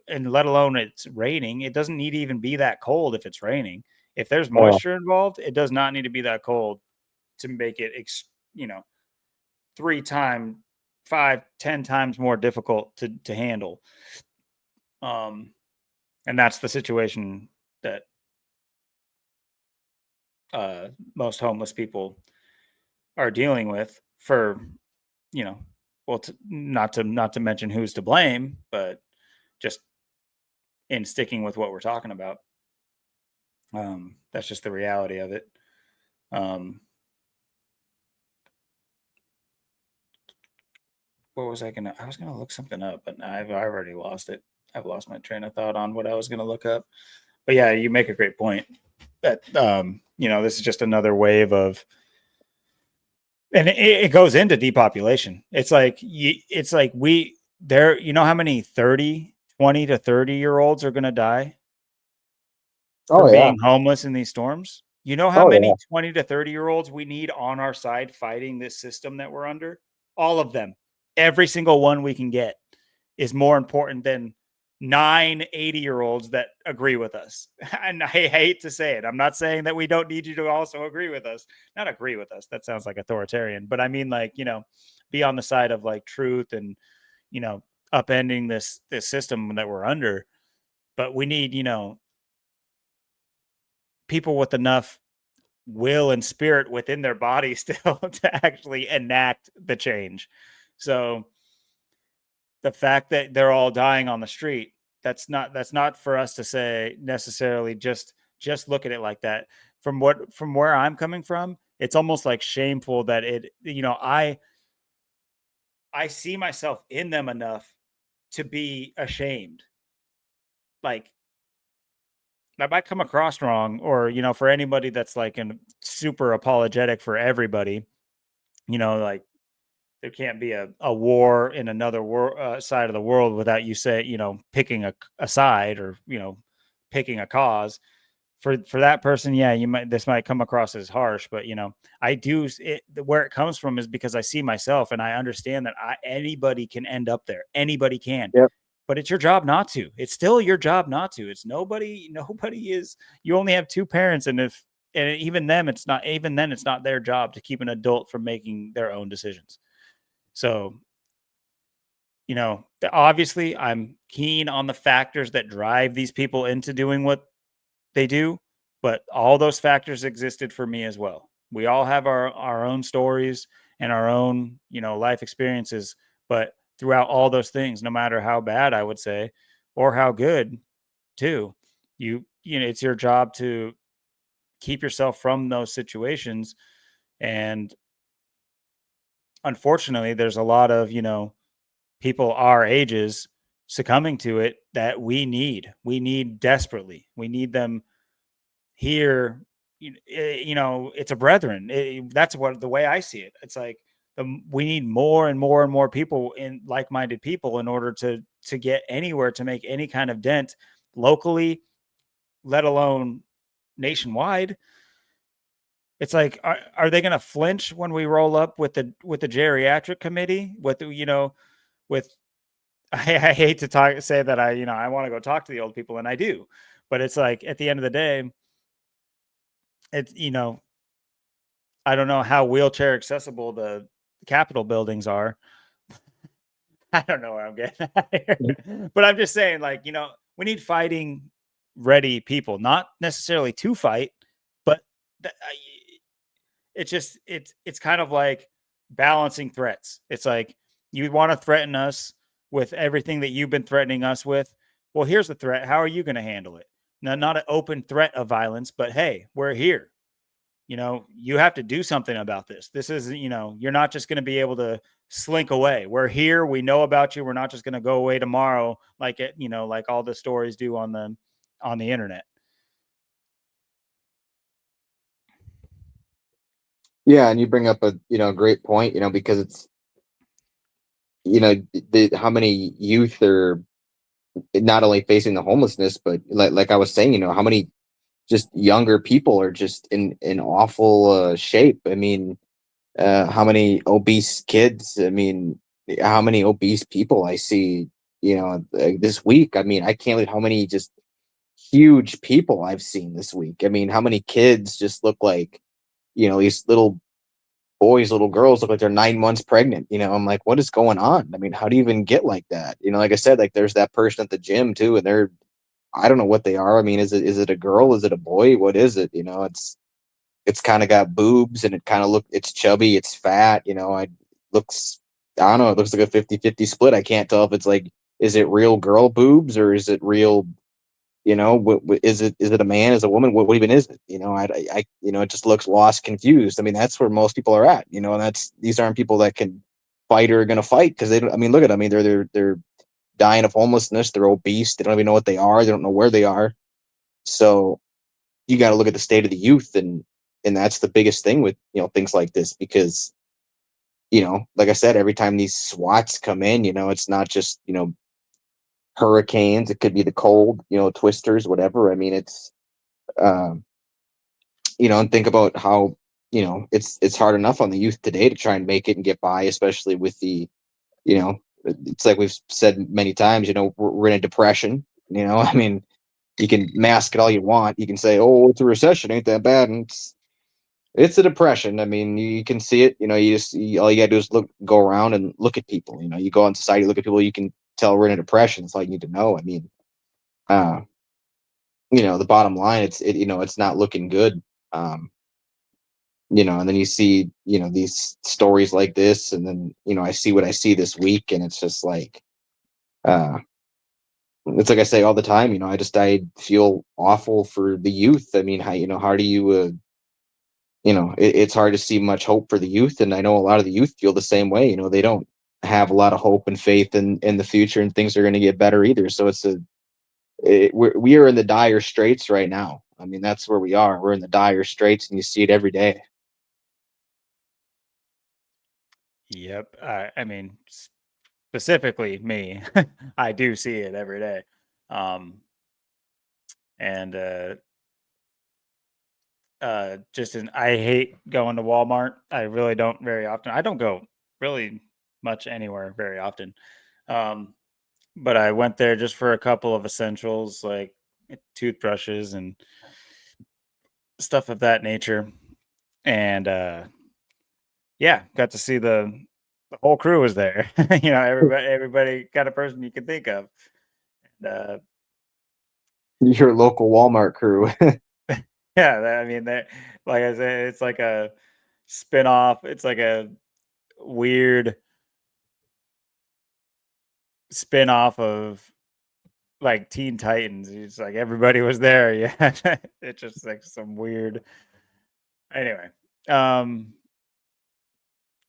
and let alone it's raining. It doesn't need to even be that cold if it's raining. If there's Oh, moisture involved, it does not need to be that cold to make it, 3 times, 5, 10 times more difficult to handle. Um, and that's the situation that uh, most homeless people are dealing with for, you know, well, not to mention who's to blame, but just in sticking with what we're talking about. That's just the reality of it. Um, what was I gonna? I was gonna look something up, but I've already lost it. I've lost my train of thought on what I was gonna look up. But yeah, you make a great point that this is just another wave of, and it goes into depopulation. It's like we there. You know how many 20 to 30 year olds are gonna die oh from yeah. being homeless in these storms? You know how Oh yeah. many 20 to 30-year-olds we need on our side fighting this system that we're under? All of them. Every single one we can get is more important than 9 80-year-olds that agree with us. And I hate to say it. I'm not saying that we don't need you to also agree with us. Not agree with us. That sounds like authoritarian, but I mean, like, be on the side of like truth and, you know, upending this system that we're under. But we need, people with enough will and spirit within their body still to actually enact the change. So the fact that they're all dying on the street, that's not for us to say necessarily. Just look at it like that. From where I'm coming from, it's almost like shameful that I see myself in them enough to be ashamed. Like, I might come across wrong, or for anybody that's like an super apologetic for everybody, like there can't be a war in another side of the world without you picking a side, or picking a cause. For that person, yeah, this might come across as harsh, but I do where it comes from is because I see myself and I understand that anybody can end up there. Anybody can. Yep. But it's your job not to. It's still your job not to. It's nobody is. You only have two parents, and even them, it's not, even then it's not their job to keep an adult from making their own decisions. So, obviously I'm keen on the factors that drive these people into doing what they do, but all those factors existed for me as well. We all have our own stories and our own, life experiences, but throughout all those things, no matter how bad I would say, or how good too, it's your job to keep yourself from those situations. And unfortunately, there's a lot of, people our ages succumbing to it that we need desperately. We need them here. It's a brethren. That's what the way I see it. It's like we need more and more and more people, in like-minded people, in order to get anywhere, to make any kind of dent locally, let alone nationwide. It's like, are they going to flinch when we roll up with the geriatric committee, with I hate to say that I want to go talk to the old people, and I do, but it's like, at the end of the day, it's, I don't know how wheelchair accessible the Capitol buildings are. I don't know where I'm getting at here. But I'm just saying, like, we need fighting ready people, not necessarily to fight, but it's kind of like balancing threats. It's like, you want to threaten us with everything that you've been threatening us with. Well, here's the threat. How are you going to handle it? Now, not an open threat of violence, but hey, we're here. you have to do something about this. This is, you're not just going to be able to slink away. We're here. We know about you. We're not just going to go away tomorrow, like like all the stories do on the internet. Yeah, and you bring up a great point, because it's how many youth are not only facing the homelessness, but like I was saying, how many just younger people are just in awful shape. I mean, how many obese kids? I mean, how many obese people I see, this week. I mean, I can't believe how many just huge people I've seen this week. I mean, how many kids just look like, these little boys, little girls look like they're 9 months pregnant. I'm like, what is going on? I mean, how do you even get like that? Like I said, like there's that person at the gym too, and I don't know what they are. I mean, is it a girl? Is it a boy? What is it? It's kind of got boobs, and it's chubby, it's fat, looks, I don't know, it looks like a 50-50 split. I can't tell if it's like, is it real girl boobs or is it real, is it a man, is it a woman, what even is it? It just looks lost, confused. I mean, that's where most people are at, and these aren't people that can fight or are going to fight, because they don't. I mean, look at them. I mean, they're dying of homelessness, they're obese, they don't even know what they are, they don't know where they are. So you got to look at the state of the youth, and that's the biggest thing with things like this, because like I said, every time these SWATs come in, it's not just hurricanes, it could be the cold, twisters, whatever. I mean, it's um and think about how it's hard enough on the youth today to try and make it and get by, especially with the it's like we've said many times, we're in a depression. I mean, you can mask it all you want, you can say, oh, it's a recession, ain't that bad, and it's a depression. I mean, you can see it. All you gotta do is go around and look at people. You go in society, look at people. You can tell we're in a depression. It's all you need to know. I mean, uh, the bottom line, it's not looking good. Um, and then you see, these stories like this, and then I see what I see this week, and it's just like, uh, it's like I say all the time. I feel awful for the youth. I mean, how do you it's hard to see much hope for the youth, and I know a lot of the youth feel the same way. They don't have a lot of hope and faith in the future, and things are going to get better either. So we are in the dire straits right now. I mean, that's where we are. We're in the dire straits, and you see it every day. Yep. I mean, specifically me, I do see it every day. And I hate going to Walmart. I really don't very often. I don't go really much anywhere very often. Um, but I went there just for a couple of essentials like toothbrushes and stuff of that nature. And yeah, got to see the whole crew was there. Everybody kind of person you can think of. And, Your local Walmart crew. yeah, I mean, that, like I said, it's like a spin-off. It's like a weird spin-off of like Teen Titans. It's like everybody was there. Yeah. It's just like some weird anyway. Um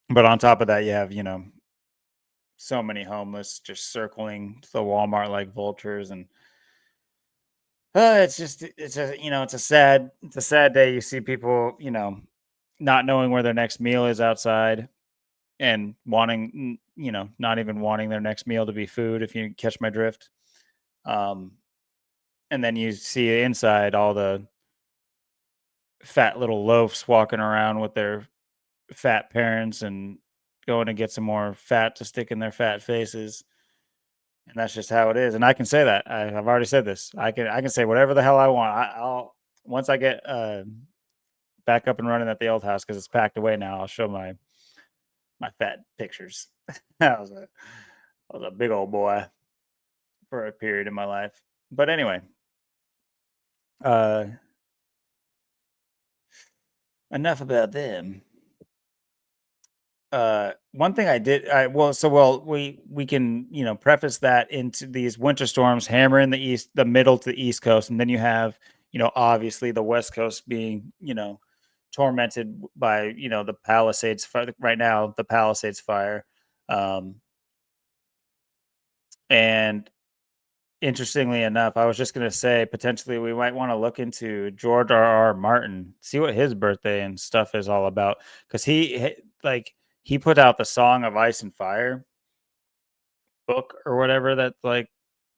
but on top of that you have, so many homeless just circling the Walmart like vultures. And it's just it's a sad day. You see people, not knowing where their next meal is outside, and not even wanting their next meal to be food, if you catch my drift. Um, and then you see inside all the fat little loafs walking around with their fat parents and going to get some more fat to stick in their fat faces. And that's just how it is. And I can say that. I've already said this. I can say whatever the hell I want. I'll once I get back up and running at the old house, because it's packed away now. I'll show my fat pictures. I was a big old boy for a period in my life. But anyway, uh, enough about them. One thing I did, we can preface that into these winter storms hammering the middle to the east coast, and then you have obviously the west coast being tormented by the Palisades fire right now, the Palisades fire, um, and interestingly enough, I was just gonna say potentially we might want to look into George R. R. Martin, see what his birthday and stuff is all about, because he put out the Song of Ice and Fire book or whatever that like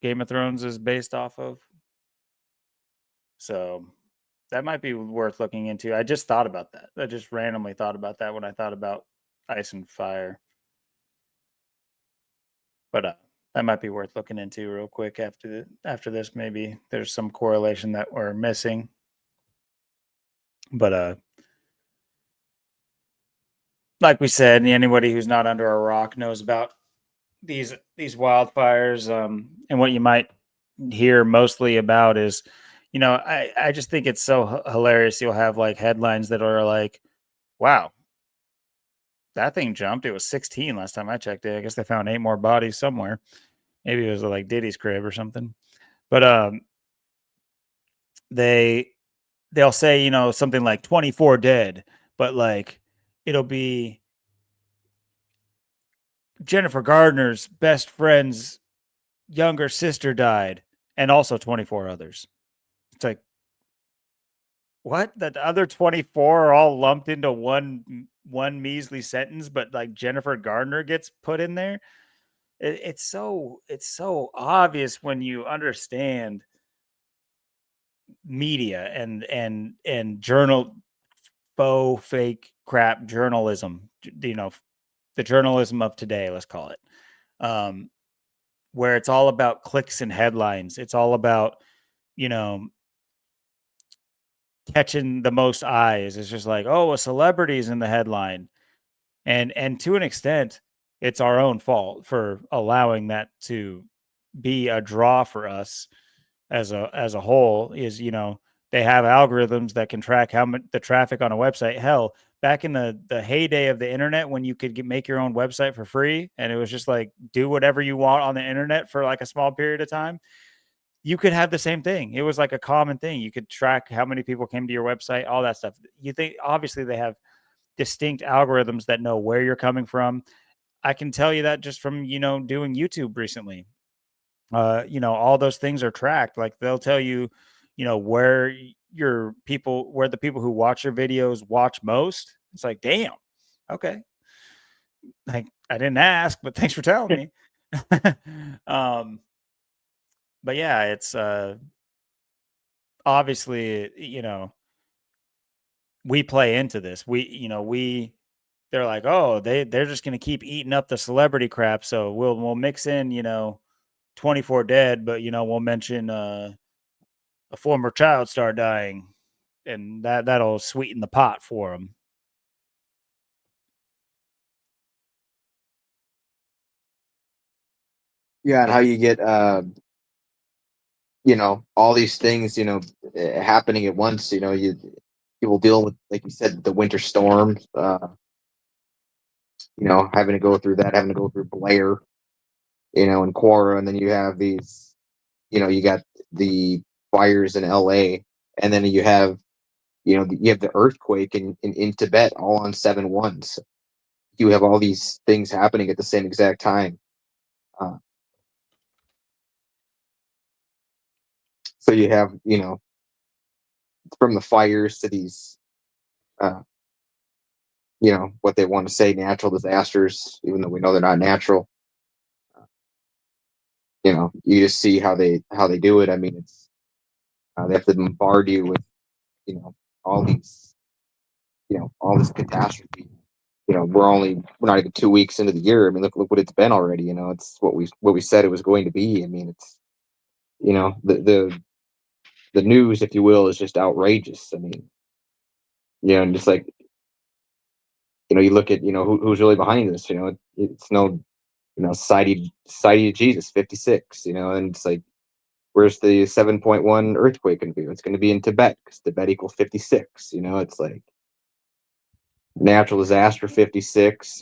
Game of Thrones is based off of. So that might be worth looking into. I just thought about that. I just randomly thought about that when I thought about Ice and Fire. But that might be worth looking into real quick after this. Maybe there's some correlation that we're missing. But like we said, anybody who's not under a rock knows about these wildfires. And what you might hear mostly about is, I just think it's so hilarious. You'll have like headlines that are like, "Wow, that thing jumped. It was 16 last time I checked it. I guess they found 8 more bodies somewhere. Maybe it was like Diddy's crib or something." But they they'll say, something like 24 dead, but like it'll be Jennifer Gardner's best friend's younger sister died, and also 24 others. It's like, what? The other 24 are all lumped into one measly sentence, but like Jennifer Gardner gets put in there. It's so obvious when you understand media and journal faux fake crap journalism, the journalism of today, let's call it. Where it's all about clicks and headlines. It's all about, you know, catching the most eyes. It's just like, oh, a celebrity's in the headline. And to an extent, it's our own fault for allowing that to be a draw for us as a whole. Is, they have algorithms that can track how much the traffic on a website. Hell, back in the heyday of the internet, when you could make your own website for free, and it was just like do whatever you want on the internet for like a small period of time, you could have the same thing. It was like a common thing. You could track how many people came to your website, all that stuff. You think obviously they have distinct algorithms that know where you're coming from. I can tell you that just from, doing YouTube recently. All those things are tracked. Like they'll tell you, where where the people who watch your videos watch most. It's like, damn, okay. Like I didn't ask, but thanks for telling me. um, but yeah, it's obviously, we play into this. They're like, oh, they're just gonna keep eating up the celebrity crap. So we'll mix in, 24 dead, but we'll mention a former child star dying, and that'll sweeten the pot for them. Yeah, and how you get all these things happening at once. You people deal with, like you said, the winter storm. Having to go through that, having to go through Blair, and Quora, and then you have these, you got the fires in LA, and then you have the earthquake in Tibet, all on 7/1. So you have all these things happening at the same exact time. Uh, so you have, from the fires to these, uh, what they want to say, natural disasters, even though we know they're not natural. You just see how they do it. I mean, it's they have to bombard you with, you know, all these, all this catastrophe. We're not even 2 weeks into the year. I mean, look what it's been already. It's what we said it was going to be. I mean, it's the news, if you will, is just outrageous. I mean, and just like you look at who's really behind this. It's no Society of Jesus 56. And it's like, where's the 7.1 earthquake going to be? It's going to be in Tibet because Tibet equals 56. It's like natural disaster 56.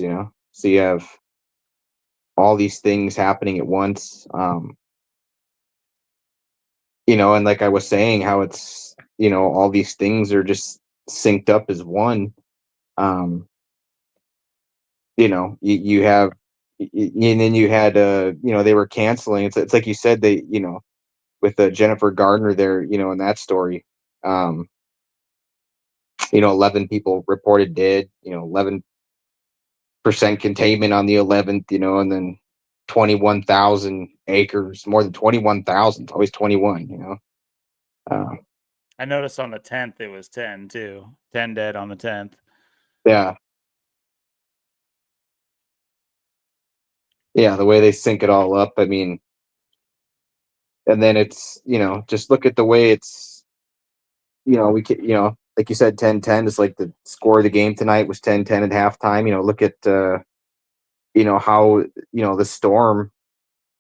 So you have all these things happening at once. And like I was saying, how it's all these things are just synced up as one. Um, you have, and then you had, they were canceling. It's like you said, they, with Jennifer Gardner there, in that story, 11 people reported dead, 11% containment on the 11th, and then 21,000 acres, more than 21,000. It's always 21, uh, I noticed on the 10th it was 10 too. 10 dead on the 10th. yeah. Yeah, the way they sync it all up. I mean, and then it's, just look at the way it's, we can, like you said, 10-10 is like the score of the game tonight was 10-10 at halftime. Look at, how, the Storm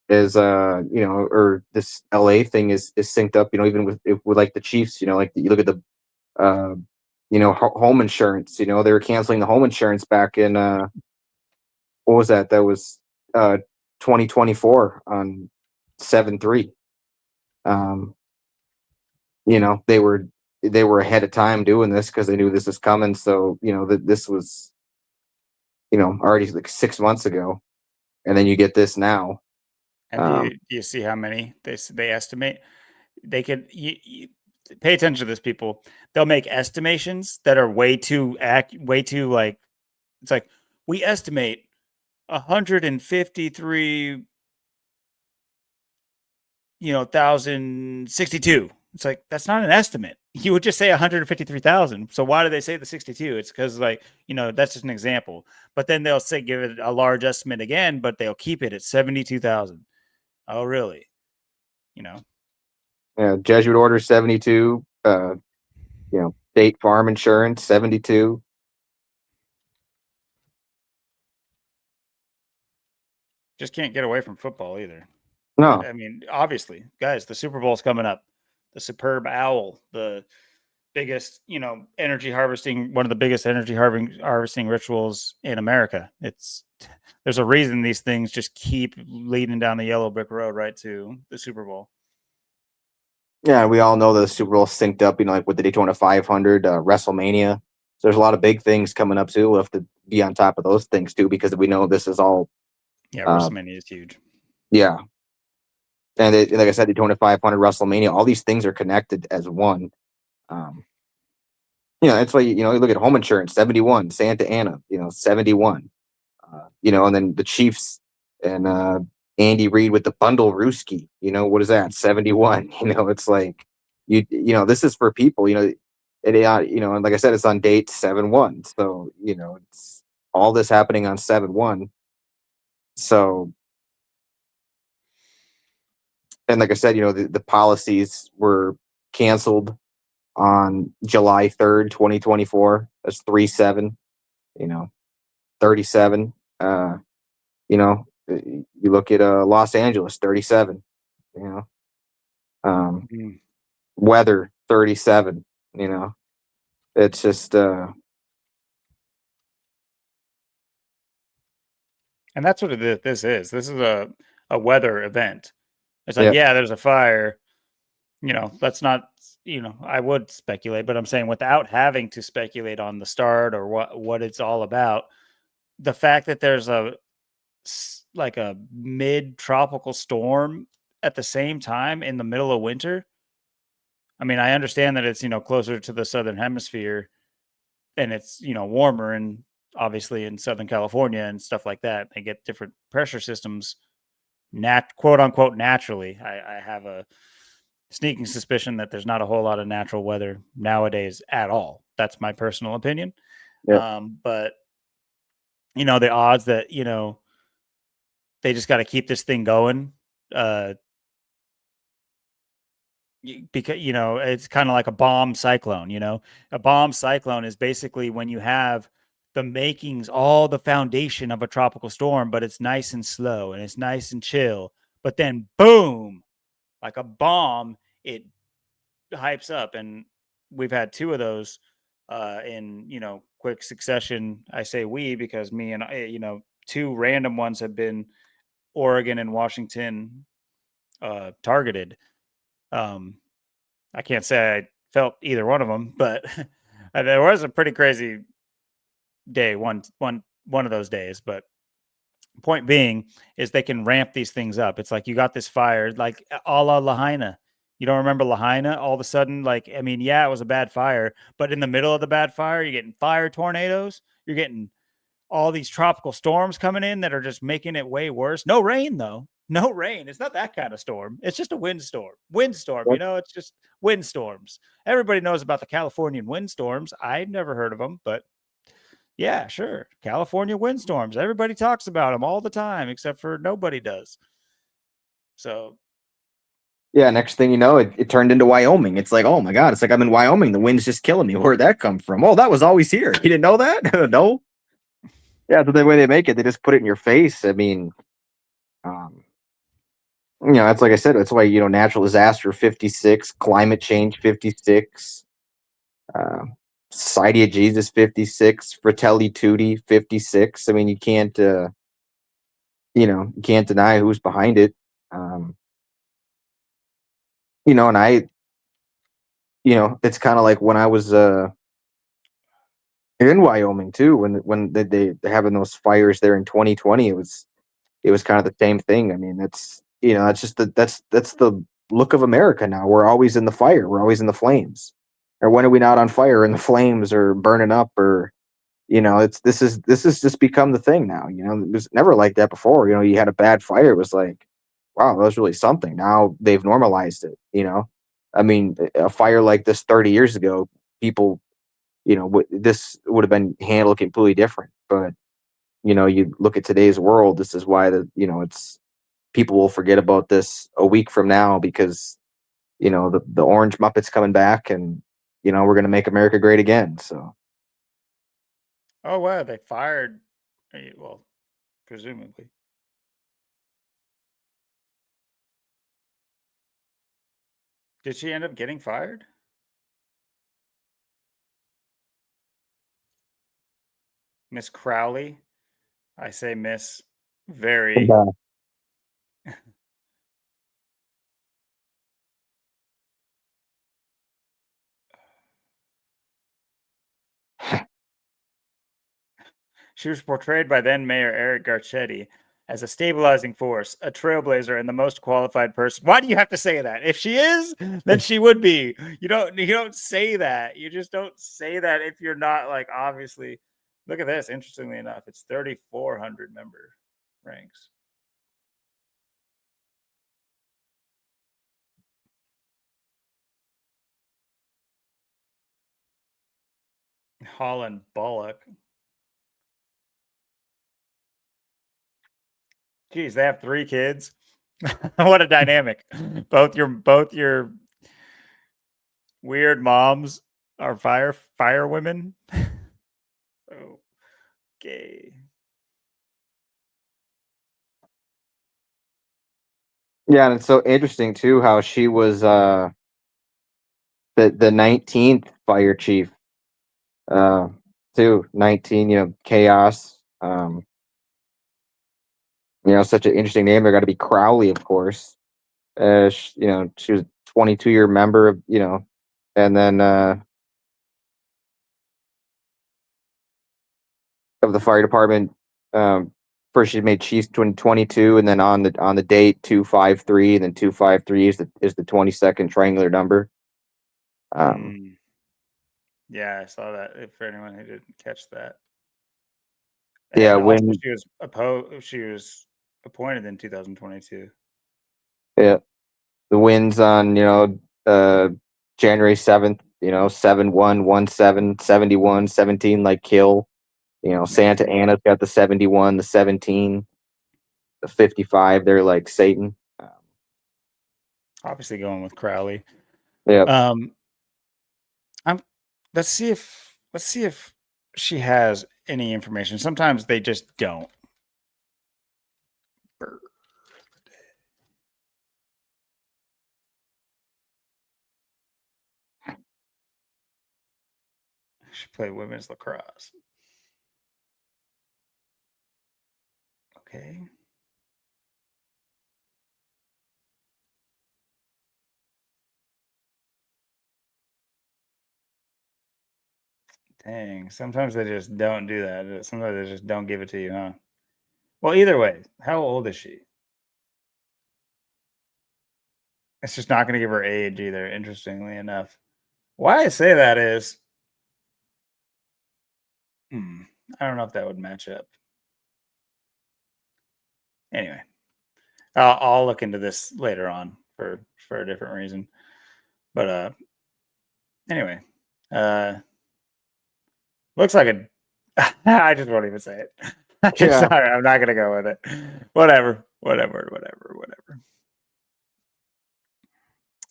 is, or this LA thing is synced up, even with like the Chiefs, like you look at the, uh, home insurance, they were canceling the home insurance back in, what was that? That was, 2024 on 7-3. Um, they were ahead of time doing this because they knew this was coming. So that this was already like 6 months ago, and then you get this now. And Um, do you see how many they estimate? They could pay attention to this, people. They'll make estimations that are way too like it's like we estimate 153 1,062. It's like that's not an estimate. You would just say 153,000. So why do they say the 62? It's because that's just an example. But then they'll say give it a large estimate again, but they'll keep it at 72,000. Oh, really? You know, Jesuit Order 72. State Farm Insurance 72. just can't get away from football either. No, I mean, obviously, guys, the Super Bowl's coming up. The superb owl, the biggest, energy harvesting, one of the biggest energy harvesting rituals in America. There's a reason these things just keep leading down the yellow brick road right to the Super Bowl. yeah, we all know the Super Bowl synced up, like with the Daytona 500, WrestleMania. So there's a lot of big things coming up too. We'll have to be on top of those things too because we know this is all, Yeah, uh, WrestleMania is huge. yeah. And like I said, Daytona 500, WrestleMania, all these things are connected as one. Um, that's why you look at home insurance 71, Santa Ana, 71, and then the Chiefs and Andy Reid with the bundle Rooski, what is that 71? It's like this is for people, and like I said, it's on date 7-1, so it's all this happening on 7-1. So, and like I said, the policies were canceled on July 3rd, 2024. That's 3-7, 37. You look at Los Angeles 37, you know, um, Mm. weather 37, it's just, And that's what this is. This is a weather event. It's like, yeah, yeah, there's a fire. Let's not, I would speculate, but I'm saying without having to speculate on the start or what it's all about, the fact that there's like a mid tropical storm at the same time in the middle of winter. I mean, I understand that it's, closer to the southern hemisphere and it's, warmer and obviously in Southern California and stuff like that. They get different pressure systems quote unquote naturally. I have a sneaking suspicion that there's not a whole lot of natural weather nowadays at all. That's my personal opinion. yeah, But the odds that, they just got to keep this thing going. Because it's kind of like a bomb cyclone. A bomb cyclone is basically when you have the makings, all the foundation of a tropical storm, but it's nice and slow and it's nice and chill, but then boom, like a bomb, it hypes up. And we've had two of those in quick succession. I say we because me and two random ones have been Oregon and Washington targeted. um I can't say I felt either one of them, but There was a pretty crazy day one of those days, but point being is they can ramp these things up. It's like you got this fire, like a la Lahaina. You don't remember Lahaina? All of a sudden, like, I mean, yeah, it was a bad fire, but in the middle of the bad fire, you're getting fire tornadoes. You're getting all these tropical storms coming in that are just making it way worse. No rain, though. No rain. It's not that kind of storm. It's just a windstorm. Windstorm, Yep. it's just windstorms. Everybody knows about the Californian windstorms. I'd never heard of them, but yeah, sure. California windstorms. Everybody talks about them all the time, except for nobody does. So, Yeah, next thing you know, it turned into Wyoming. It's like, oh my God, it's like I'm in Wyoming. The wind's just killing me. Where'd that come from? Oh, that was always here. You didn't know that? No. Yeah, the way they make it, they just put it in your face. I mean, um, that's like I said, that's why, natural disaster 56, climate change 56, uh, Society of Jesus 56, Fratelli Tutti 56. I mean, you can't deny who's behind it. Um, and it's kind of like when I was in Wyoming too, when they're having those fires there in 2020, it was kind of the same thing. I mean, that's just that's the look of America now. We're always in the fire. We're always in the flames. Or when are we not on fire and the flames are burning up? Or it's this has just become the thing now. It was never like that before. You had a bad fire, it was like, wow, that was really something. Now they've normalized it. I mean, a fire like this 30 years ago, people, this would have been handled completely different. But you look at today's world, this is why it's people will forget about this a week from now because the orange Muppets coming back, and we're gonna make America great again. So oh wow, they fired. Well, presumably, did she end up getting fired, Miss Crowley? I say Miss. and, Very. She was portrayed by then Mayor Eric Garcetti as a stabilizing force, a trailblazer, and the most qualified person. Why do you have to say that? If she is, then she would be. You don't say that. You just don't say that if you're not like obviously. Look at this. Interestingly enough, it's 3,400 member ranks. Holland Bullock. Geez, they have 3 kids. What a dynamic. Both your weird moms are fire women. Okay. yeah, and it's so interesting too how she was the 19th fire chief, uh too. 19, chaos. Such an interesting name. There got to be Crowley, of course. She was 22-year member of, and then of the fire department. Um, First she made chief 2022, and then on the date 253, and then 253 is the 22nd triangular number. Um, Mm, yeah, I saw that. If for anyone who didn't catch that, yeah, and also when she was appointed in 2022. yeah, the wins on January 7th, 7-1, 1-7, 71, 17, like kill. Santa Amazing. Ana's got the 71, the 17, the 55. They're like Satan. Obviously, going with Crowley. Yeah. Um, I'm. Let's see if she has any information. Sometimes they just don't. She played women's lacrosse. Okay. Dang, sometimes they just don't do that. Sometimes they just don't give it to you, huh? Well, either way, how old is she? It's just not gonna give her age either, interestingly enough. Why I say that is, hmm, I don't know if that would match up. Anyway, I'll look into this later on for a different reason. But anyway, uh, looks like a. I just won't even say it. Yeah. I'm not gonna go with it. Whatever, whatever, whatever, whatever.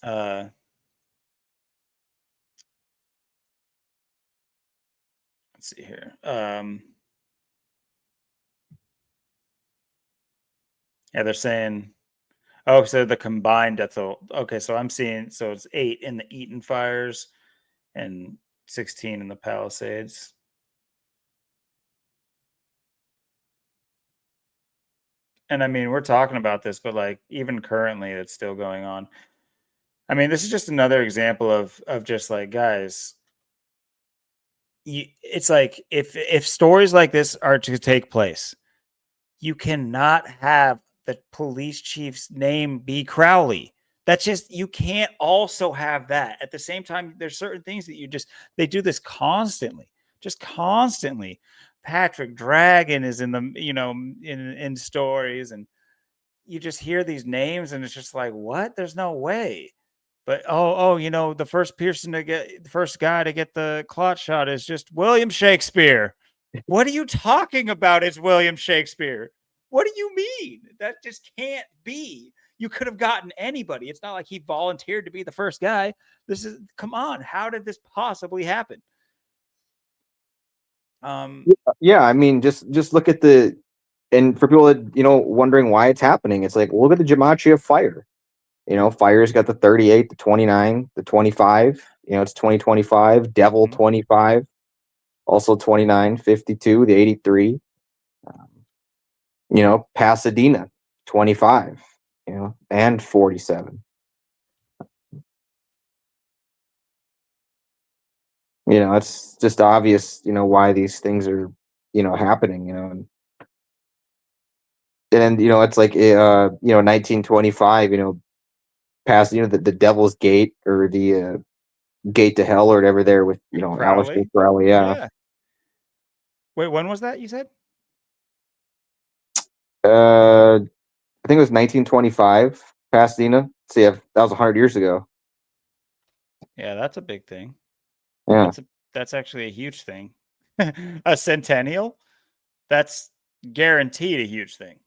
Uh, let's see here. Yeah, they're saying. Oh, so the combined death toll. Okay, so I'm seeing. So it's 8 in the Eaton fires and 16 in the Palisades. And I mean, we're talking about this, but like even currently, it's still going on. I mean, this is just another example of just like guys. It's like if stories like this are to take place, you cannot have the police chief's name be Crowley. That's just you can't also have that. At the same time, there's certain things that they do this constantly, just constantly. Patrick Dragon is in the in stories, and you just hear these names, and it's just like, what? There's no way. But the first guy to get the clot shot is just William Shakespeare. What are you talking about? It's William Shakespeare. What do you mean? That just can't be. You could have gotten anybody. It's not like he volunteered to be the first guy. Come on. How did this possibly happen? Yeah, I mean, just look at the and for people that wondering why it's happening, it's like look at the gematria of fire. Fire's got the 38, the 29, the 25. It's 2025. Devil Mhm. 25, also 29, 52, the 83. Um, Pasadena 25. And 47. It's just obvious. Why these things are happening. And then it's like 1925. Past the Devil's Gate or the Gate to Hell or whatever there with Aleister Crowley? Crowley. Yeah. Yeah. Wait, when was that you said? I think it was 1925, Pasadena. See, that was 100 years ago. Yeah, that's a big thing. Yeah, That's actually a huge thing. A centennial? That's guaranteed a huge thing.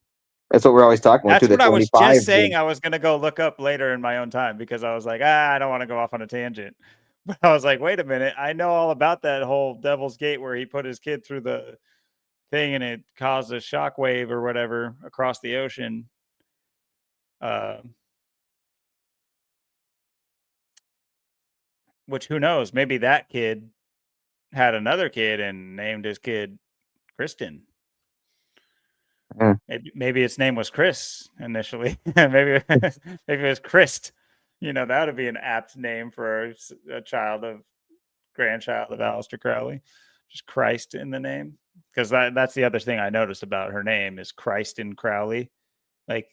that's what we're always talking about too. That's The what I was 25. just saying I was gonna go look up later in my own time because I was like, I don't want to go off on a tangent. But I was like, wait a minute, I know all about that whole Devil's Gate where he put his kid through the thing and it caused a shockwave or whatever across the ocean. Uh, which who knows? Maybe that kid had another kid and named his kid Kristen. Yeah. Maybe its name was Chris initially. maybe maybe it was Christ. That would be an apt name for a grandchild of Aleister Crowley. Just Christ in the name, because that's the other thing I noticed about her name is Christ in Crowley. Like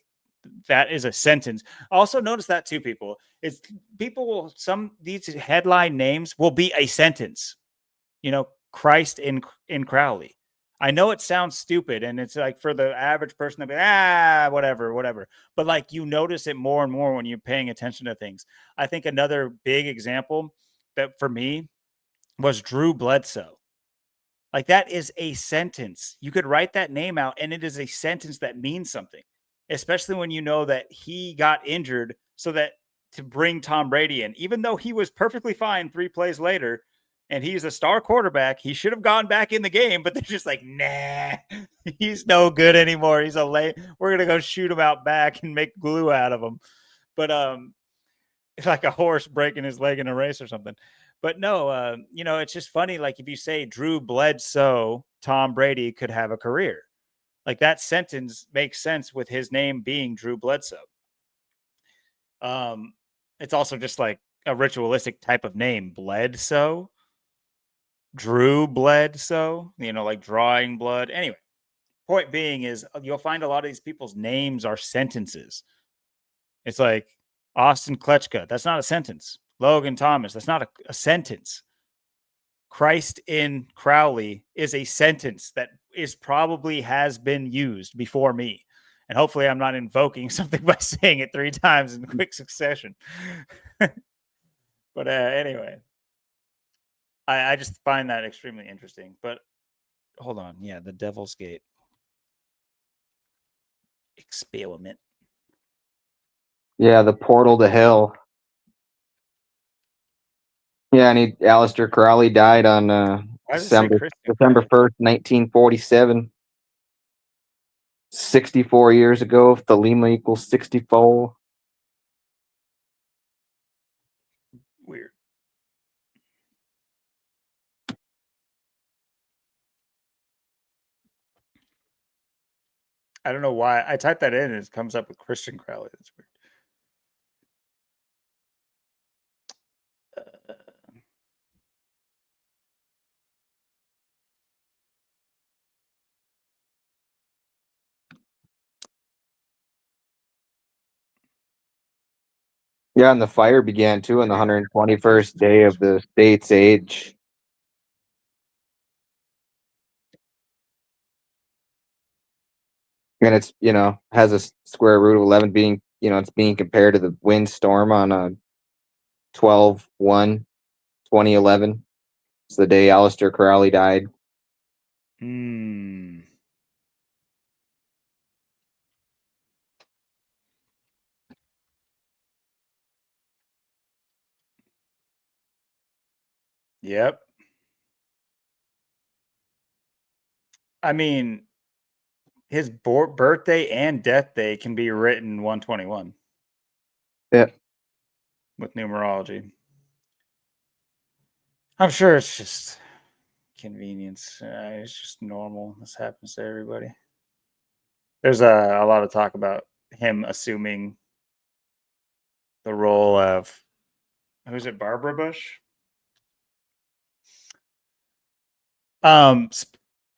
that is a sentence. Also notice that too, people. It's people will these headline names will be a sentence. Christ in Crowley. I know it sounds stupid, and it's like for the average person to be whatever, whatever. But like you notice it more and more when you're paying attention to things. I think another big example that for me was Drew Bledsoe. Like that is a sentence. You could write that name out, and it is a sentence that means something, especially when you know that he got injured so that to bring Tom Brady in, even though he was perfectly fine 3 plays later and he's a star quarterback, he should have gone back in the game, but they're just like, nah, he's no good anymore. He's a late. We're gonna go shoot him out back and make glue out of him. But it's like a horse breaking his leg in a race or something. But no, it's just funny. Like if you say Drew Bledsoe, Tom Brady could have a career. Like that sentence makes sense with his name being Drew Bledsoe. It's also just like a ritualistic type of name, Bledsoe. drew blood, so like drawing blood. Anyway, point being is you'll find a lot of these people's names are sentences. It's like Austin Kletchka. That's not a sentence. Logan Thomas. That's not a sentence. Christ in Crowley is a sentence that is probably has been used before me. And hopefully I'm not invoking something by saying it 3 times in quick succession. But anyway, I just find that extremely interesting. But hold on. Yeah, the Devil's Gate experiment. Yeah, the portal to hell. Yeah, and Aleister Crowley died on Why does it say Christian December Crowley? 1st, 1947. 64 years ago, if the Lima equals 64. Weird. I don't know why. I typed that in and it comes up with Christian Crowley. That's weird. Yeah, and the fire began too on the Maybe 121st day of the state's age. And it's, has a square root of 11 being, it's being compared to the windstorm on 12/1/2011. It's the day Aleister Crowley died. Hmm. Yep. I mean, his birthday and death day can be written 121 Yeah. with numerology. I'm sure it's just convenience. It's just normal. This happens to everybody. There's a lot of talk about him assuming the role of who's it, Barbara Bush? Um,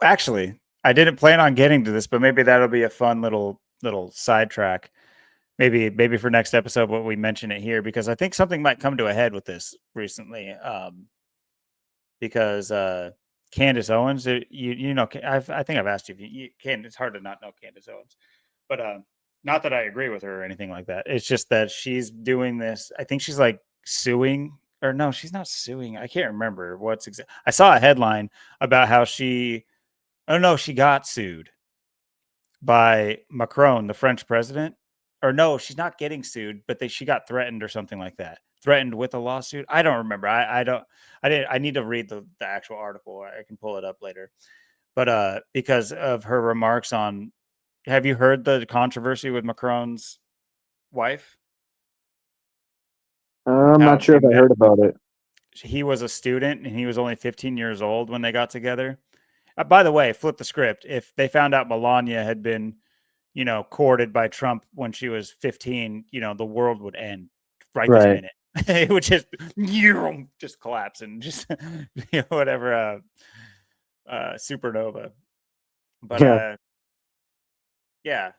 actually, I didn't plan on getting to this, but maybe that'll be a fun little sidetrack. Maybe for next episode, what we mention it here because I think something might come to a head with this recently. Because Candace Owens, I think I've asked you if you can. It's hard to not know Candace Owens, but not that I agree with her or anything like that. It's just that she's doing this. I think she's like suing, or no, she's not suing. I can't remember what's exact. I saw a headline about how she. Oh no, she got sued by Macron, the French president. Or no, she's not getting sued, but she got threatened or something like that. Threatened with a lawsuit. I don't remember. I don't. I didn't. I need to read the actual article. I can pull it up later. But because of her remarks on, have you heard the controversy with Macron's wife? I'm How not sure they if I met. heard about it. He was a student and he was only 15 years old when they got together. By the way, flip the script. If they found out Melania had been courted by Trump when she was 15, the world would end right this Right. minute. It would just collapse and just whatever supernova. But Yeah. yeah,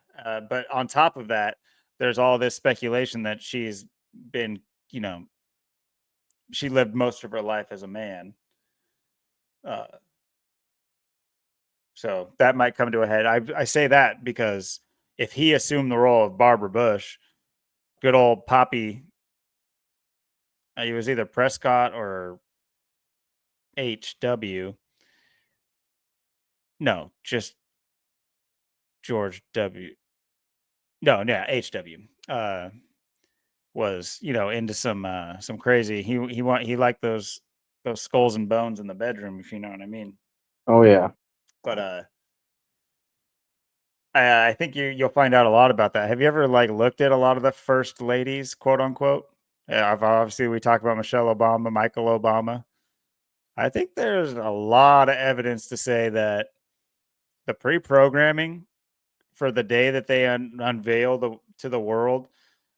but on top of that, there's all this speculation that she's been, she lived most of her life as a man. Uh, so that might come to a head. I say that because if he assumed the role of Barbara Bush, good old Poppy, he was either Prescott or HW. No, just George W. No, yeah, HW. Was into some crazy. He liked those skulls and bones in the bedroom, if you know what I mean. Oh yeah. But I think you'll find out a lot about that. Have you ever like looked at a lot of the first ladies, quote unquote? Yeah, obviously we talk about Michelle Obama, Michael Obama. I think there's a lot of evidence to say that the pre-programming for the day that they unveil to the world,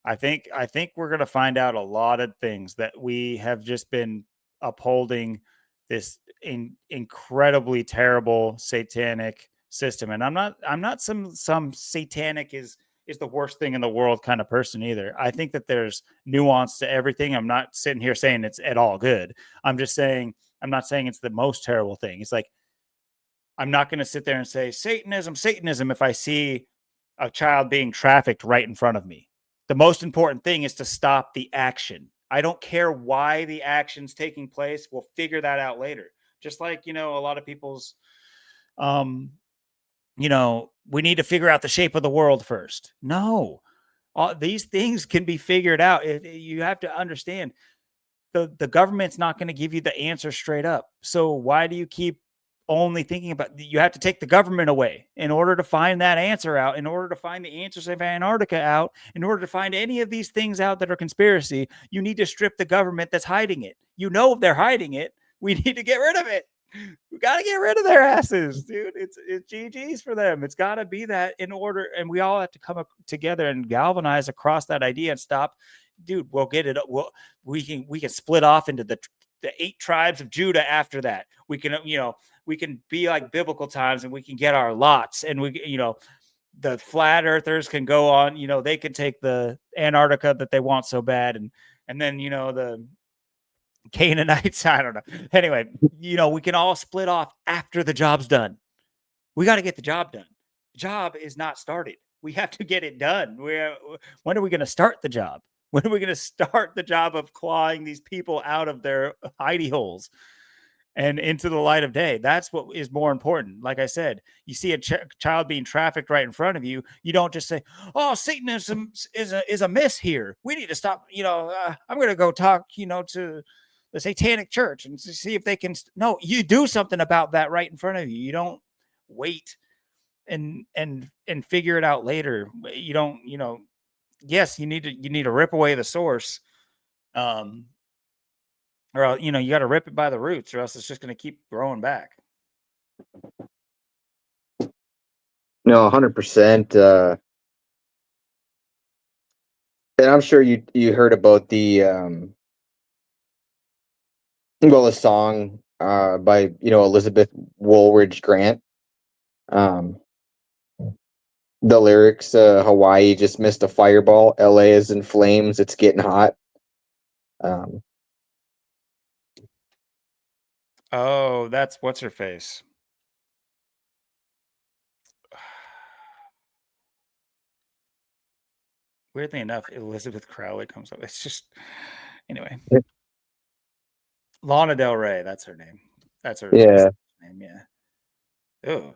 I think we're going to find out a lot of things that we have just been upholding this incredibly terrible satanic system. And I'm not some satanic is the worst thing in the world kind of person either. I think that there's nuance to everything. I'm not sitting here saying it's at all good. I'm not saying it's the most terrible thing. It's like, I'm not going to sit there and say Satanism, Satanism if I see a child being trafficked right in front of me. The most important thing is to stop the action. I don't care why the action's taking place. We'll figure that out later. Just like, a lot of people's, um, we need to figure out the shape of the world first. No, all these things can be figured out. You have to understand the government's not going to give you the answer straight up. So why do you keep only thinking about, you have to take the government away in order to find that answer out, in order to find the answers of Antarctica out, in order to find any of these things out that are conspiracy, you need to strip the government that's hiding it. They're hiding it. We need to get rid of it. We got to get rid of their asses, dude. It's GG's for them. It's got to be that in order. And we all have to come together and galvanize across that idea and stop. Dude, we'll get it. We can split off into the 8 tribes of Judah after that. We can be like biblical times and we can get our lots, and the flat earthers can go on, they can take the Antarctica that they want so bad. And then, the Canaanites, I don't know. Anyway, we can all split off after the job's done. We got to get the job done. The job is not started. We have to get it done. When are we going to start the job? When are we going to start the job of clawing these people out of their hidey holes and into the light of day? That's what is more important. Like I said, you see a child being trafficked right in front of you. You don't just say, "Oh, Satanism is a miss here. We need to stop." I'm going to go talk, to the Satanic Church and see if they can. No, you do something about that right in front of you. You don't wait and figure it out later. You don't. Yes, you need to rip away the source. Or you got to rip it by the roots, or else it's just going to keep growing back. No, 100%. And I'm sure you heard about the song by Elizabeth Woolridge Grant. The lyrics, Hawaii just missed a fireball. LA is in flames. It's getting hot. Um, Oh, that's what's her face. Weirdly enough, Elizabeth Crowley comes up. It's just anyway. Lana Del Rey, that's her name. That's her yeah. name. Yeah. Oh,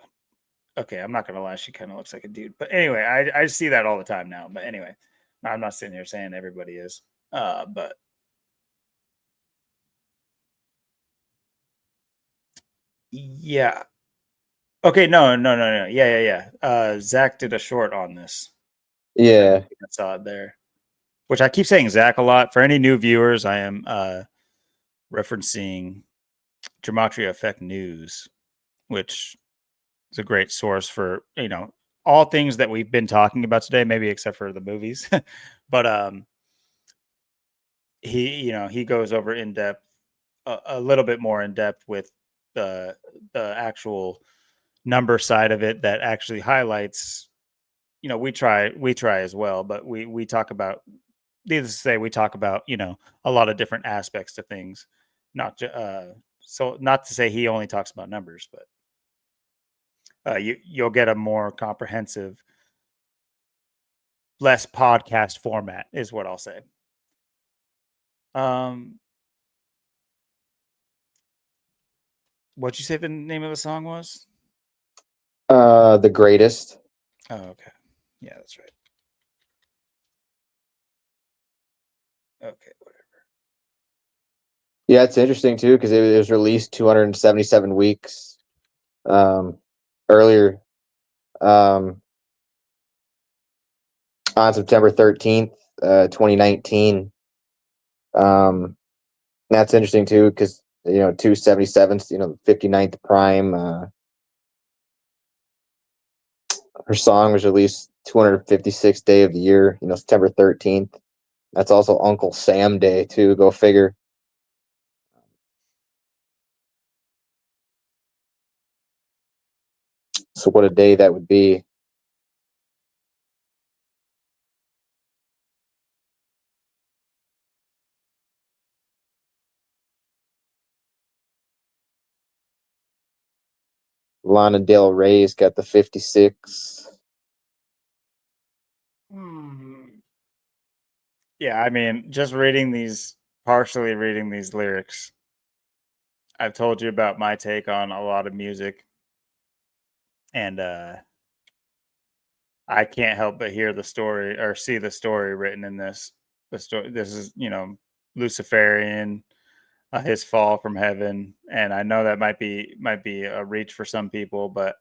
okay. I'm not gonna lie, she kind of looks like a dude. But anyway, I see that all the time now. But anyway, I'm not sitting here saying everybody is. But yeah. Okay, no. Yeah. Zach did a short on this. Yeah. I saw it there. Which I keep saying Zach a lot. For any new viewers, I am referencing Gematria Effect News, which is a great source for all things that we've been talking about today, maybe except for the movies. But he goes over in depth, a little bit more in depth with the actual number side of it that actually highlights. We try as well, but we talk about. Needless to say, we talk about a lot of different aspects to things. So not to say he only talks about numbers, but you'll get a more comprehensive, less podcast format, is what I'll say. What'd you say the name of the song was? The Greatest. Oh, okay. Yeah, that's right. Okay, whatever. Yeah, it's interesting too because it was released 277 weeks earlier, on September 13th, 2019. That's interesting too because 277th, 59th prime. Her song was released 256th day of the year, September 13th. That's also Uncle Sam Day too. Go figure. So what a day that would be. Lana Del Rey's got the 56. Hmm. Yeah, I mean, just reading these, partially reading these lyrics, I've told you about my take on a lot of music, and I can't help but hear the story or see the story written in this. The story. This is, Luciferian, his fall from heaven, and I know that might be a reach for some people, but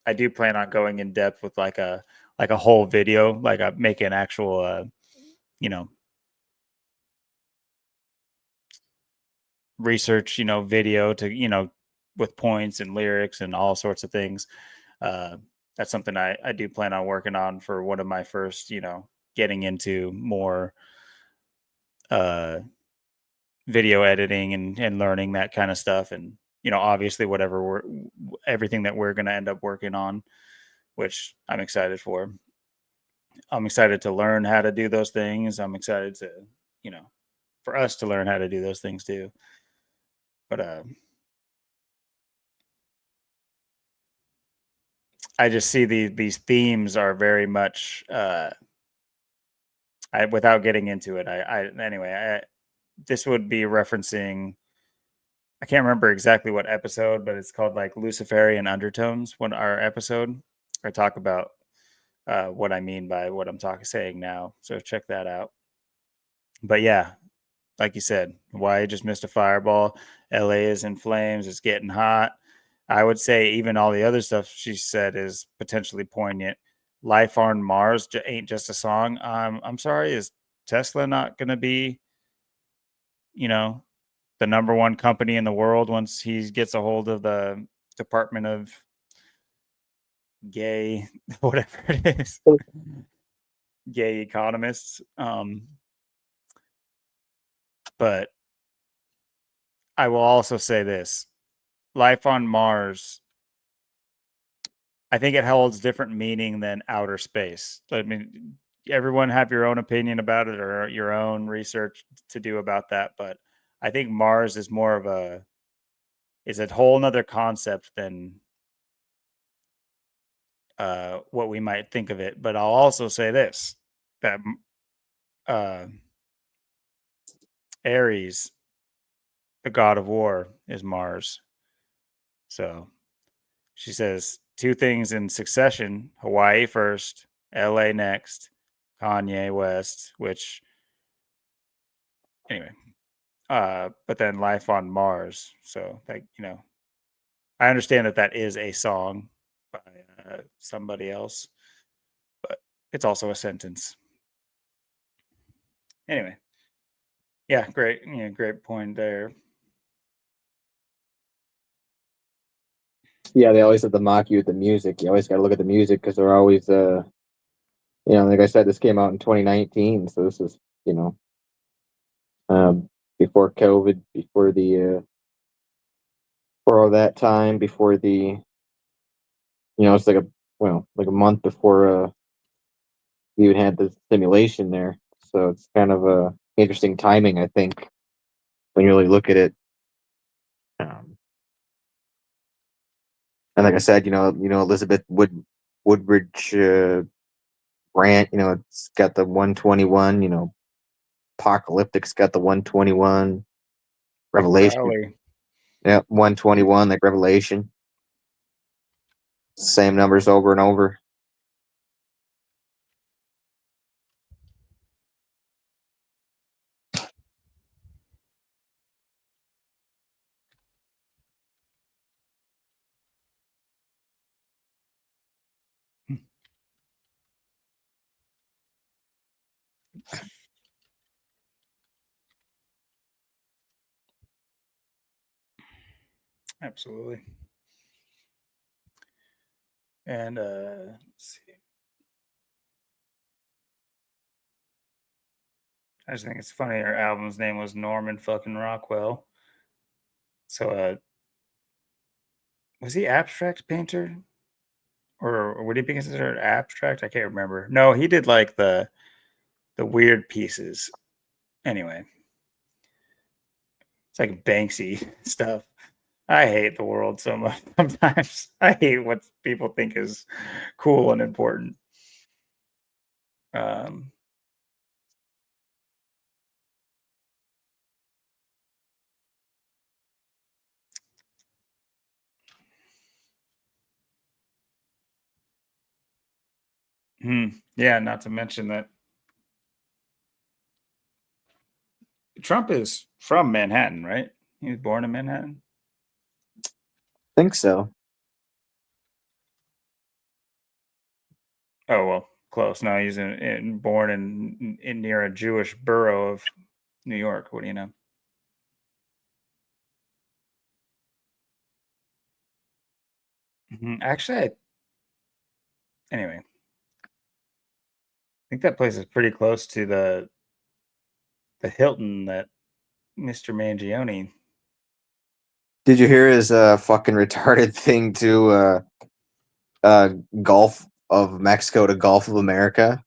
I do plan on going in depth with like a whole video, like I make an actual, you know, research, video to, with points and lyrics and all sorts of things. Uh, that's something I do plan on working on for one of my first, getting into more uh, video editing and learning that kind of stuff. And, obviously everything that we're going to end up working on, which I'm excited for. I'm excited to learn how to do those things. I'm excited to, you know, for us to learn how to do those things too. But I just see these themes are very much without getting into it. Anyway, this would be referencing, I can't remember exactly what episode, but it's called like Luciferian undertones. When our episode, I talk about what I mean by what I'm talking saying now. So check that out. But yeah, like you said, Hawaii just missed a fireball. LA is in flames. It's getting hot. I would say even all the other stuff she said is potentially poignant. Life on Mars ain't just a song. I'm sorry. Is Tesla not going to be, you know, the number one company in the world once he gets a hold of the Department of Gay, whatever it is, gay economists? But I will also say this: life on Mars, I think it holds different meaning than outer space. I mean, everyone have your own opinion about it or your own research to do about that, but I think Mars is more of a is a whole nother concept than what we might think of it. But I'll also say this: that uh, Ares, the god of war, is Mars. So she says two things in succession: Hawaii first, LA next, Kanye West, which anyway. But then life on Mars. So like, I understand that that is a song by somebody else, but it's also a sentence. Anyway, yeah, great, great point there. Yeah, they always have to mock you with the music. You always got to look at the music because they're always, like I said, this came out in 2019, so this is, um, before COVID, before all that time, before it's like a month before we even had the simulation there. So it's kind of interesting timing, I think, when you really look at it. Um, and like I said, Elizabeth Woodbridge Grant, it's got the 121. Apocalyptic's got the 121. Rick Revelation, Crowley. yeah, 121. Like Revelation, same numbers over and over. Absolutely. And let's see. I just think it's funny. Her album's name was Norman fucking Rockwell. So was he abstract painter? or would he be considered abstract? I can't remember. No, he did like the weird pieces. Anyway, it's like Banksy stuff. I hate the world so much sometimes. I hate what people think is cool and important. Um, yeah, not to mention that Trump is from Manhattan, right? He was born in Manhattan. Think so. Oh well, close. No, he's born in near a Jewish borough of New York. What do you know? Actually, anyway, I think that place is pretty close to the Hilton that Mr. Mangione. Did you hear his fucking retarded thing to Gulf of Mexico to Gulf of America?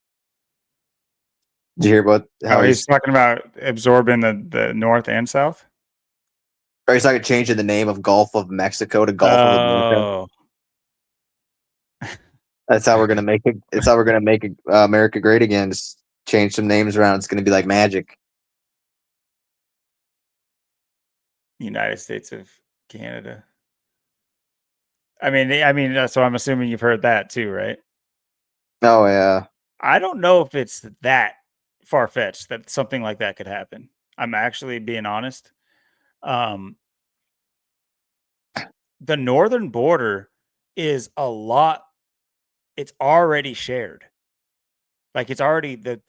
Did you hear about how Oh, he's he's talking about absorbing the North and South. or he's like changing the name of Gulf of Mexico to Gulf of America? Oh, That's how we're gonna make it. It's how we're gonna make it, America great again. Just change some names around. It's gonna be like magic. United States of Canada. I mean, so I'm assuming you've heard that too, right? Oh yeah. I don't know if it's that far fetched that something like that could happen. I'm actually being honest. Um, the northern border is a lot. It's already shared. Like it's already the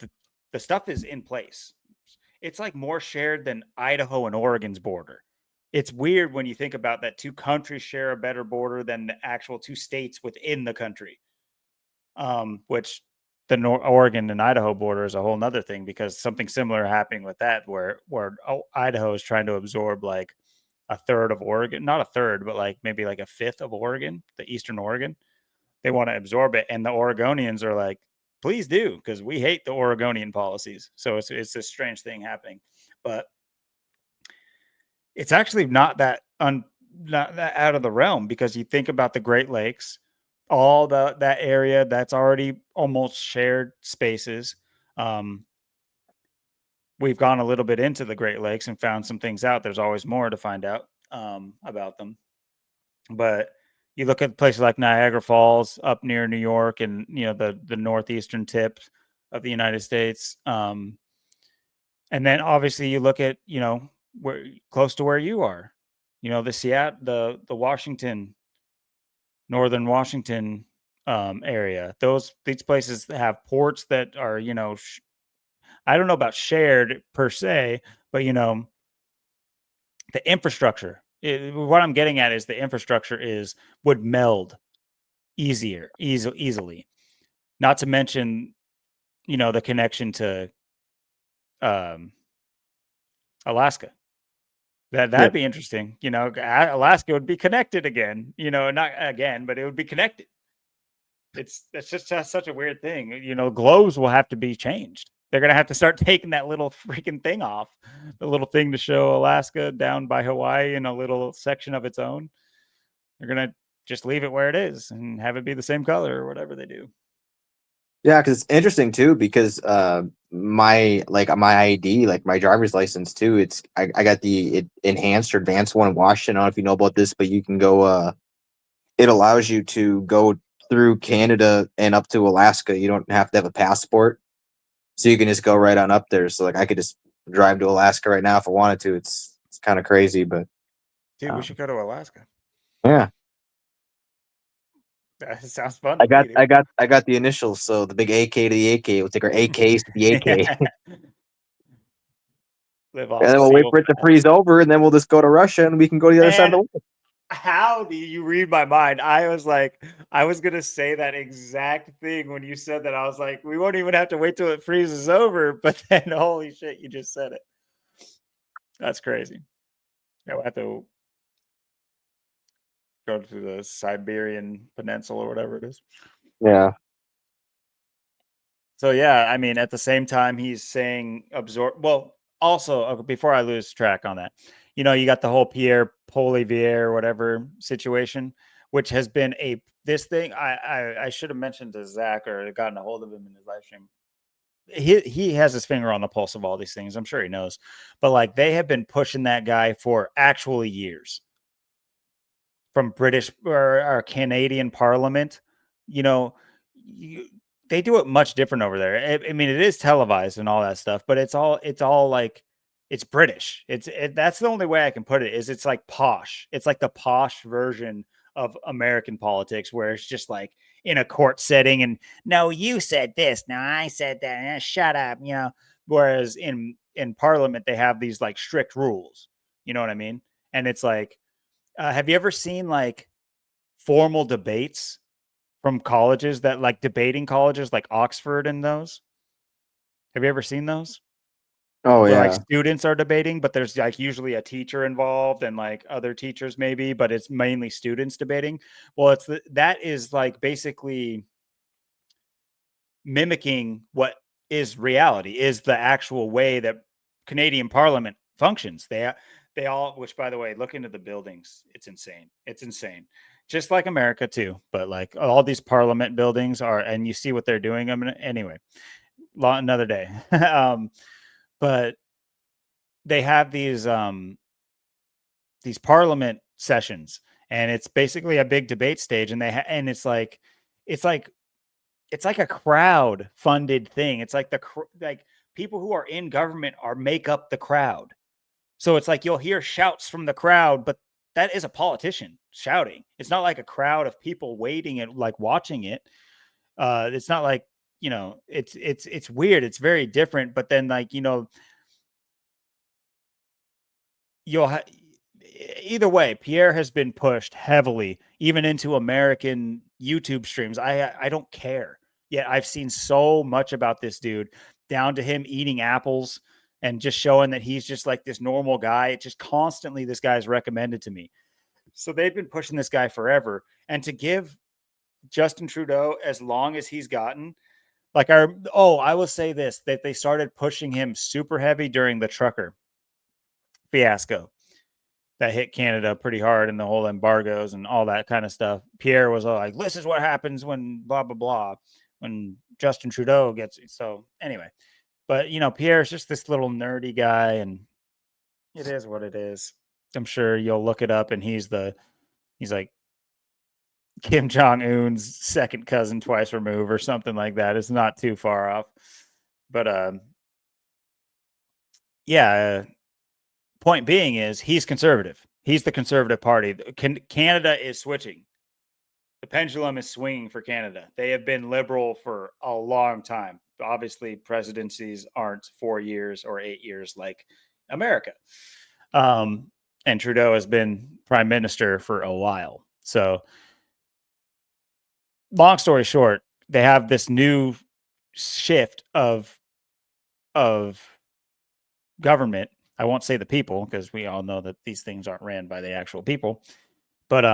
stuff is in place. It's like more shared than Idaho and Oregon's border. It's weird when you think about that two countries share a better border than the actual two states within the country. Which the Oregon and Idaho border is a whole nother thing because something similar happening with that where Idaho is trying to absorb like a third of Oregon, not a third, but like maybe like a fifth of Oregon, the Eastern Oregon. They want to absorb it, and the Oregonians are like, "Please do," because we hate the Oregonian policies. So it's a strange thing happening, but it's actually not that out of the realm because you think about the Great Lakes, all that area that's already almost shared spaces. Um, we've gone a little bit into the Great Lakes and found some things out. There's always more to find out about them, but you look at places like Niagara Falls up near New York, and the northeastern tip of the United States. And then obviously you look at where close to where you are, the Seattle, the Washington, northern Washington area. These places have ports that are I don't know about shared per se, but the infrastructure. What I'm getting at is the infrastructure would meld easily. Not to mention the connection to um, Alaska. That'd Yep. be interesting. Alaska would be connected again. Not again, but it would be connected. It's just such a weird thing. Globes will have to be changed. They're gonna have to start taking that little freaking thing off, the little thing to show Alaska down by Hawaii in a little section of its own. They're gonna just leave it where it is and have it be the same color or whatever they do. Yeah, because it's interesting too. Because my ID, like my driver's license too. I got the enhanced or advanced one in Washington. I don't know if you know about this, but you can go. It allows you to go through Canada and up to Alaska. You don't have to have a passport, so you can just go right on up there. So like I could just drive to Alaska right now if I wanted to. It's kind of crazy, but Dude, we um, should go to Alaska. yeah. That sounds fun to me, dude. I got the initials, so the big AK to the AK. We'll take our AKs to the AK, Yeah. Live and off then we'll wait seal for it to fat. freeze over, and then we'll just go to Russia, and we can go to the other side of Man, the world. how do you read my mind? I was like, I was gonna say that exact thing when you said that. I was like, we won't even have to wait till it freezes over. But then, holy shit, you just said it. That's crazy. Yeah, we'll have to. go to the Siberian Peninsula or whatever it is. Yeah. So yeah, I mean, at the same time, he's saying absorb. Well, also before I lose track on that, you got the whole Pierre Polivier or whatever situation, which has been this thing. I should have mentioned to Zach or gotten a hold of him in his live stream. He has his finger on the pulse of all these things. I'm sure he knows, but like they have been pushing that guy for actually years from British or Canadian Parliament. You know, you, they do it much different over there. I mean, it is televised and all that stuff, but it's all like it's British. That's the only way I can put it. Is it's like posh. It's like the posh version of American politics, where it's just like in a court setting, and no, you said this, no, I said that, shut up, Whereas in Parliament, they have these like strict rules. You know what I mean? And it's like, have you ever seen like formal debates from colleges that like debating colleges like Oxford and those? Have you ever seen those? Oh Where like yeah. students are debating, but there's like usually a teacher involved and like other teachers maybe, but it's mainly students debating. Well, that is like basically mimicking what is reality, is the actual way that Canadian Parliament functions. They all, which by the way, look into the buildings. It's insane. It's insane. Just like America too, but like all these Parliament buildings are, and you see what they're doing. I mean, anyway, another day. But they have these Parliament sessions, and it's basically a big debate stage, and and it's like it's like a crowd funded thing. It's like like people who are in government are make up the crowd. So it's like you'll hear shouts from the crowd, but that is a politician shouting. It's not like a crowd of people waiting and like watching it. It's not like, it's weird. It's very different. But then like, you'll either way, Pierre has been pushed heavily, even into American YouTube streams. I don't care. Yet I've seen so much about this dude, down to him eating apples and just showing that he's just like this normal guy. It just constantly this guy's recommended to me. So they've been pushing this guy forever. And to give Justin Trudeau as long as he's gotten, like I will say this, that they started pushing him super heavy during the trucker fiasco that hit Canada pretty hard, and the whole embargoes and all that kind of stuff. Pierre was all like, this is what happens when blah, blah, blah, when Justin Trudeau gets it. So anyway, but Pierre's just this little nerdy guy, and it is what it is. I'm sure you'll look it up, and he's like Kim Jong-un's second cousin twice removed or something like that. It's not too far off. But yeah, point being is he's conservative. He's the conservative party. Canada is switching. The pendulum is swinging for Canada. They have been liberal for a long time. Obviously, presidencies aren't 4 years or 8 years like America. And Trudeau has been prime minister for a while. So, long story short, they have this new shift of government. I won't say the people, because we all know that these things aren't ran by the actual people. But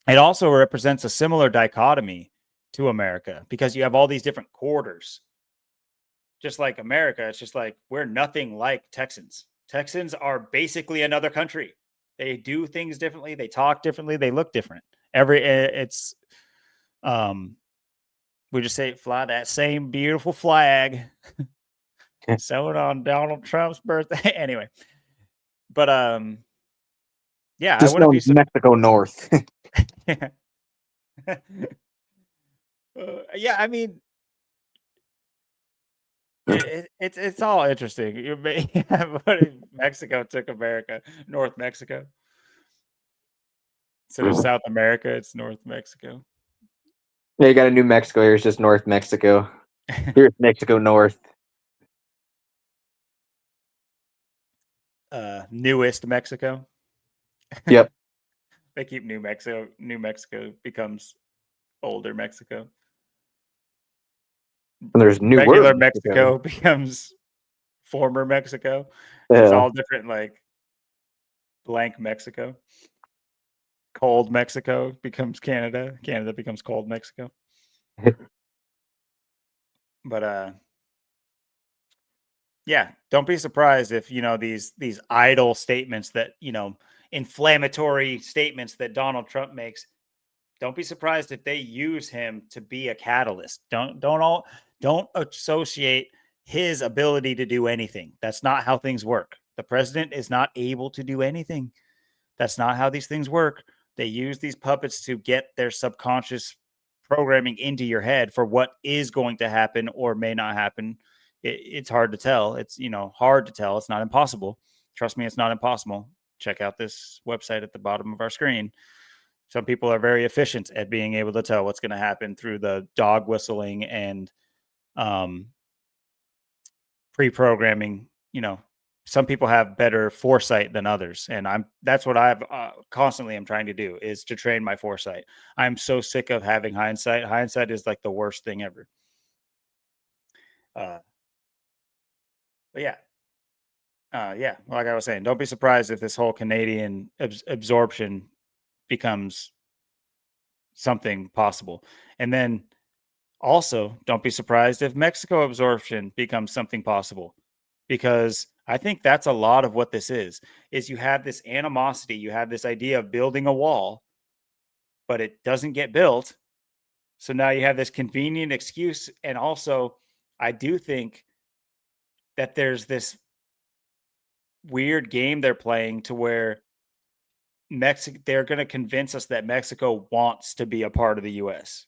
it also represents a similar dichotomy to America, because you have all these different quarters. Just like America, it's just like we're nothing like Texans. Texans are basically another country. They do things differently, they talk differently, they look different. It's we just say fly that same beautiful flag. Sell it on Donald Trump's birthday. Anyway, but yeah, I Just wouldn't be known so. Mexico North. Yeah, I mean, it's all interesting. What if Mexico took America, North Mexico, instead of South America? It's North Mexico. Yeah, you got a New Mexico. Here's just North Mexico. Here's Mexico North. Newest Mexico. Yep. They keep New Mexico. New Mexico becomes older Mexico. And there's newer Regular Mexico. Mexico becomes former Mexico. There's Yeah. all different like blank Mexico. Cold Mexico becomes Canada. Canada becomes cold Mexico. But yeah, don't be surprised if these idle statements that inflammatory statements that Donald Trump makes. Don't be surprised if they use him to be a catalyst. Don't associate his ability to do anything. That's not how things work. The president is not able to do anything. That's not how these things work. They use these puppets to get their subconscious programming into your head for what is going to happen or may not happen. It's hard to tell. It's hard to tell. It's not impossible. Trust me, it's not impossible. Check out this website at the bottom of our screen. Some people are very efficient at being able to tell what's going to happen through the dog whistling and um, pre-programming. Some people have better foresight than others, and that's what I've constantly am trying to do, is to train my foresight. I'm so sick of having hindsight. Hindsight is like the worst thing ever. But yeah, yeah. Like I was saying, don't be surprised if this whole Canadian absorption becomes something possible, and then also don't be surprised if Mexico absorption becomes something possible, because I think that's a lot of what this is you have this animosity, you have this idea of building a wall, but it doesn't get built. So now you have this convenient excuse. And also, I do think that there's this weird game they're playing to where they're going to convince us that Mexico wants to be a part of the US.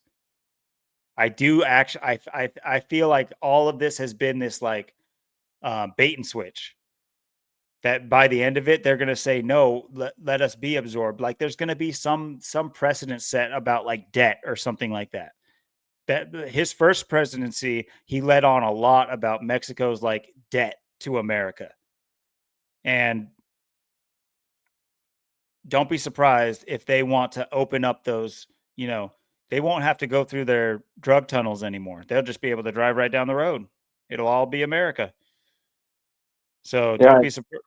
I do actually, I feel like all of this has been this like bait and switch, that by the end of it they're going to say no, let us be absorbed. Like there's going to be some precedent set about like debt or something like that. That his first presidency, he led on a lot about Mexico's like debt to America. And don't be surprised if they want to open up those, they won't have to go through their drug tunnels anymore. They'll just be able to drive right down the road. It'll all be America. So don't Yeah, be surprised.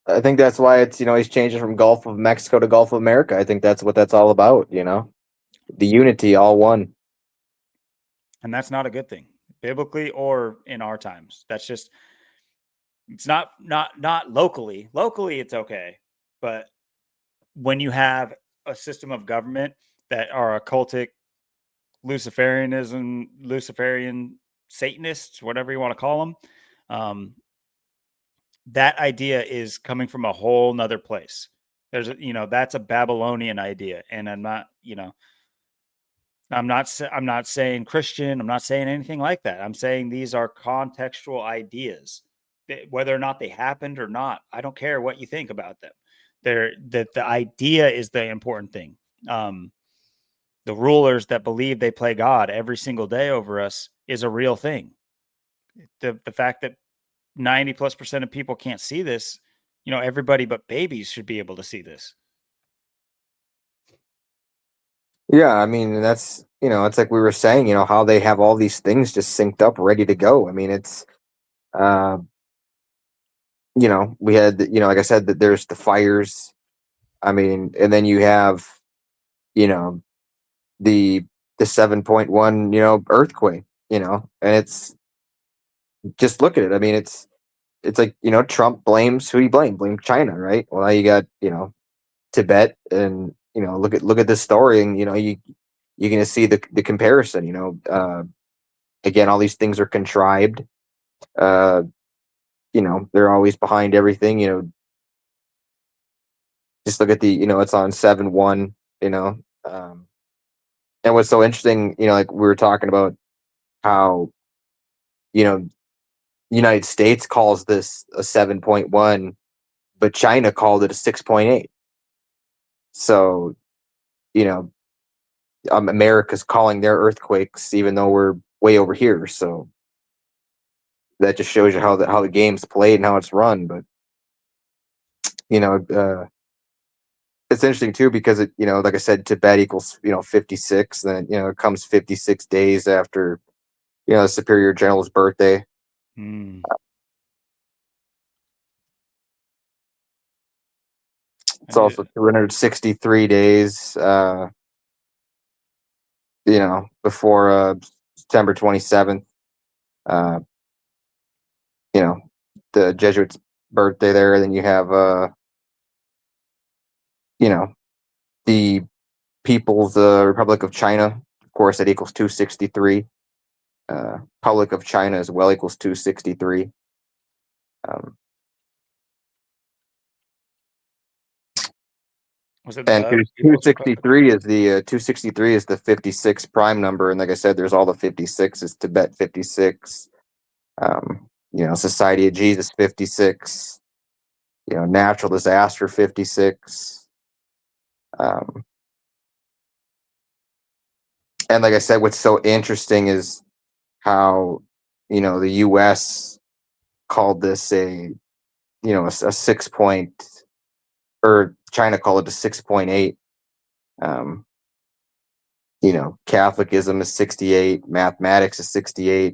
I think that's why it's he's changing from Gulf of Mexico to Gulf of America. I think that's what that's all about. The unity, all one. And that's not a good thing, biblically or in our times. That's just, it's not locally. Locally, it's okay. But when you have a system of government that are occultic, Luciferian Satanists, whatever you want to call them, that idea is coming from a whole nother place. That's a Babylonian idea. And I'm not saying Christian. I'm not saying anything like that. I'm saying these are contextual ideas. Whether or not they happened or not, I don't care what you think about them. The idea is the important thing. The rulers that believe they play God every single day over us is a real thing. The fact that 90+% of people can't see this, everybody but babies should be able to see this. Yeah, I mean, that's it's like we were saying, how they have all these things just synced up, ready to go. I mean, it's uh, we had, like I said, that there's the fires. I mean, and then you have, you know, the 7.1, earthquake, and it's just look at it. I mean, it's like, Trump blames who he blamed, blame China, right? Well, now you got, Tibet, and look at this story, and you're gonna see the comparison. Again, all these things are contrived. Uh, they're always behind everything. Just look at the, it's on 7-1. Um, and what's so interesting, like we were talking about how you know United States calls this a 7.1, but China called it a 6.8. So you know America's calling their earthquakes, even though we're way over here. So that just shows you how the game's played and how it's run. But you know, it's interesting too because like I said, Tibet equals 56. Then it comes 56 days after the Superior General's birthday. Hmm. It's also 363 days, before September 27th. Uh, you know, the Jesuits' birthday there. And then you have, the People's Republic of China. Of course, that equals 263. Republic of China as well equals 263. Um, Was it and the two People's sixty Republic? three is the 263 is the 56 prime number, and like I said, there's all the 56s. Tibet 56. Society of Jesus 56. Natural disaster 56. Um, and like I said, what's so interesting is how the U.S. called this a 6 point, or China called it a 6.8. Um, Catholicism is 68, mathematics is 68.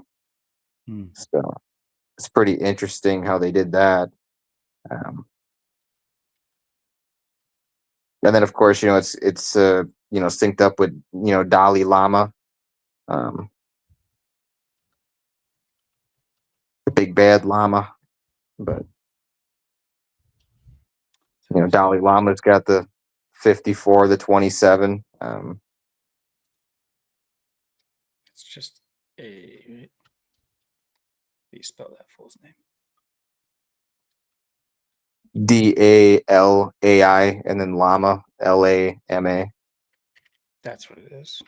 Hmm. So it's pretty interesting how they did that. Um, and then of course, it's synced up with Dalai Lama, um, the big bad llama. But Dalai Lama's got the 54, the 27. It's just a. How do you spell that fool's name? Dalai, and then Lama, Lama. That's what it is.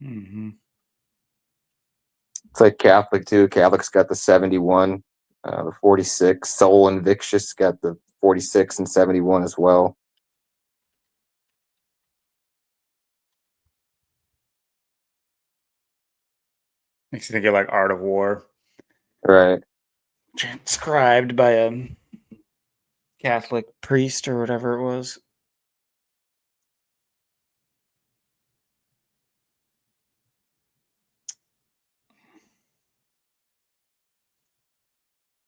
Mm-hmm. It's like Catholic too. Catholic's got the 71, the 46. Soul Invictus got the 46 and 71 as well. Makes you think of like Art of War, Right. transcribed by a Catholic priest or whatever it was.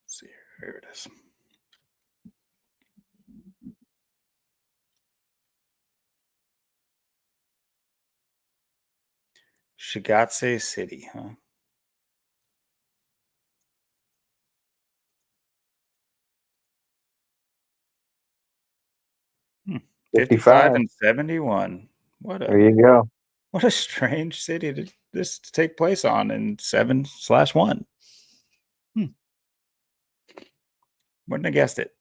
Let's see here it is. Shigatse City, huh? Hmm. 55 55. and 71. There you go. What a strange city to take place on in 7/1. Hmm. Wouldn't have guessed it.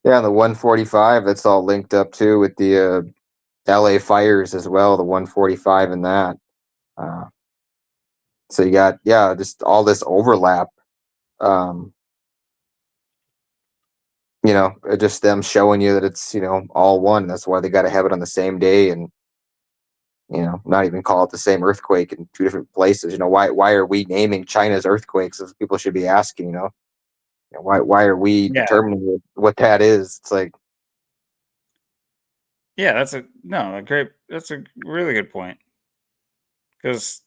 Yeah, the 145, that's all linked up too with the LA fires as well, the 145 and that. Uh, so you got, yeah, just all this overlap. Um, just them showing you that it's, all one. That's why they got to have it on the same day, and, not even call it the same earthquake in two different places. Why are we naming China's earthquakes? As people should be asking, why are we Yeah. determining what that is? It's like, Yeah, that's a really good point. Because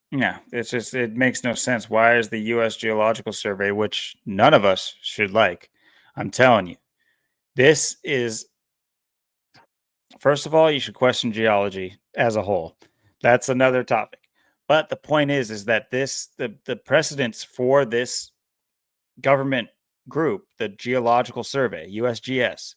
yeah, it makes no sense. Why is the US Geological Survey, which none of us should like, I'm telling you, this is first of all, you should question geology as a whole. That's another topic. But the point is that the precedents for this government group, the Geological Survey, USGS,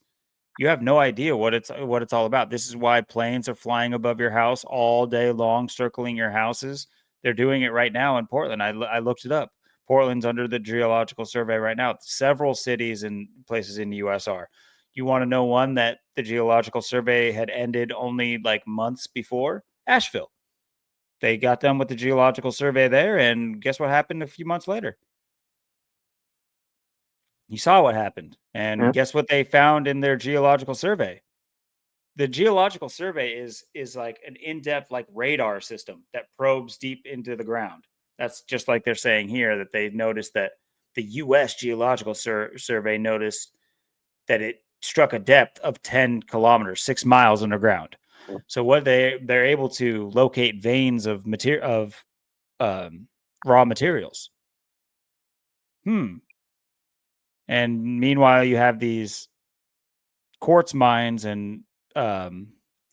you have no idea what it's all about. This is why planes are flying above your house all day long, circling your houses. They're doing it right now in Portland. I looked it up. Portland's under the Geological Survey right now. Several cities and places in the U.S. are. You want to know one that the Geological Survey had ended only like months before? Asheville. They got done with the Geological Survey there, and guess what happened a few months later? You saw what happened. And yeah, guess what they found in their Geological Survey? The Geological Survey is like an in-depth like radar system that probes deep into the ground. That's just like they're saying here that they noticed that the U.S. Geological Survey noticed that it struck a depth of 10 kilometers, 6 miles underground. So what they're able to locate veins of raw materials. And meanwhile, you have these quartz mines and um,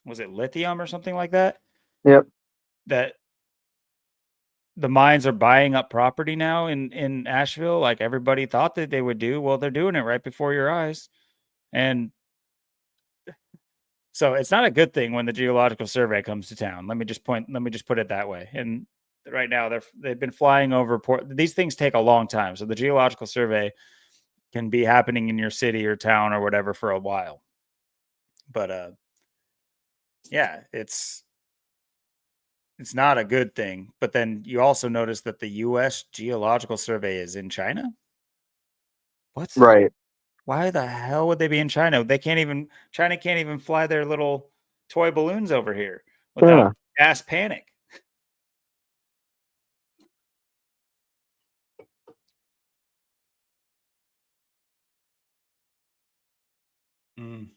was it lithium or something like that? Yep. That the mines are buying up property now in Asheville, like everybody thought that they would do. Well, they're doing it right before your eyes, and so it's not a good thing when the Geological Survey comes to town. Let me just put it that way. And right now they've been flying over these things take a long time. So the Geological Survey can be happening in your city or town or whatever for a while. But yeah, it's not a good thing. But then you also notice that the US Geological Survey is in China? What? Right. Why the hell would they be in China? China can't even fly their little toy balloons over here without Yeah. gas panic. Mm.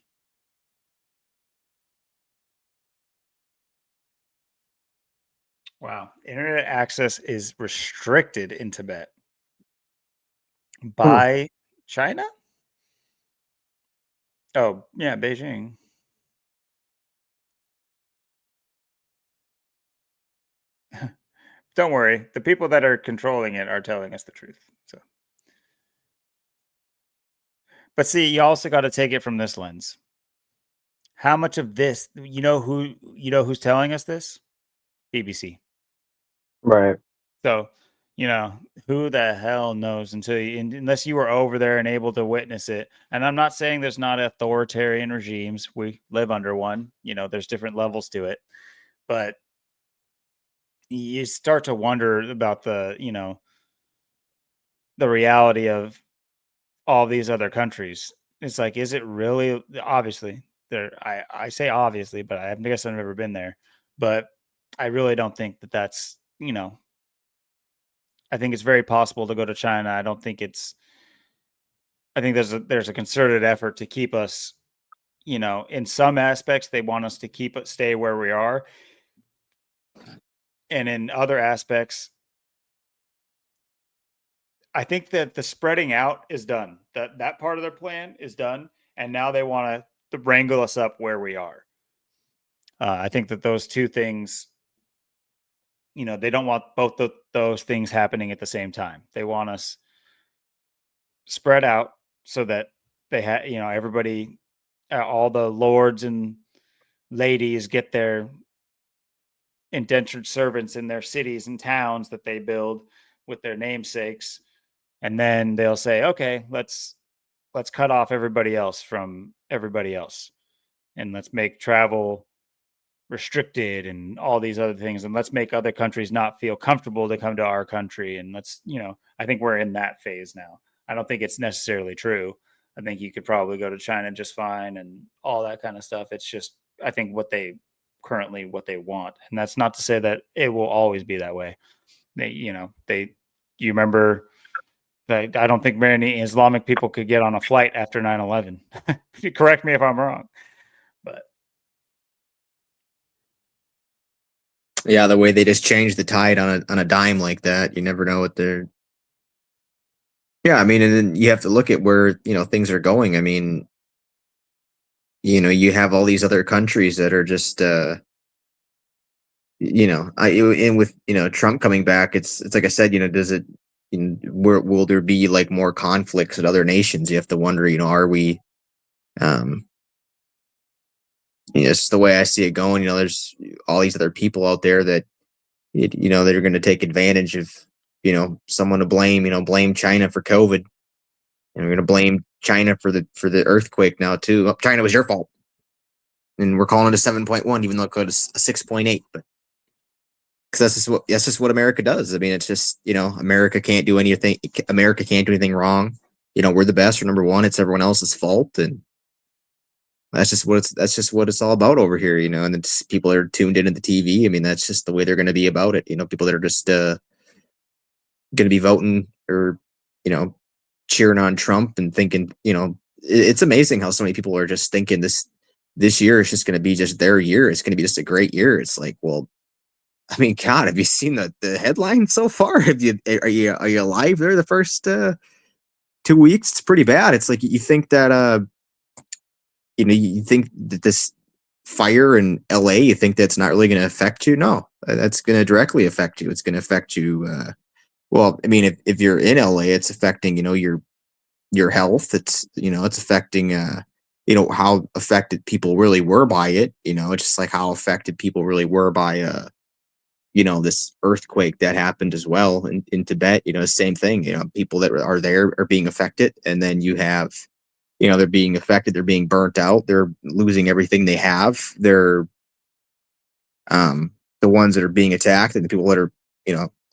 Wow. Internet access is restricted in Tibet Hmm. by China? Oh, yeah, Beijing. Don't worry. The people that are controlling it are telling us the truth. So, but see, you also got to take it from this lens. How much of this, you know who's telling us this? BBC. Right. So, you know, who the hell knows unless you were over there and able to witness it. And I'm not saying there's not authoritarian regimes. We live under one. There's different levels to it. But you start to wonder about the reality of all these other countries. It's like, is it really obviously there? I say obviously, but I guess I've never been there. But I really don't think that that's. I think it's very possible to go to China. I think there's a concerted effort to keep us, in some aspects they want us to stay where we are, and in other aspects I think that the spreading out is done. That part of their plan is done, and now they want to wrangle us up where we are. I think that those two things, they don't want both those things happening at the same time. They want us spread out so that they have, everybody, all the lords and ladies get their indentured servants in their cities and towns that they build with their namesakes, and then they'll say, okay, let's cut off everybody else from everybody else, and let's make travel restricted and all these other things, and let's make other countries not feel comfortable to come to our country, and I think we're in that phase now. I don't think it's necessarily true. I think you could probably go to China just fine and all that kind of stuff. It's just, I think what they want, and that's not to say that it will always be that way. You remember, I don't think many Islamic people could get on a flight after 9/11. Correct me if I'm wrong, but Yeah, the way they just change the tide on a dime like that, you never know what they're. Yeah, I mean, and then you have to look at where things are going. I mean, you have all these other countries that are just and with Trump coming back, it's like I said, does it, where will there be like more conflicts with other nations? You have to wonder, are we, um it's the way I see it going. There's all these other people out there that that are going to take advantage of someone to blame, blame China for COVID, and we're going to blame China for the earthquake now too. Oh, China was your fault, and we're calling it a 7.1, even though it could a 6.8. But because that's just what America does. I mean, it's just America can't do anything. America can't do anything wrong. We're the best. We're number one. It's everyone else's fault, and that's just what it's all about over here. And it's people that are tuned into the TV. I mean, that's just the way they're going to be about it. People that are just going to be voting or cheering on Trump and thinking it's amazing how so many people are just thinking this year is just going to be just their year. It's going to be just a great year. It's like, well, I mean, God, have you seen the headline so far? Have you are you alive there the first 2 weeks? It's pretty bad. It's like you think that you think that this fire in LA, you think that's not really going to affect you? No, that's going to directly affect you. It's going to affect you. Well, I mean, if you're in LA, it's affecting your health. It's affecting how affected people really were by it. It's just like how affected people really were by this earthquake that happened as well in Tibet. Same thing. People that are there are being affected, and then you have they're being affected, they're being burnt out, they're losing everything they have. They're the ones that are being attacked, and the people that are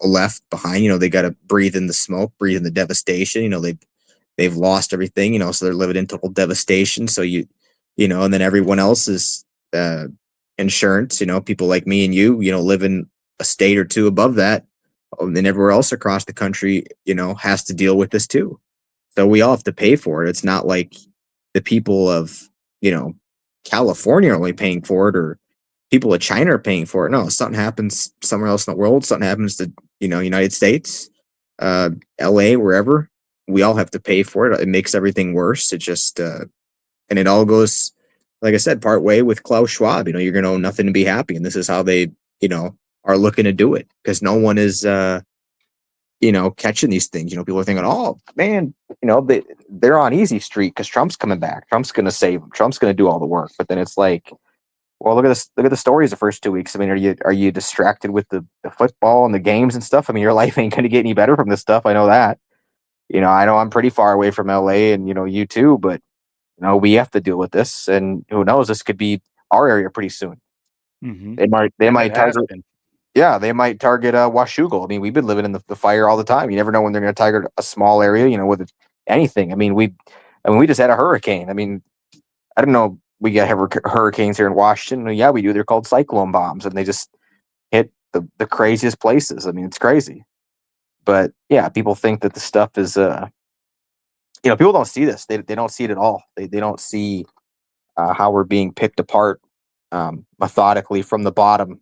left behind. They got to breathe in the smoke, breathe in the devastation. They've lost everything. So they're living in total devastation. So and then everyone else's insurance. People like me and you live in a state or two above that, and everywhere else across the country, has to deal with this too. So we all have to pay for it. It's not like the people of, you know, California are only paying for it, or people of China are paying for it. No, something happens somewhere else in the world, something happens to, United States, LA, wherever, we all have to pay for it. It makes everything worse. It just and it all goes, like I said, part way with Klaus Schwab. You're gonna owe nothing to be happy. And this is how they, are looking to do it, because no one is catching these things. People are thinking, oh man, they're on easy street because Trump's coming back. Trump's going to save them. Trump's going to do all the work. But then it's like, well, look at this. Look at the stories the first 2 weeks. I mean, are you distracted with the football and the games and stuff? I mean, your life ain't going to get any better from this stuff. I know that. I know I'm pretty far away from LA, and you too. But we have to deal with this, and who knows? This could be our area pretty soon. Hmm. They might It has target. been. Yeah, they might target Washougal. I mean, we've been living in the fire all the time. You never know when they're going to target a small area, with anything. I mean, we just had a hurricane. I mean, I don't know. We got hurricanes here in Washington. Yeah, we do. They're called cyclone bombs, and they just hit the craziest places. I mean, it's crazy. But yeah, people think that the stuff is, people don't see this. They don't see it at all. They don't see how we're being picked apart methodically from the bottom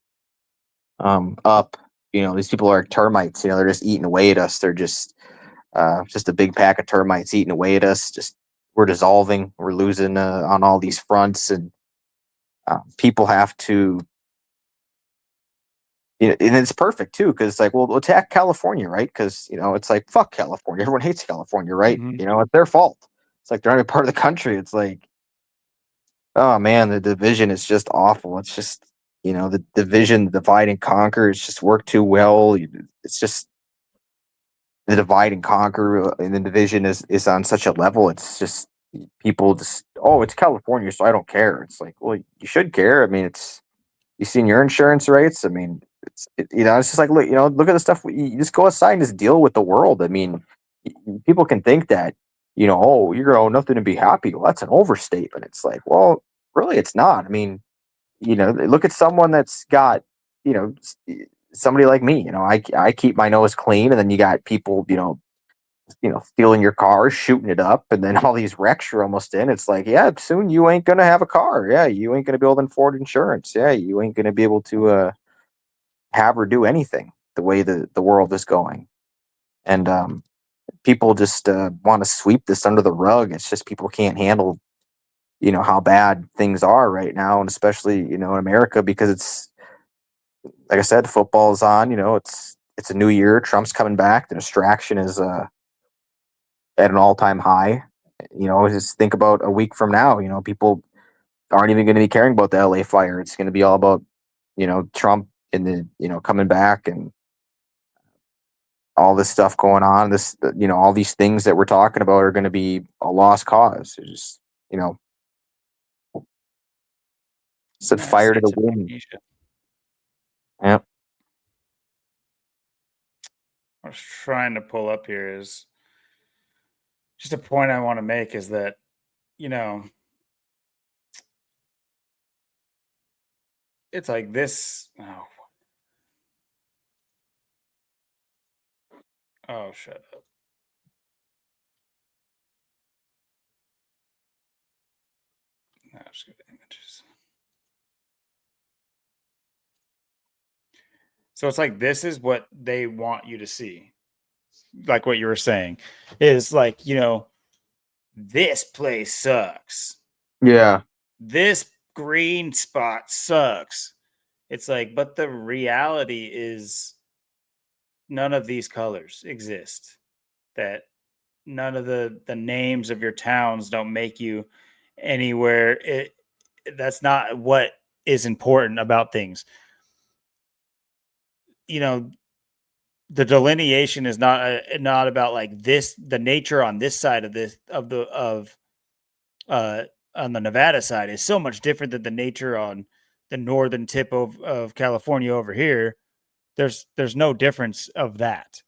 up. These people are like termites. They're just eating away at us. They're just a big pack of termites eating away at us. Just we're dissolving. We're losing on all these fronts, and people have to. And it's perfect too, because it's like, well, attack California, right? Because it's like, fuck California. Everyone hates California, right? Hmm. It's their fault. It's like they're not a part of the country. It's like, oh man, the division is just awful. It's just the division, divide and conquer. It's just worked too well. It's just the divide and conquer, and the division is on such a level. It's just people just, oh, it's California, so I don't care. It's like, well, you should care. I mean, it's you seen your insurance rates. I mean, it's just like, look at the stuff. You just go outside and just deal with the world. I mean, people can think that oh, you're nothing to be happy. Well, that's an overstatement. It's like, well, really, it's not. I mean, look at someone that's got you know somebody like me. I keep my nose clean, and then you got people stealing your car, shooting it up, and then all these wrecks you're almost in. It's like, yeah, soon you ain't gonna have a car. Yeah, you ain't gonna be able to afford insurance. Yeah, you ain't gonna be able to have or do anything the way the world is going. And people just want to sweep this under the rug. It's just people can't handle how bad things are right now, and especially in America, because it's like I said, football is on. It's a new year. Trump's coming back. The distraction is at an all-time high. Just think about a week from now. People aren't even going to be caring about the LA fire. It's going to be all about Trump and the coming back, and all this stuff going on. All these things that we're talking about are going to be a lost cause. It's just you know set United fire to the States of wind. Asia. Yep. I was trying to pull up here is just a point I want to make is that, you know, it's like this. Oh, oh, shut up. So it's like this is what they want you to see. Like what you were saying is like, this place sucks. Yeah. This green spot sucks. It's like, but the reality is none of these colors exist. That none of the names of your towns don't make you anywhere. That's not what is important about things. You know, the delineation is not about like this the nature on this side of this of uh on the Nevada side is so much different than the nature on the northern tip of California over here. There's no difference of that.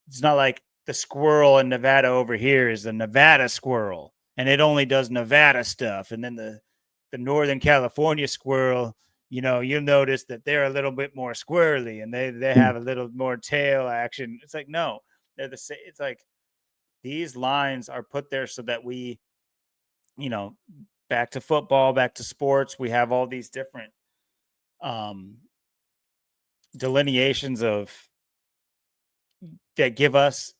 It's not like the squirrel in Nevada over here is the Nevada squirrel and it only does Nevada stuff. And then the Northern California squirrel, you'll notice that they're a little bit more squirrely and they Mm. have a little more tail action. It's like no, they're the same. It's like these lines are put there so that we, you know, back to football, back to sports, we have all these different um delineations of that give us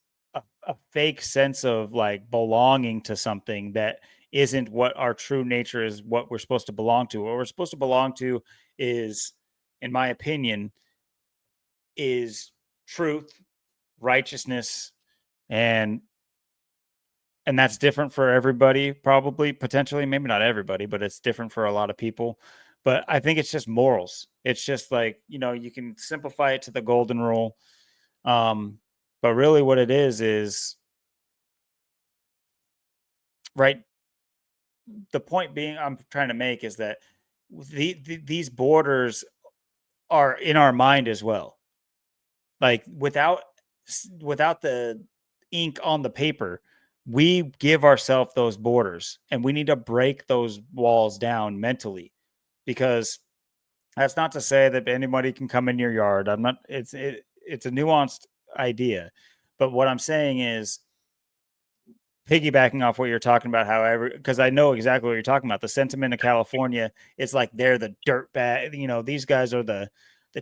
a fake sense of like belonging to something that isn't what our true nature is, what we're supposed to belong to. What we're supposed to belong to is, in my opinion, is truth, righteousness, and that's different for everybody, probably, potentially, maybe not everybody, but it's different for a lot of people. But I think it's just morals. It's just like, you can simplify it to the golden rule. But really what it is right. The point being I'm trying to make is that these borders are in our mind as well. Like without the ink on the paper, we give ourselves those borders and we need to break those walls down mentally because that's not to say that anybody can come in your yard. I'm not it's a nuanced idea. But what I'm saying is piggybacking off what you're talking about, however, because I know exactly what you're talking about. The sentiment of California is like they're the dirt bag. These guys are the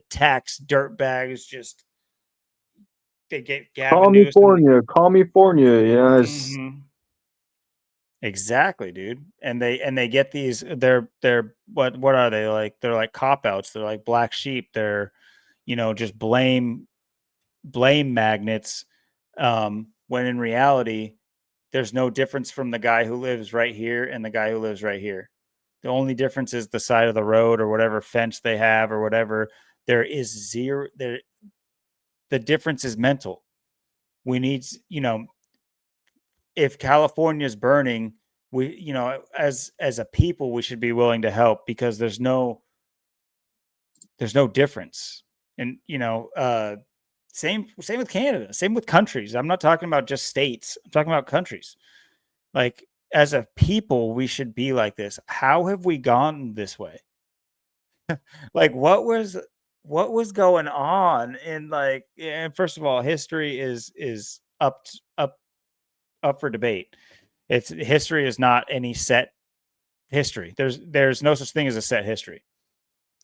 tax dirt bags. Just they get Gavin Newsom. California. Yes. Mhm. Exactly, dude. And they get these. They're what are they like? They're like cop outs. They're like black sheep. They're just blame magnets. When in reality, there's no difference from the guy who lives right here and the guy who lives right here. The only difference is the side of the road or whatever fence they have or whatever. There is zero there. The difference is mental. We need, if California is burning, we, as a people, we should be willing to help because there's no difference. And same with Canada, same with countries. I'm not talking about just states. I'm talking about countries. Like as a people, we should be like this. How have we gone this way? Like what was going on in like and first of all, history is up for debate. It's history is not any set history. There's no such thing as a set history.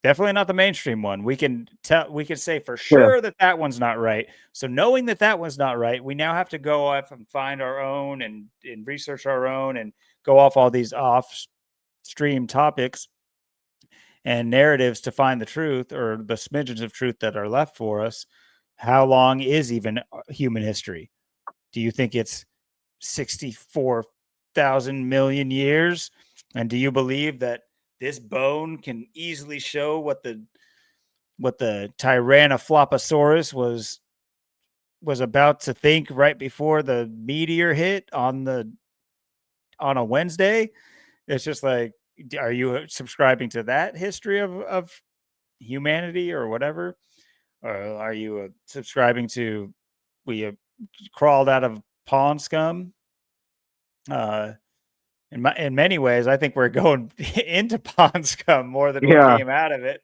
Definitely not the mainstream one. We can say for Yeah. sure that that one's not right. So knowing that that one's not right, we now have to go off and find our own and research our own and go off all these off stream topics and narratives to find the truth or the smidgens of truth that are left for us. How long is even human history? Do you think it's 64,000 million years? And do you believe that this bone can easily show what the Tyrannophloposaurus was about to think right before the meteor hit on a Wednesday? It's just like, are you subscribing to that history of humanity or whatever? Or are you subscribing to we crawled out of pond scum? Uh, in many ways, I think we're going into pond scum more than what Yeah. came out of it.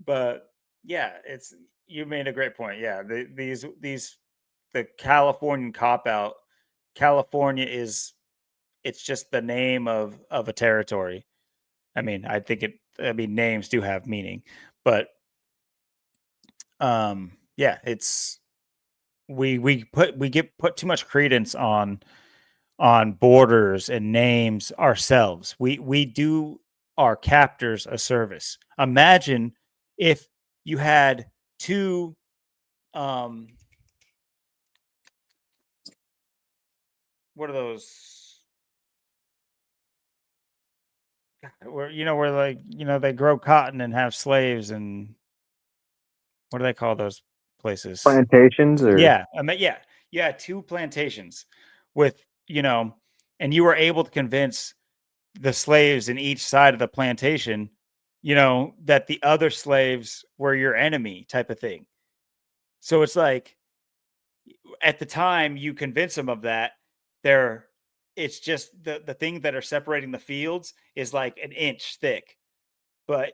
But yeah, it's you made a great point. Yeah, the Californian cop out. California it's just the name of a territory. I mean, names do have meaning, but yeah, it's we get put too much credence on borders and names ourselves. We do our captors a service. Imagine if you had two um what are those where where like they grow cotton and have slaves, and what do they call those places? Plantations or Yeah, I mean, yeah, yeah, two plantations with and you were able to convince the slaves in each side of the plantation, that the other slaves were your enemy, type of thing. So it's like at the time you convince them of that, they're it's just the thing that are separating the fields is like an inch thick. But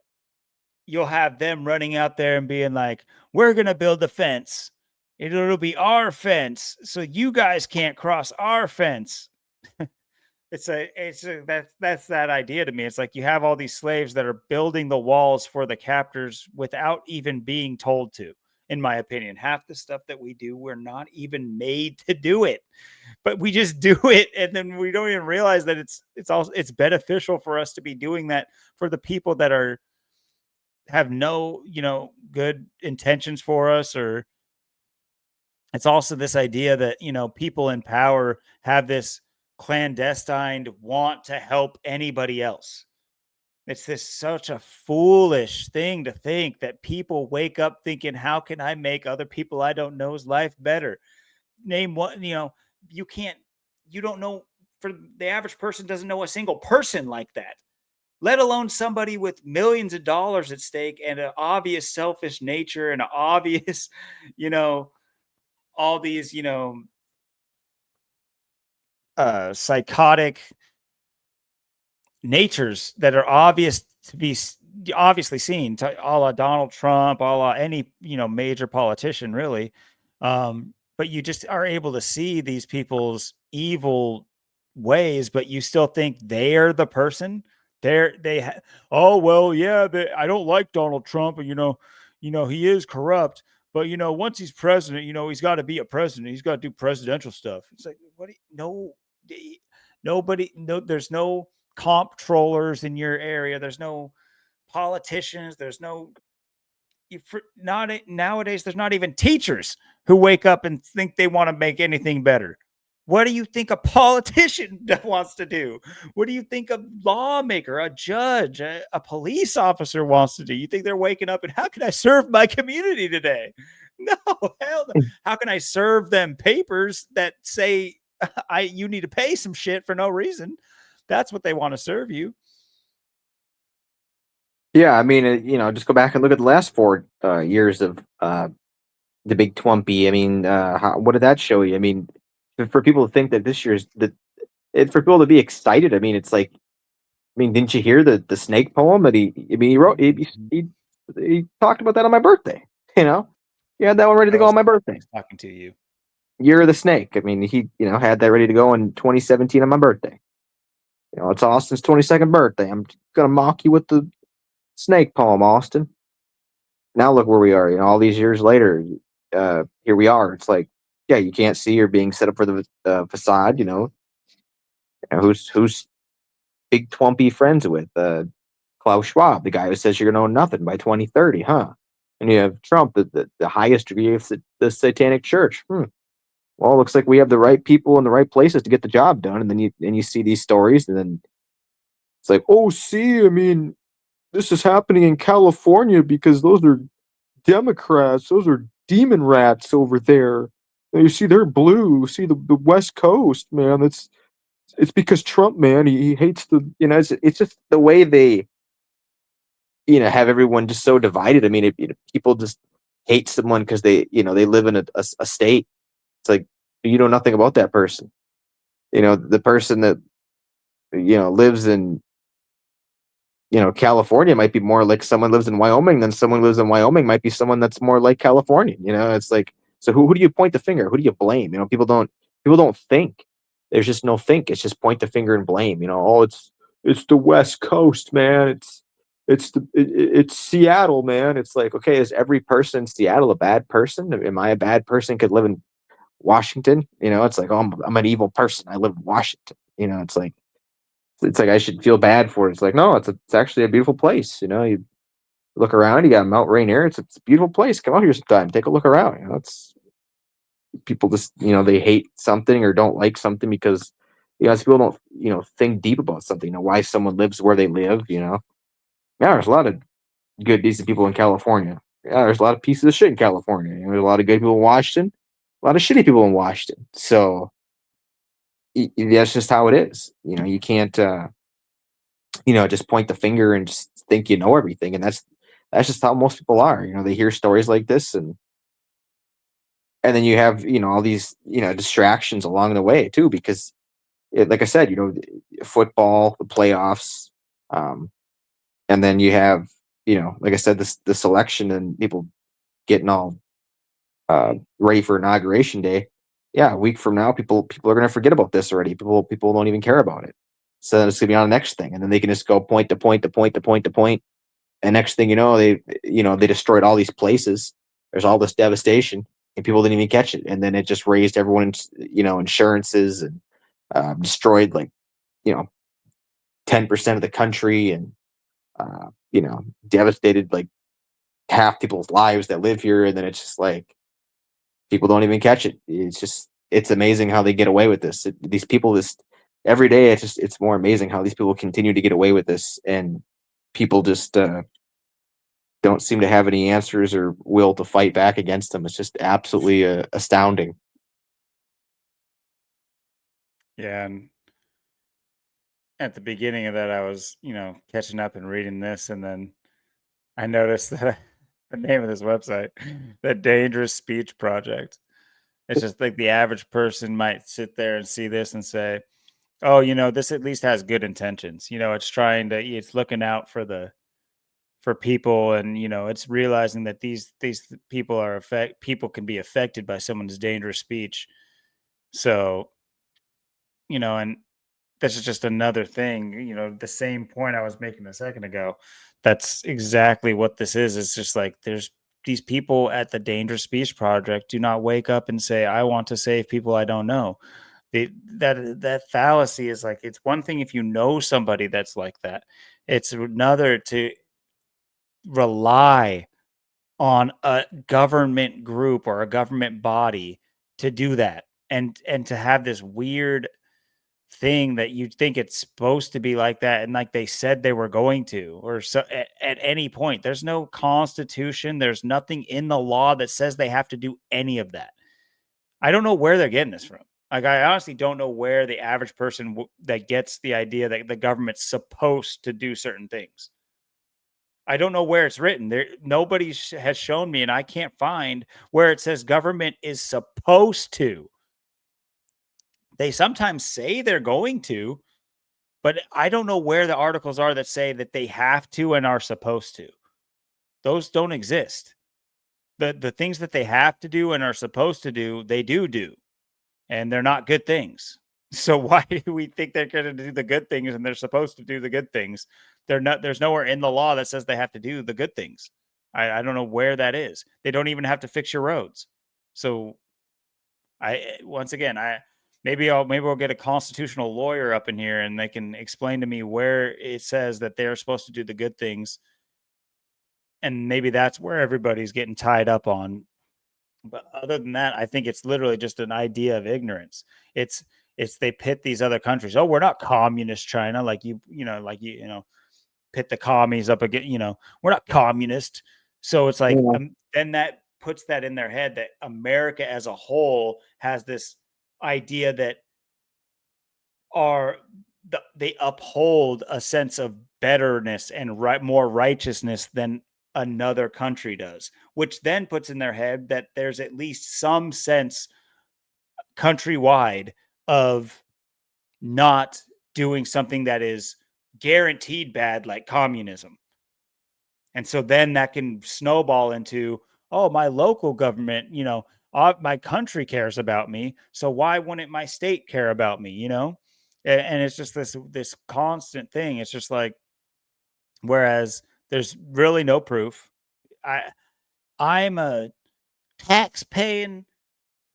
you'll have them running out there and being like, "We're gonna build a fence. It'll be our fence, so you guys can't cross our fence." That's that idea to me. It's like you have all these slaves that are building the walls for the captors without even being told to. In my opinion, half the stuff that we do, we're not even made to do it, but we just do it, and then we don't even realize that it's beneficial for us to be doing that for the people that are have no good intentions for us. Or it's also this idea that people in power have this clandestine want to help anybody else. It's this such a foolish thing to think that people wake up thinking, how can I make other people I don't know's life better? Name what, you can't, you don't know. For the average person doesn't know a single person like that, let alone somebody with millions of dollars at stake and an obvious selfish nature and an obvious, you know, all these, psychotic natures that are obvious to be obviously seen, to a la Donald Trump, a la any major politician, really. But you just are able to see these people's evil ways, but you still think they're the person. Oh well, yeah, I don't like Donald Trump, and he is corrupt. But once he's president, he's got to be a president. He's got to do presidential stuff. It's like, what? No, nobody. No, there's no comptrollers in your area. There's no politicians. There's no not nowadays. There's not even teachers who wake up and think they want to make anything better. What do you think a politician wants to do? What do you think a lawmaker, a judge, a police officer wants to do? You think they're waking up and how can I serve my community today? No, hell no. How can I serve them papers that say you need to pay some shit for no reason? That's what they want to serve you. yeah, I mean, just go back and look at the last 4 years of the Big Twompy. I mean, what did that show you? I mean, for people to think that this year's for people to be excited. I mean, it's like, I mean, didn't you hear the snake poem that he? I mean, he wrote. He talked about that on my birthday. You know, he had that one ready to go on my I birthday. was talking to you. Year of the Snake. I mean, he had that ready to go in 2017 on my birthday. It's Austin's 22nd birthday. I'm gonna mock you with the snake poem, Austin. Now look where we are. All these years later, here we are. It's like, yeah, you can't see you're being set up for the facade. Who's Big Twompy friends with? Klaus Schwab, the guy who says you're gonna own nothing by 2030, huh? And you have Trump, the highest degree of the Satanic Church. Well, it looks like we have the right people in the right places to get the job done. And then you see these stories, and then it's like, oh, see, I mean, this is happening in California because those are Democrats, those are demon rats over there. And you see, they're blue. See the West Coast, man. It's because Trump, man, he hates it's just the way they have everyone just so divided. I mean, people just hate someone because they live in a state. It's like you know nothing about that person. The person that lives in California might be more like someone lives in Wyoming than someone lives in Wyoming might be someone that's more like California. It's like, so who do you point the finger? Who do you blame? People don't think. there's just no think. It's just point the finger and blame. Oh, it's the West Coast, man. It's Seattle, man. It's like, okay, is every person in Seattle a bad person? Am I a bad person? Could live in Washington? It's like, oh, I'm an evil person. I live in Washington. It's like I should feel bad for it. It's like, no, it's actually a beautiful place. You look around, you got Mount Rainier. It's a beautiful place. Come out here sometime. Take a look around. It's people just they hate something or don't like something because people don't think deep about something. Why someone lives where they live. Yeah, there's a lot of good, decent people in California. Yeah, there's a lot of pieces of shit in California. There's a lot of good people in Washington, a lot of shitty people in Washington. So that's just how it is. You can't just point the finger and just think you know everything, and that's just how most people are. They hear stories like this, and then you have all these distractions along the way too, because like I said, football, the playoffs, um, and then you have like I said, the selection and people getting all ready for inauguration day. Yeah, a week from now, people are going to forget about this already. People don't even care about it. So then it's going to be on the next thing, and then they can just go point to point to point to point to point, and next thing you know, they destroyed all these places. There's all this devastation, and people didn't even catch it, and then it just raised everyone's insurances and destroyed like 10% of the country, and devastated like half people's lives that live here, and then it's just like people don't even catch it. It's amazing how they get away with this. These people just every day it's more amazing how these people continue to get away with this, and people just don't seem to have any answers or will to fight back against them. It's just absolutely astounding. Yeah, and at the beginning of that, I was, catching up and reading this, and then I noticed that the name of this website, the Dangerous Speech Project. It's just like the average person might sit there and see this and say, "Oh, this at least has good intentions." It's it's looking out for for people, and it's realizing that these people can be affected by someone's dangerous speech. So, and this is just another thing, the same point I was making a second ago. That's exactly what this is. It's just like there's these people at the Dangerous Speech Project do not wake up and say, I want to save people I don't know. That fallacy is like, it's one thing if you know somebody that's like that. It's another to rely on a government group or a government body to do that, and to have this weird thing that you think it's supposed to be like that, and like they said they were going to, or so at any point. There's no constitution, there's nothing in the law that says they have to do any of that. I don't know where they're getting this from. Like, I honestly don't know where the average person that gets the idea that the government's supposed to do certain things. I don't know where it's written. There, nobody has shown me, and I can't find where it says government is supposed to. They sometimes say they're going to, but I don't know where the articles are that say that they have to and are supposed to. Those don't exist. The things that they have to do and are supposed to do, they do, and they're not good things. So why do we think they're going to do the good things and they're supposed to do the good things? They're not. There's nowhere in the law that says they have to do the good things. I don't know where that is. They don't even have to fix your roads. So once again, maybe we'll get a constitutional lawyer up in here and they can explain to me where it says that they're supposed to do the good things, and maybe that's where everybody's getting tied up on. But other than that, I think it's literally just an idea of ignorance. It's it's they pit these other countries. Oh, we're not communist China, like like pit the commies up again. We're not communist. So it's like, Yeah. then that puts that in their head that America as a whole has this idea that are they uphold a sense of betterness and more righteousness than another country does, which then puts in their head that there's at least some sense countrywide of not doing something that is guaranteed bad, like communism. And so then that can snowball into, oh, my local government, my country cares about me, so why wouldn't my state care about me? And it's just this constant thing. It's just like, whereas there's really no proof. I I'm a tax paying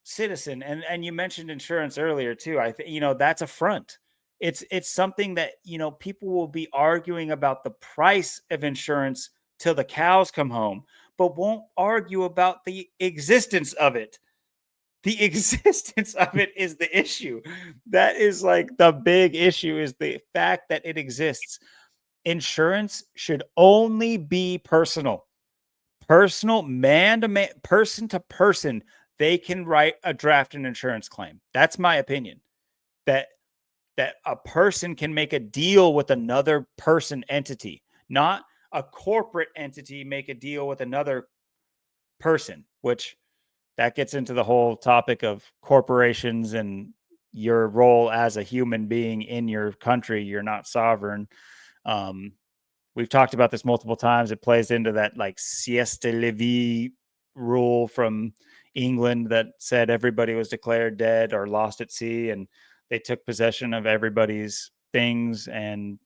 citizen, and you mentioned insurance earlier too. I think that's a front. It's something that people will be arguing about the price of insurance till the cows come home, but won't argue about the existence of it. The existence of it is the issue. That is like the big issue, is the fact that it exists. Insurance should only be personal. Personal, man to man, person to person, they can write a draft an insurance claim. That's my opinion. That a person can make a deal with another person entity, not a corporate entity make a deal with another person, which that gets into the whole topic of corporations and your role as a human being in your country. You're not sovereign. Um, we've talked about this multiple times. It plays into that like siesta levy rule from England that said everybody was declared dead or lost at sea, and they took possession of everybody's things and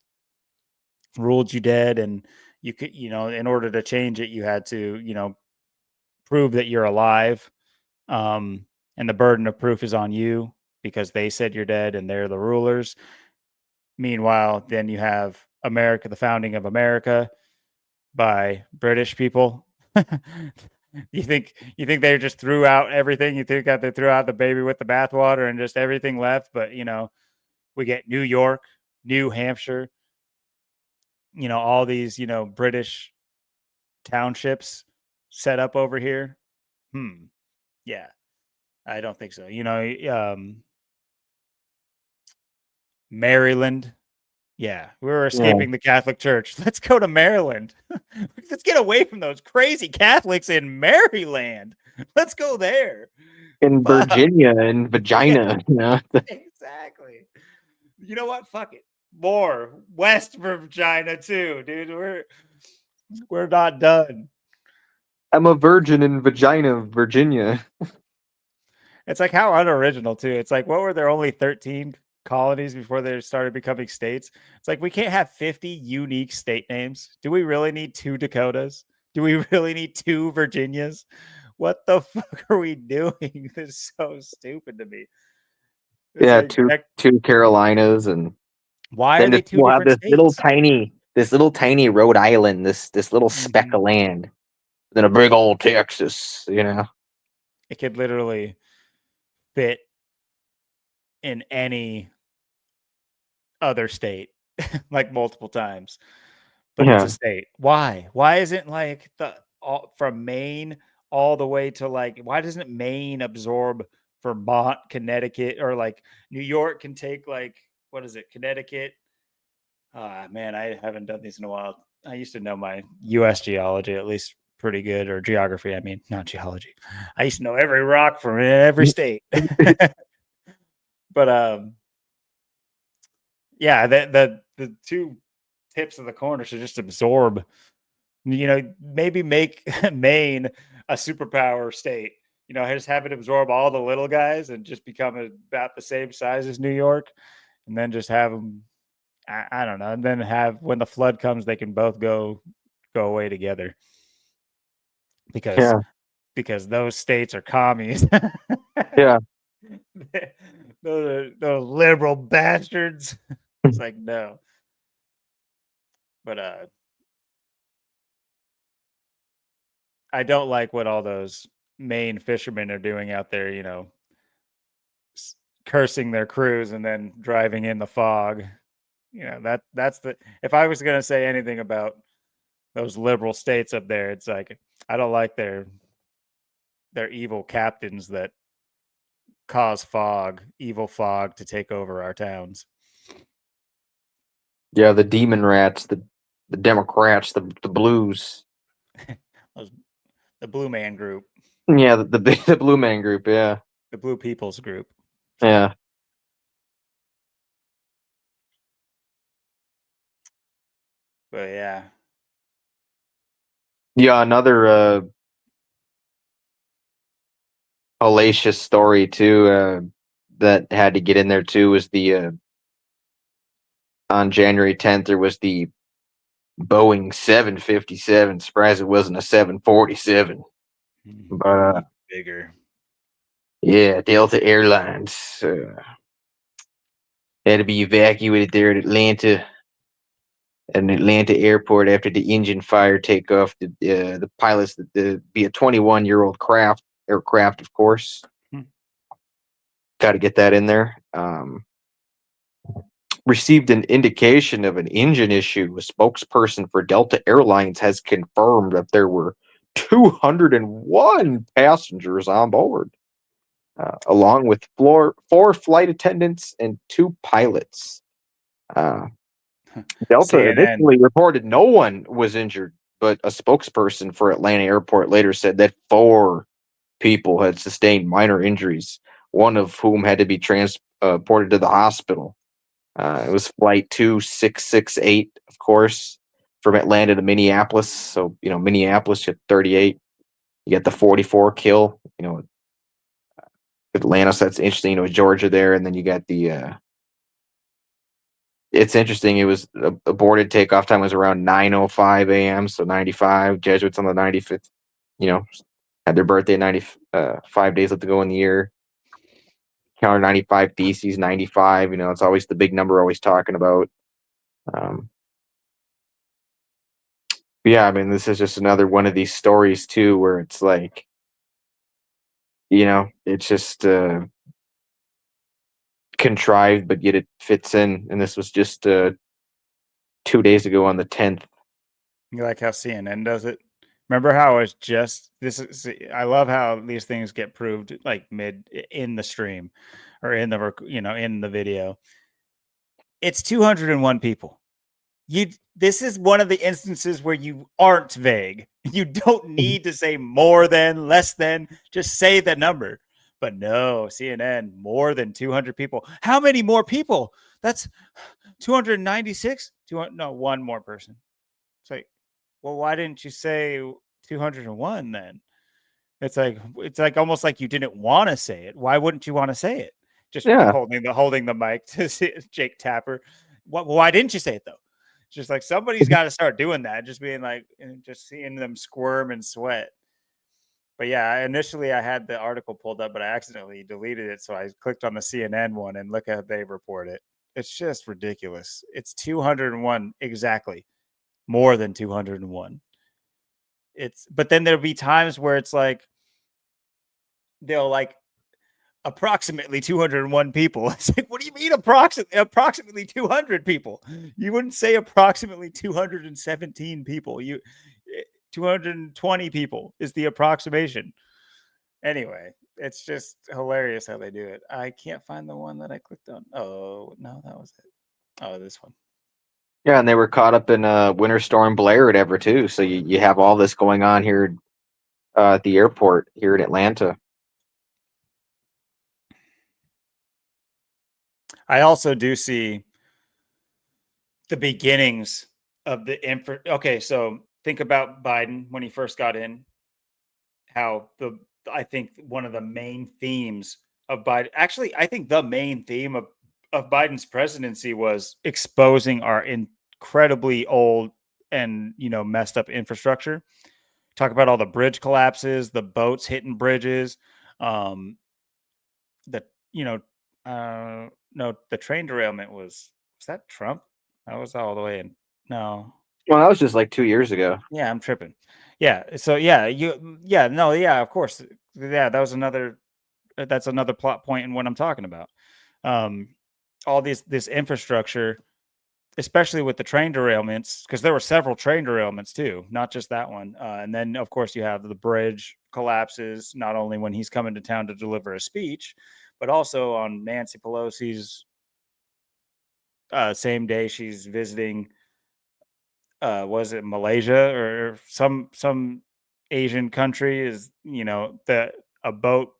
ruled you dead. And you could, in order to change it, you had to, prove that you're alive. Um, and the burden of proof is on you because they said you're dead and they're the rulers. Meanwhile, then you have America, the founding of America by British people. You think they just threw out everything? You think that they threw out the baby with the bathwater and just everything left? But we get New York, New Hampshire, all these British townships set up over here. Yeah, I don't think so. Maryland. Yeah, we were Yeah. escaping the Catholic Church. Let's go to Maryland. Let's get away from those crazy Catholics in Maryland. Let's go there. In Fuck. Virginia and Yeah, vagina, you know. exactly. You know what? Fuck it. More West Virginia too, dude. We're not done. I'm a virgin in vagina, Virginia. It's like how unoriginal too. It's like, what were there only 13 colonies before they started becoming states? It's like we can't have 50 unique state names. Do we really need two Dakotas? Do we really need two Virginias? What the fuck are we doing? This is so stupid to me. It's Yeah, like, two Carolinas, and why are then they two we'll have different states? this little tiny Rhode Island, this little speck Mhm. of land, then a big old Texas, you know. It could literally fit in any other state like multiple times, but it's a Yeah, state. Why? Why isn't like from Maine all the way to like, why doesn't Maine absorb Vermont, Connecticut, or like New York can take like, what is it, Connecticut? Ah, man, I haven't done these in a while. I used to know my US geology at least pretty good, or geography, I mean, not geology. I used to know every rock from every state. But yeah, the two tips of the corner should just absorb. Maybe make Maine a superpower state. Just have it absorb all the little guys and just become about the same size as New York, and then just have them. I don't know, and then have when the flood comes, they can both go away together because yeah, those states are commies. yeah. those liberal bastards. It's like no, but I don't like what all those Maine fishermen are doing out there. Cursing their crews and then driving in the fog. That's the if I was going to say anything about those liberal states up there, it's like I don't like their evil captains that cause evil fog to take over our towns. Yeah, the demon rats, the Democrats, the blues. Those, the Blue Man Group, Yeah, the Blue Man Group. Yeah, the Blue People's Group. So, yeah, but yeah, yeah. hellacious story too that had to get in there too was the on January 10th there was the Boeing 757. Surprised it wasn't a 747. But Even bigger. yeah, Delta Airlines had to be evacuated there at Atlanta airport after the engine fire takeoff. The pilots, be a 21-year-old aircraft, of course. Hmm. Got to get that in there. Received an indication of an engine issue. A spokesperson for Delta Airlines has confirmed that there were 201 passengers on board, along with four flight attendants and two pilots. Uh, Delta CNN. initially reported no one was injured, but a spokesperson for Atlanta Airport later said that four people had sustained minor injuries, one of whom had to be transported to the hospital. It was flight 2668, of course, from Atlanta to Minneapolis. So, Minneapolis, you had 38. You get the 44 kill, Atlanta. So that's interesting. Georgia there. And then you got it's interesting. It was aborted takeoff time was around 9:05 a.m. So 95 Jesuits on the 95th, had their birthday 95 days left to go in the year. Counter 95 Theses 95. It's always the big number always talking about. Um, yeah, I mean, this is just another one of these stories too, where it's like, it's just contrived, but yet it fits in. And this was just 2 days ago on the 10th. You like how CNN does it? Remember how it's just this is I love how these things get proved like mid in the stream or in the in the video. It's 201 people. This is one of the instances where you aren't vague. You don't need to say more than, less than, just say the number. But no, CNN, more than 200 people. How many more people? That's 296? No, one more person. It's like, well, why didn't you say 201 then? It's like almost like you didn't want to say it. Why wouldn't you want to say it? Just Yeah, holding the mic to Jake Tapper. Why didn't you say it though? It's just like somebody's got to start doing that. Just being like, just seeing them squirm and sweat. But yeah, initially I had the article pulled up, but I accidentally deleted it. So I clicked on the CNN one and look at they report it. It's just ridiculous. It's 201 exactly, more than 201. But then there'll be times where it's like they'll like approximately 201 people. It's like, what do you mean approximately 200 people? You wouldn't say approximately 217 people. 220 people is the approximation. Anyway, it's just hilarious how they do it. I can't find the one that I clicked on. Oh, no, that was it. Oh, this one. yeah, and they were caught up in Winter Storm Blair or whatever too. So you have all this going on here at the airport here in Atlanta. I also do see the beginnings of the info. Okay, so think about Biden when he first got in, how I think one of the main themes of Biden, actually, I think the main theme of Biden's presidency was exposing our incredibly old and messed up infrastructure. Talk about all the bridge collapses, the boats hitting bridges, um, the no, the train derailment was that Trump? That was all the way in. No, Well, that was just like 2 years ago. yeah, I'm tripping. Yeah, so yeah, yeah, no, yeah, of course, yeah, that's another plot point in what I'm talking about. Um, all this infrastructure, especially with the train derailments, because there were several train derailments too, not just that one. And then of course you have the bridge collapses, not only when he's coming to town to deliver a speech, but also on Nancy Pelosi's same day she's visiting was it Malaysia or some Asian country, is the a boat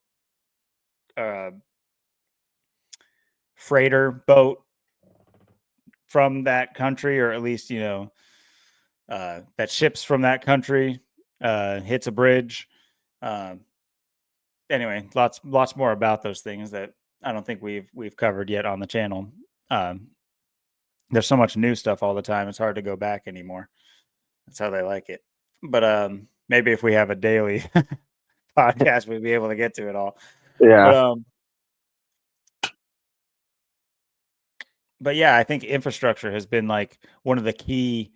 uh freighter boat from that country, or at least that ships from that country hits a bridge. um anyway, lots more about those things that I don't think we've covered yet on the channel. Um, there's so much new stuff all the time; it's hard to go back anymore. That's how they like it. But maybe if we have a daily podcast, we'd be able to get to it all. But Yeah. but yeah, I think infrastructure has been like one of the key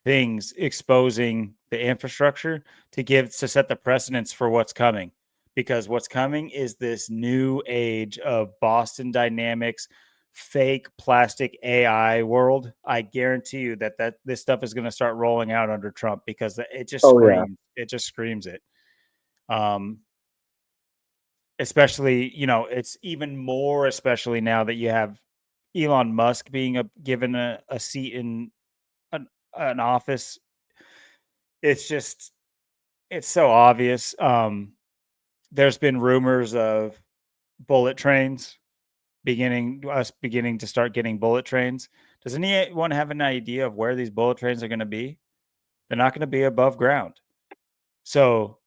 things exposing the infrastructure to set the precedence for what's coming. Because what's coming is this new age of Boston Dynamics, fake plastic AI world. I guarantee you that this stuff is going to start rolling out under Trump because Oh yeah. it just screams it. Um, especially, it's even more especially now that you have Elon Musk being given a seat in an, an office. It's just it's so obvious. There's been rumors of bullet trains beginning to start getting bullet trains. Does anyone have an idea of where these bullet trains are going to be? They're not going to be above ground. So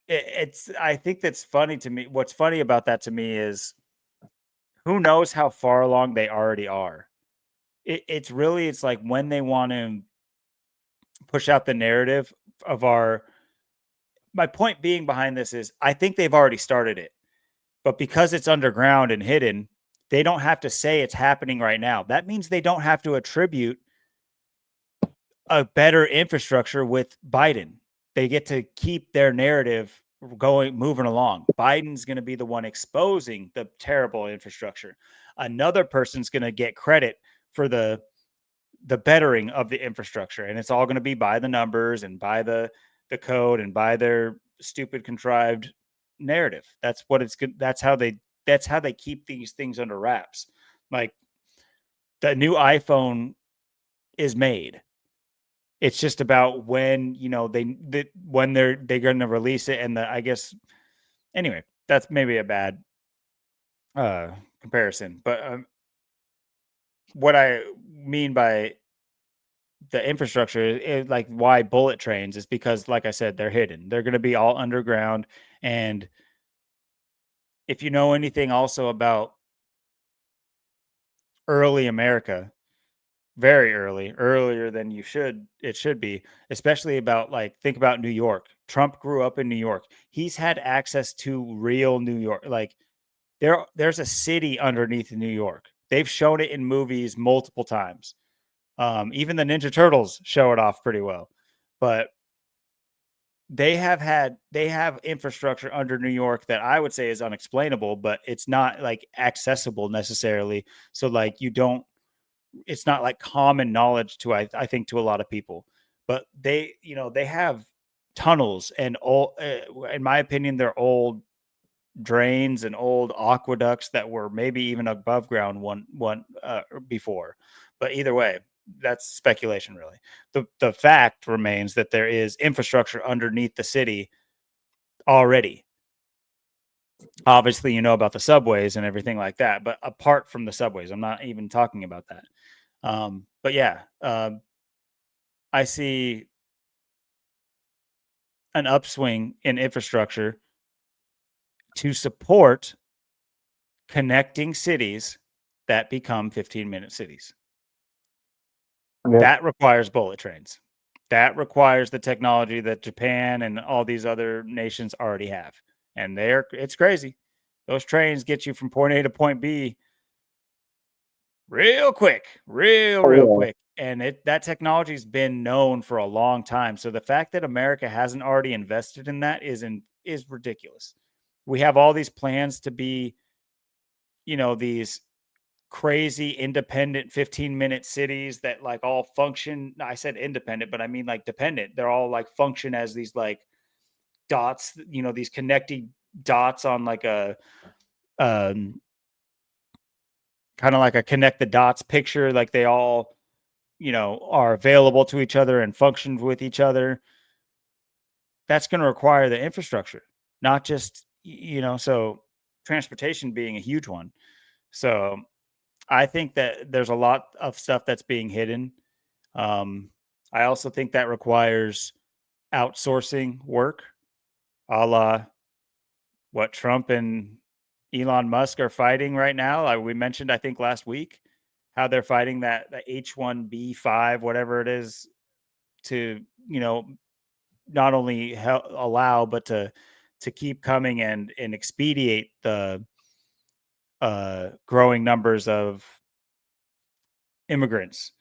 it's I think that's funny to me. What's funny about that to me is who knows how far along they already are. It's like when they want to push out the narrative of our. My point being behind this is I think they've already started it. But because it's underground and hidden, they don't have to say it's happening right now. That means they don't have to attribute a better infrastructure with Biden. They get to keep their narrative moving along. Biden's going to be the one exposing the terrible infrastructure. Another person's going to get credit for the bettering of the infrastructure, and it's all going to be by the numbers and by the code and by their stupid contrived narrative. That's what it's good. That's how they keep these things under wraps. Like the new iPhone is made. It's just about when when they're going to release it, and I guess anyway, that's maybe a bad uh comparison, but what I mean by the infrastructure is like why bullet trains is because like I said, they're hidden. They're going to be all underground. And if you know anything also about early America, very early, earlier than it should be, especially about like think about New York. Trump grew up in New York. He's had access to real New York. Like there's a city underneath New York. They've shown it in movies multiple times. Even the Ninja Turtles show it off pretty well. But they have infrastructure under New York that I would say is unexplainable, but it's not like accessible necessarily. So like you don't it's not like common knowledge to I think to a lot of people. But they have tunnels and all in my opinion they're old drains and old aqueducts that were maybe even above ground one before. But either way, that's speculation really. The fact remains that there is infrastructure underneath the city already. Obviously, you know about the subways and everything like that, but apart from the subways, I'm not even talking about that. But yeah, I see an upswing in infrastructure to support connecting cities that become 15-minute cities. Yeah. That requires bullet trains. That requires the technology that Japan and all these other nations already have. And it's crazy. Those trains get you from point A to point B real quick, real Oh quick. And that technology's been known for a long time. So the fact that America hasn't already invested in that is ridiculous. We have all these plans to be, these crazy independent 15-minute cities that like all function. I said independent, but I mean like dependent. They're all like function as these like dots, these connecting dots on like a um kind of like a connect the dots picture, like they all, are available to each other and function with each other. That's going to require the infrastructure, not just, so transportation being a huge one. So I think that there's a lot of stuff that's being hidden. I also think that requires outsourcing work, a la what Trump and Elon Musk are fighting right now. We mentioned, I think, last week how they're fighting that the H-1B5, whatever it is, to not only allow but to keep coming and expedite the growing numbers of immigrants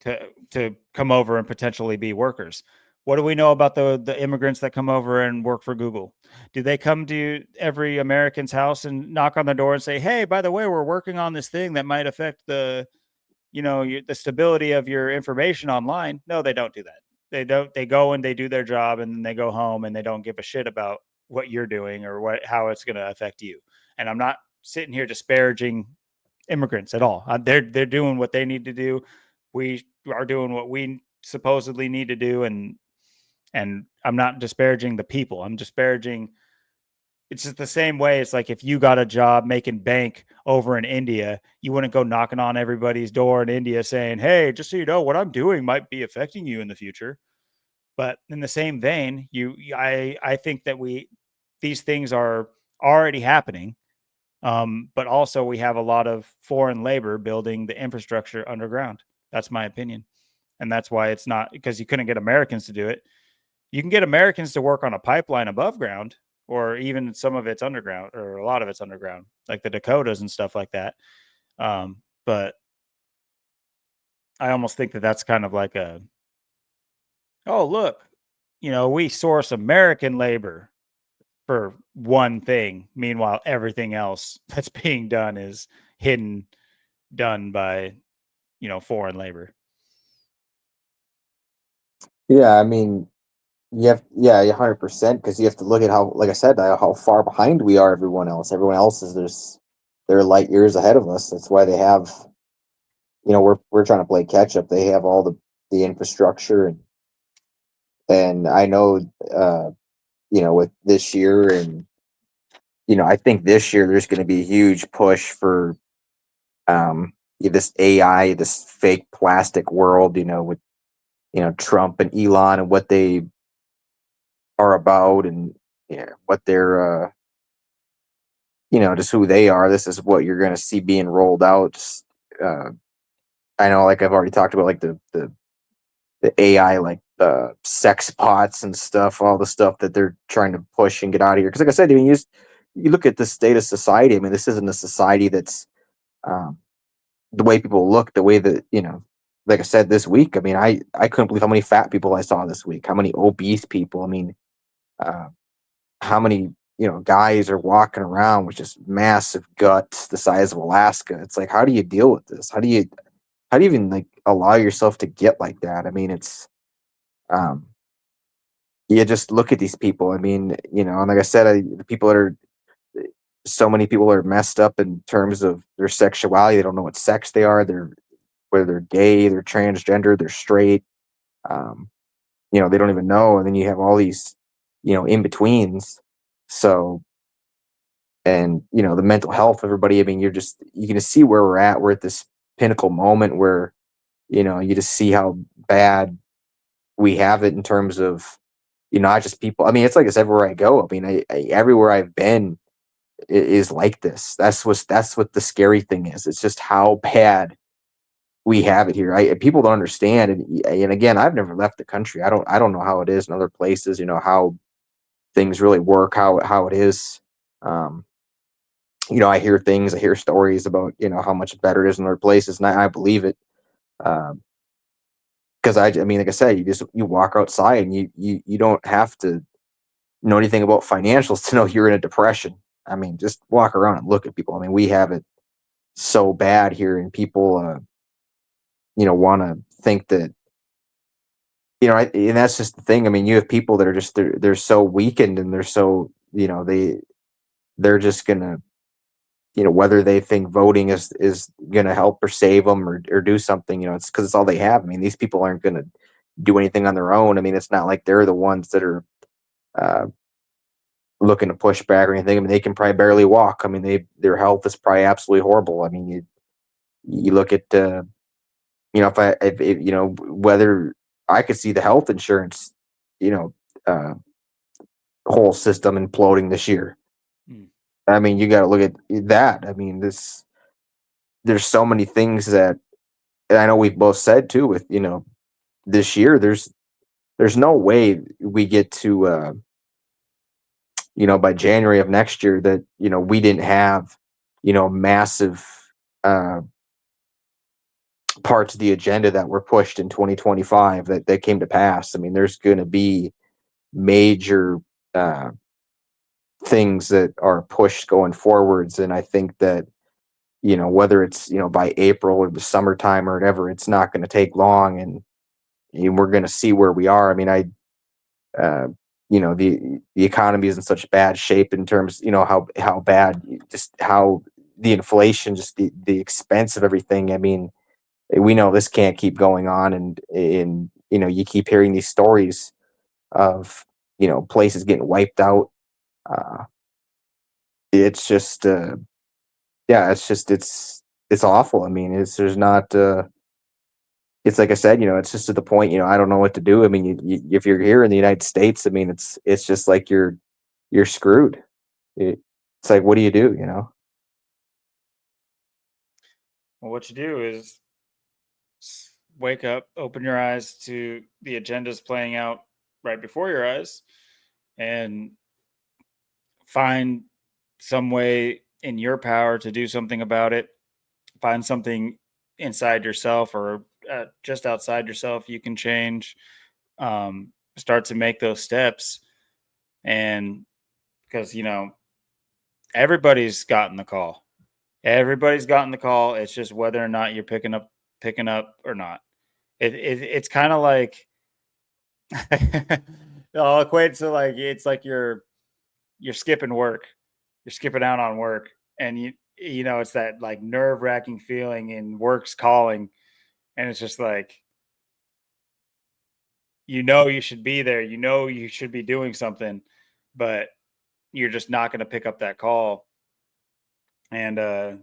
to come over and potentially be workers. What do we know about the immigrants that come over and work for Google? Do they come to every American's house and knock on the door and say, "Hey, by the way, we're working on this thing that might affect the stability of your information online"? No, they don't do that. They don't. They go and they do their job and then they go home and they don't give a shit about what you're doing or how it's going to affect you. And I'm not sitting here disparaging immigrants at all. They're doing what they need to do. We are doing what we supposedly need to do, and I'm not disparaging the people. I'm disparaging. It's just the same way. It's like if you got a job making bank over in India, you wouldn't go knocking on everybody's door in India saying, "Hey, just so you know, what I'm doing might be affecting you in the future." But in the same vein, I think that these things are already happening, but also we have a lot of foreign labor building the infrastructure underground. That's my opinion. And that's why it's not, because you couldn't get Americans to do it. You can get Americans to work on a pipeline above ground, or even some of it's underground, or a lot of it's underground, like the Dakotas and stuff like that. But I almost think that that's kind of like oh, look, we source American labor for one thing. Meanwhile, everything else that's being done is hidden, done by, foreign labor. Yeah, I mean, yeah, 100%. Because you have to look at how, like I said, how far behind we are. Everyone else, they're light years ahead of us. That's why they have, we're trying to play catch up. They have all the infrastructure, and I know, uh, with this year, and I think this year there's going to be a huge push for this AI, this fake plastic world, with Trump and Elon and what they are about, and what they're just who they are. This is what you're going to see being rolled out. Just, I know, like I've already talked about, like the AI, like sex pots and stuff, all the stuff that they're trying to push and get out of here. Because, like I said, I mean, you look at the state of society. I mean, this isn't a society that's um, the way people look, the way that, like I said, this week. I mean, I couldn't believe how many fat people I saw this week. How many obese people. I mean, uh, how many guys are walking around with just massive guts the size of Alaska. It's like, how do you deal with this? How do you even, like, allow yourself to get like that? I mean, it's um you just look at these people. I mean, and like I said, the people that are so many people are messed up in terms of their sexuality. They don't know what sex they are. They're Whether they're gay, they're transgender, they're straight. Um, they don't even know. And then you have all these, in betweens. So, and the mental health, everybody. I mean, you can just see where we're at. We're at this pinnacle moment where you just see how bad we have it in terms of not just people. I mean, it's like this everywhere I go. I mean, everywhere I've been is like this. That's what the scary thing is. It's just how bad we have it here. People don't understand, and again, I've never left the country. I don't know how it is in other places. How things really work, how it is. Um, I hear things, I hear stories about how much better it is in other places, and I believe it. Um, because I mean, like I said, you walk outside and you don't have to know anything about financials to know you're in a depression. I mean, just walk around and look at people. I mean, we have it so bad here, and people, want to think that, and that's just the thing. I mean, you have people that are just they're so weakened, and they're so they're just gonna, whether they think voting is gonna help or save them, or do something. It's because it's all they have. I mean, these people aren't gonna do anything on their own. I mean, it's not like they're the ones that are uh, looking to push back or anything. I mean, they can probably barely walk. I mean, their health is probably absolutely horrible. I mean, you look at if whether I could see the health insurance, you know uh, whole system imploding this year. I mean, you got to look at that. I mean, there's so many things that, and I know we've both said too. With this year, there's no way we get to by January of next year that we didn't have massive uh parts of the agenda that were pushed in 2025 that came to pass. I mean, there's going to be major uh, things that are pushed going forwards, and I think that whether it's by April or the summertime or whatever, it's not going to take long, and we're going to see where we are. I mean, uh, the economy is in such bad shape in terms, how bad, just how the inflation, just the expense of everything. I mean, we know this can't keep going on, and you keep hearing these stories of places getting wiped out. uh it's just yeah, it's awful. I mean, it's there's not it's like I said, it's just to the point, I don't know what to do. I mean, if you're here in the United States, I mean, it's just like you're screwed. It's like, what do you do, Well, what you do is wake up, open your eyes to the agendas playing out right before your eyes, and find some way in your power to do something about it. Find something inside yourself or just outside yourself you can change. Start to make those steps, and because everybody's gotten the call. Everybody's gotten the call. It's just whether or not you're picking up or not. It's kind of like I'll equate to like it's like you're skipping work. You're skipping out on work, and it's that like nerve wracking feeling in work's calling, and it's just like you should be there. You should be doing something, but you're just not going to pick up that call. And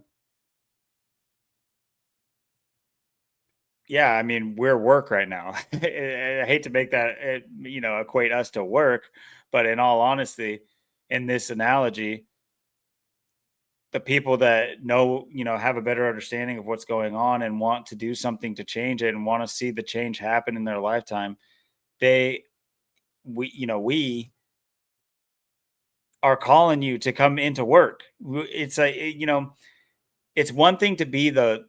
yeah, I mean, we're work right now. I hate to make that equate us to work, but in all honesty, in this analogy, the people that know, have a better understanding of what's going on and want to do something to change it and want to see the change happen in their lifetime, they we are calling you to come into work. It's it's one thing to be the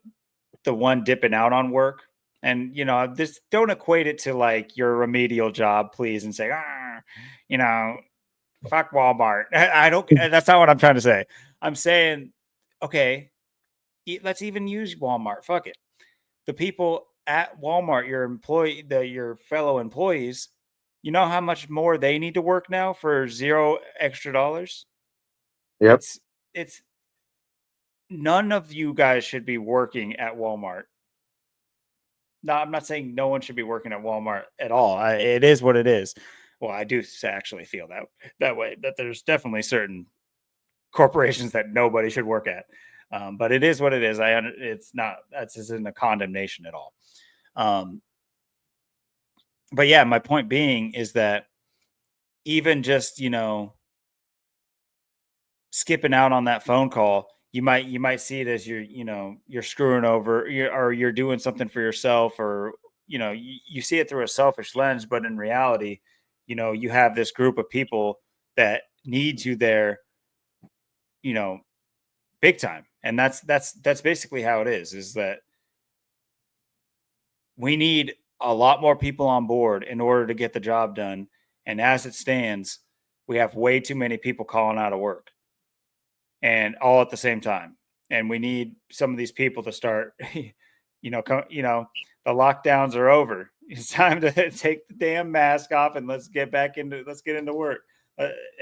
one dipping out on work. And this don't equate it to like your remedial job, please, and say, you know, fuck Walmart. I don't. That's not what I'm trying to say. I'm saying, okay, let's even use Walmart. Fuck it. The people at Walmart, your fellow employees, you know how much more they need to work now for zero extra dollars. Yep. It's it's none of you guys should be working at Walmart. No, I'm not saying no one should be working at Walmart at all. It is what it is. Well, I do actually feel that way. That there's definitely certain corporations that nobody should work at. But it is what it is. It's not. That's isn't a condemnation at all. Um, but yeah, my point being is that even just skipping out on that phone call, you might see it as you're screwing over, or you're doing something for yourself, or you see it through a selfish lens, but in reality, you have this group of people that needs you there, you know, big time, and that's basically how it is that we need a lot more people on board in order to get the job done, and as it stands, we have way too many people calling out of work and all at the same time. And we need some of these people to start, the lockdowns are over. It's time to take the damn mask off and let's get into work.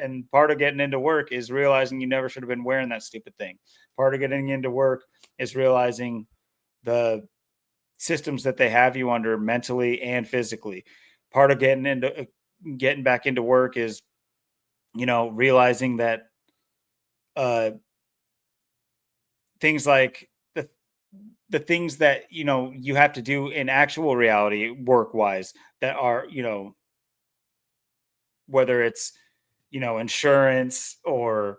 And part of getting into work is realizing you never should have been wearing that stupid thing. Part of getting into work is realizing the systems that they have you under mentally and physically. Part of getting back into work is realizing that uh things like the things that you have to do in actual reality work wise that are whether it's insurance or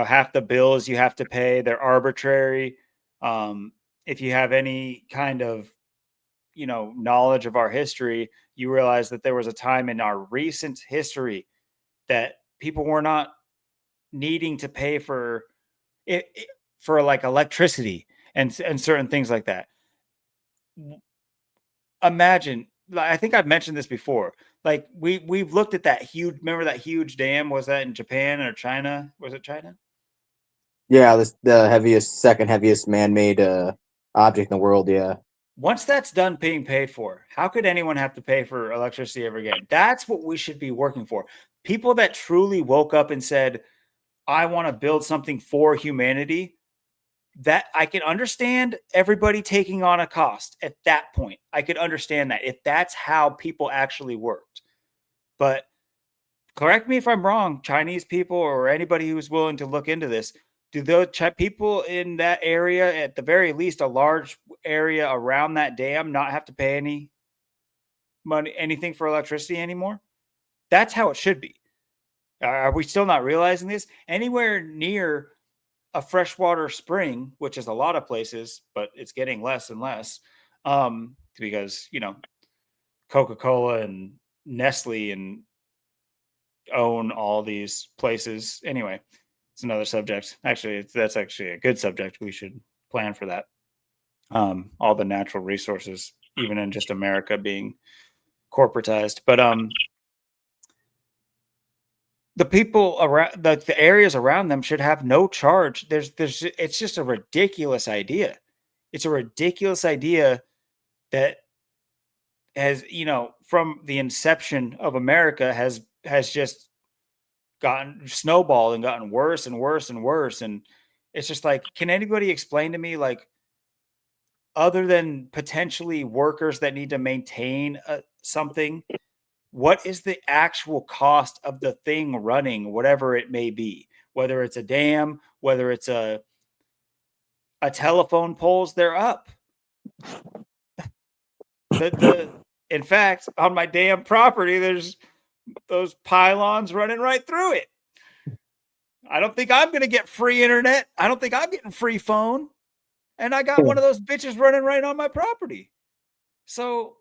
half the bills you have to pay, they're arbitrary. Um, if you have any kind of, knowledge of our history, you realize that there was a time in our recent history that people were not needing to pay for for like electricity and certain things like that. Imagine, I think I've mentioned this before. Like we've looked at that huge. Remember that huge dam? Was that in Japan or China? Was it China? Yeah, this the heaviest, second heaviest man-made object in the world. Yeah, Once that's done being paid for, how could anyone have to pay for electricity ever again? That's what we should be working for. People that truly woke up and said, "I want to build something for humanity." That I can understand everybody taking on a cost at that point. I could understand that if that's how people actually worked. But correct me if I'm wrong, Chinese people or anybody who's willing to look into this, do the people in that area, at the very least, a large area around that dam, not have to pay any money, anything for electricity anymore? That's how it should be. Are we still not realizing this? Anywhere near a freshwater spring, which is a lot of places, but it's getting less and less, because Coca Cola and Nestle and own all these places. Anyway, it's another subject. Actually, that's actually a good subject. We should plan for that. All the natural resources, even in just America, being corporatized. But the people around the areas around them should have no charge. It's just a ridiculous idea. It's a ridiculous idea that has, from the inception of America has just gotten snowballed and gotten worse and worse and worse. And it's just like, can anybody explain to me, like, other than potentially workers that need to maintain something, what is the actual cost of the thing running, whatever it may be, whether it's a dam, whether it's a telephone poles, they're up. The In fact, on my damn property, there's those pylons running right through it. I don't think I'm going to get free internet. I don't think I'm getting free phone. And I got one of those bitches running right on my property. So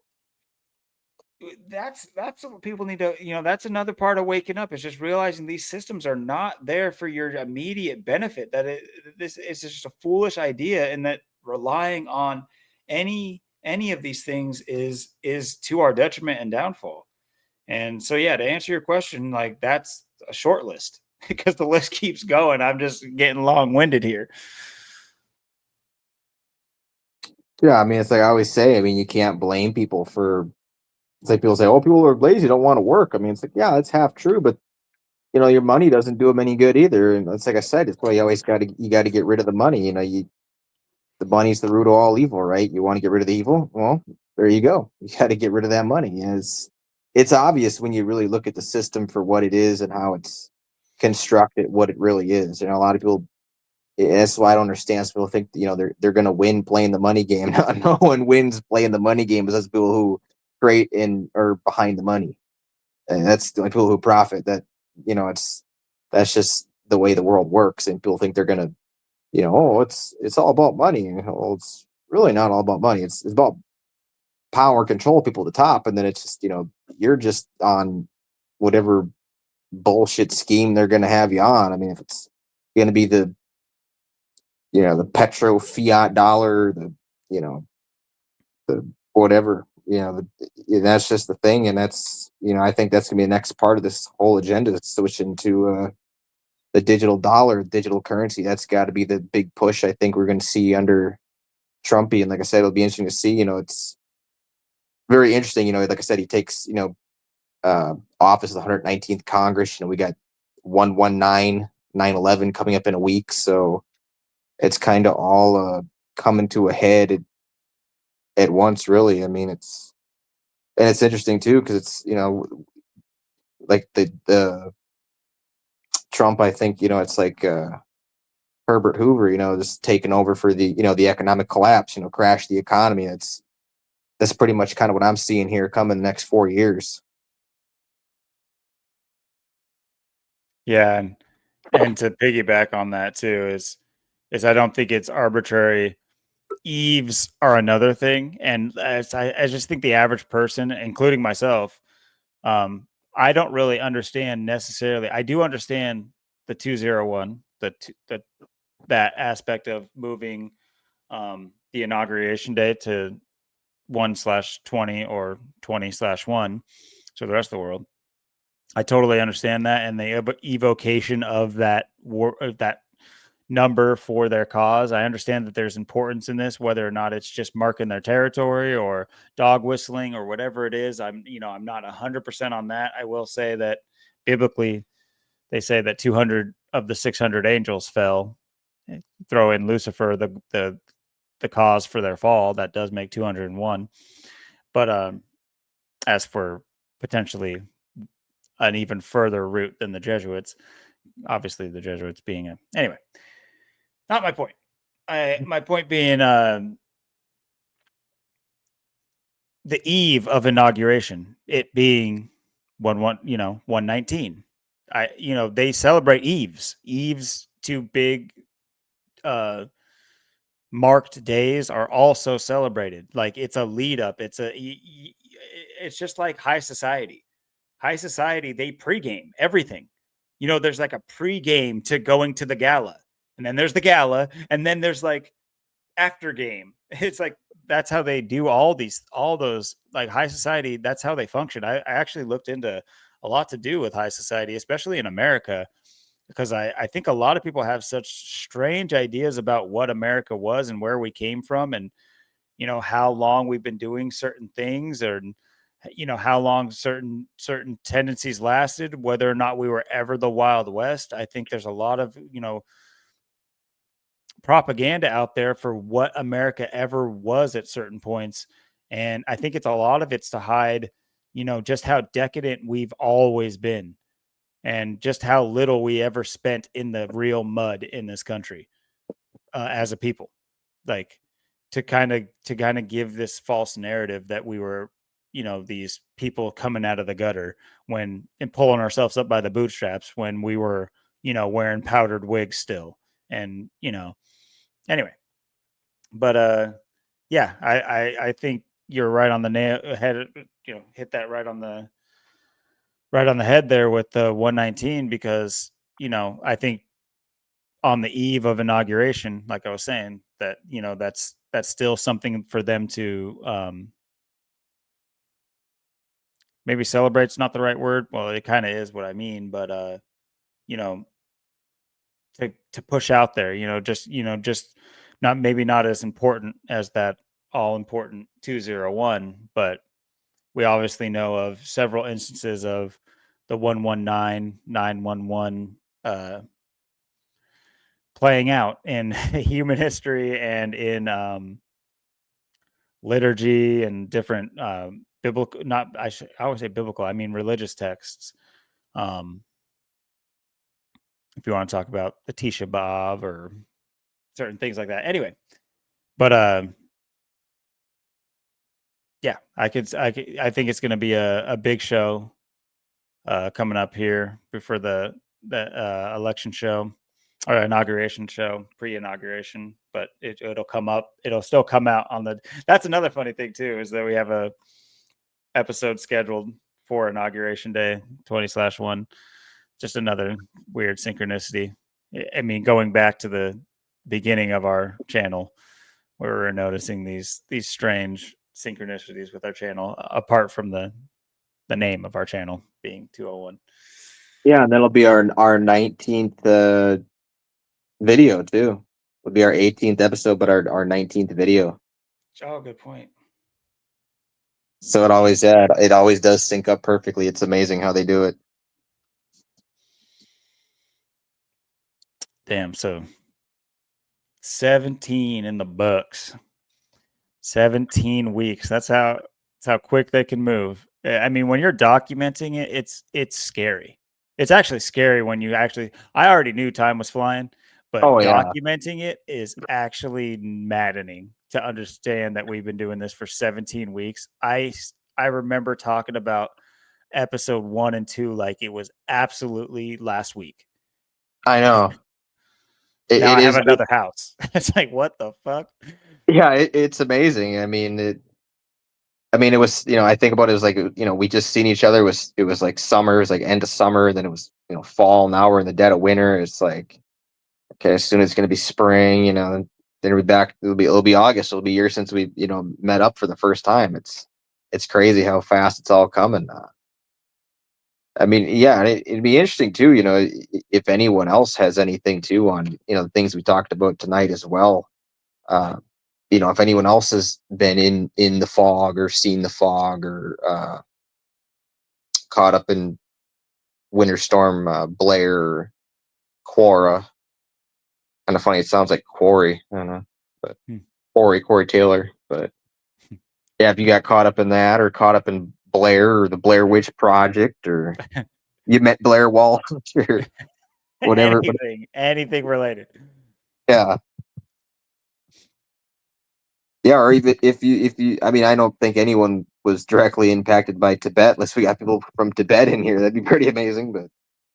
that's what people need to, that's another part of waking up, is just realizing these systems are not there for your immediate benefit. This is just a foolish idea, and that relying on any of these things is to our detriment and downfall. And so, yeah, to answer your question, like, that's a short list because the list keeps going. I'm just getting long winded here. yeah. I mean, it's like I always say. I mean, you can't blame people for. It's like people say, "Oh, people are lazy, don't want to work." I mean, it's like, yeah, that's half true, but your money doesn't do them any good either. And it's like I said, it's why you got to get rid of the money. The money's the root of all evil, right? You want to get rid of the evil? Well, there you go. You got to get rid of that money. And it's obvious when you really look at the system for what it is and how it's constructed, what it really is. A lot of people. That's why I don't understand. Some people think they're going to win playing the money game. No one wins playing the money game. Besides people who create and are behind the money, and that's the only people who profit. That's just the way the world works, and people think they're going to oh, it's all about money. Well, it's really not all about money. It's about power and control people at the top, and then it's just you're just on whatever bullshit scheme they're going to have you on. I mean, if it's going to be the petro fiat dollar, the whatever, that's just the thing, and that's I think that's going to be the next part of this whole agenda, switch into the digital dollar, digital currency. That's got to be the big push I think we're going to see under Trumpy. And like I said, it'll be interesting to see. It's very interesting. Like I said, he takes office of the 119th Congress. We got 119 9/11 coming up in a week, so it's kind of all coming to a head at once. Really, I mean, it's interesting too because it's like the Trump. I think it's like. Herbert Hoover, just taking over for the economic collapse, crash the economy. That's pretty much kind of what I'm seeing here coming the next 4 years. Yeah. And And to piggyback on that too is I don't think it's arbitrary. Eves are another thing, and I just think the average person, including myself, um, I don't really understand necessarily. I do understand the 201, that aspect of moving the inauguration day to 1/20 or 20/1, so the rest of the world. I totally understand that, and the evocation of that number for their cause. I understand that there's importance in this, whether or not it's just marking their territory or dog whistling or whatever it is. I'm not 100% on that. I will say that biblically, they say that 200 of the 600 angels fell. Throw in Lucifer, the cause for their fall, that does make 201. But as for potentially an even further route than the Jesuits, obviously the Jesuits being a anyway, not my point. My point being the eve of inauguration, it being 119. They celebrate eves. Eves to big uh marked days are also celebrated. Like it's a lead up. It's just like high society. High society, they pregame everything. There's like a pregame to going to the gala. And then there's the gala, and then there's like after game. It's like that's how they do all those like high society. That's how they function. I actually looked into a lot to do with high society, especially in America, because I think a lot of people have such strange ideas about what America was and where we came from, and how long we've been doing certain things, or how long certain tendencies lasted, whether or not we were ever the Wild West. I think there's a lot of propaganda out there for what America ever was at certain points. And I think a lot of it's to hide, just how decadent we've always been and just how little we ever spent in the real mud in this country as a people. Like to kind of give this false narrative that we were, these people coming out of the gutter and pulling ourselves up by the bootstraps when we were, wearing powdered wigs still. And, anyway, but yeah, I think you're right on the nail head, hit that right on the head there with the 119, because I think on the eve of inauguration, like I was saying, that that's still something for them to maybe celebrate's not the right word. Well, it kind of is what I mean, but you know, to push out there, just not maybe not as important as that all important 201, but we obviously know of several instances of the 119 911 playing out in human history and in liturgy and different biblical, not I would say biblical, I mean religious texts. Um, if you want to talk about the Tisha B'av or certain things like that. Anyway, but yeah, I think it's going to be a big show coming up here before the election show or inauguration show, pre-inauguration. But it'll come up. It'll still come out on the. That's another funny thing too, is that we have a episode scheduled for inauguration day 20/1. Just another weird synchronicity. I mean, going back to the beginning of our channel, where we're noticing these strange synchronicities with our channel, apart from the name of our channel being 201. Yeah, and that'll be our 19th video too. It'll be our 18th episode, but our 19th video. Oh, good point. So it always does sync up perfectly. It's amazing how they do it. Damn. So 17 in the books. 17 weeks. That's how quick they can move. I mean, when you're documenting it, it's scary. It's actually scary when you actually I already knew time was flying, but Oh yeah. documenting it is actually maddening to understand that we've been doing this for 17 weeks. I remember talking about episode 1 and 2 like it was absolutely last week. I know. Now It I have is. another house. It's like, what the fuck? Yeah, it's amazing. I mean, it was, I think about it as like, we just seen each other. It was like summer, it was like end of summer, then it was, fall. Now we're in the dead of winter. It's like, okay, as soon as it's going to be spring, then we're back. It'll be August. It'll be a year since we, met up for the first time. It's crazy how fast it's all coming. I mean, yeah, and it'd be interesting too, if anyone else has anything too on, the things we talked about tonight as well. Uh, if anyone else has been in the fog or seen the fog or caught up in Winter Storm Blair or Quora. Kind of funny. It sounds like Quarry. I don't know, but Hmm. Corey Taylor. But yeah, if you got caught up in that or caught up in Blair or the Blair Witch Project or you met Blair Walsh or whatever. Anything related. Yeah, yeah. Or even if you, I mean, I don't think anyone was directly impacted by Tibet unless we got people from Tibet in here. That'd be pretty amazing. But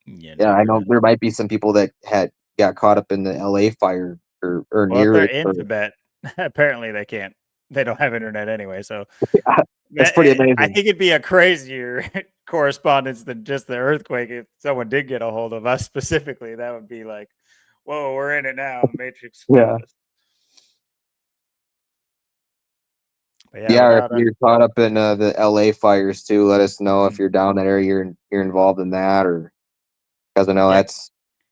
You yeah, I never know know. there might be some people that had got caught up in the LA fire or Well, if near they're it. in Or, Tibet, apparently they can't. They don't have internet anyway. So that's pretty I amazing. think it'd be a crazier correspondence than just the earthquake. If someone did get a hold of us specifically, that would be like, whoa, we're in it now. The Matrix Yeah. found us. But yeah, Yeah, or if without you're caught up in the LA fires too, let us know if mm, you're down that area, you're involved in that, or because I know yeah, that's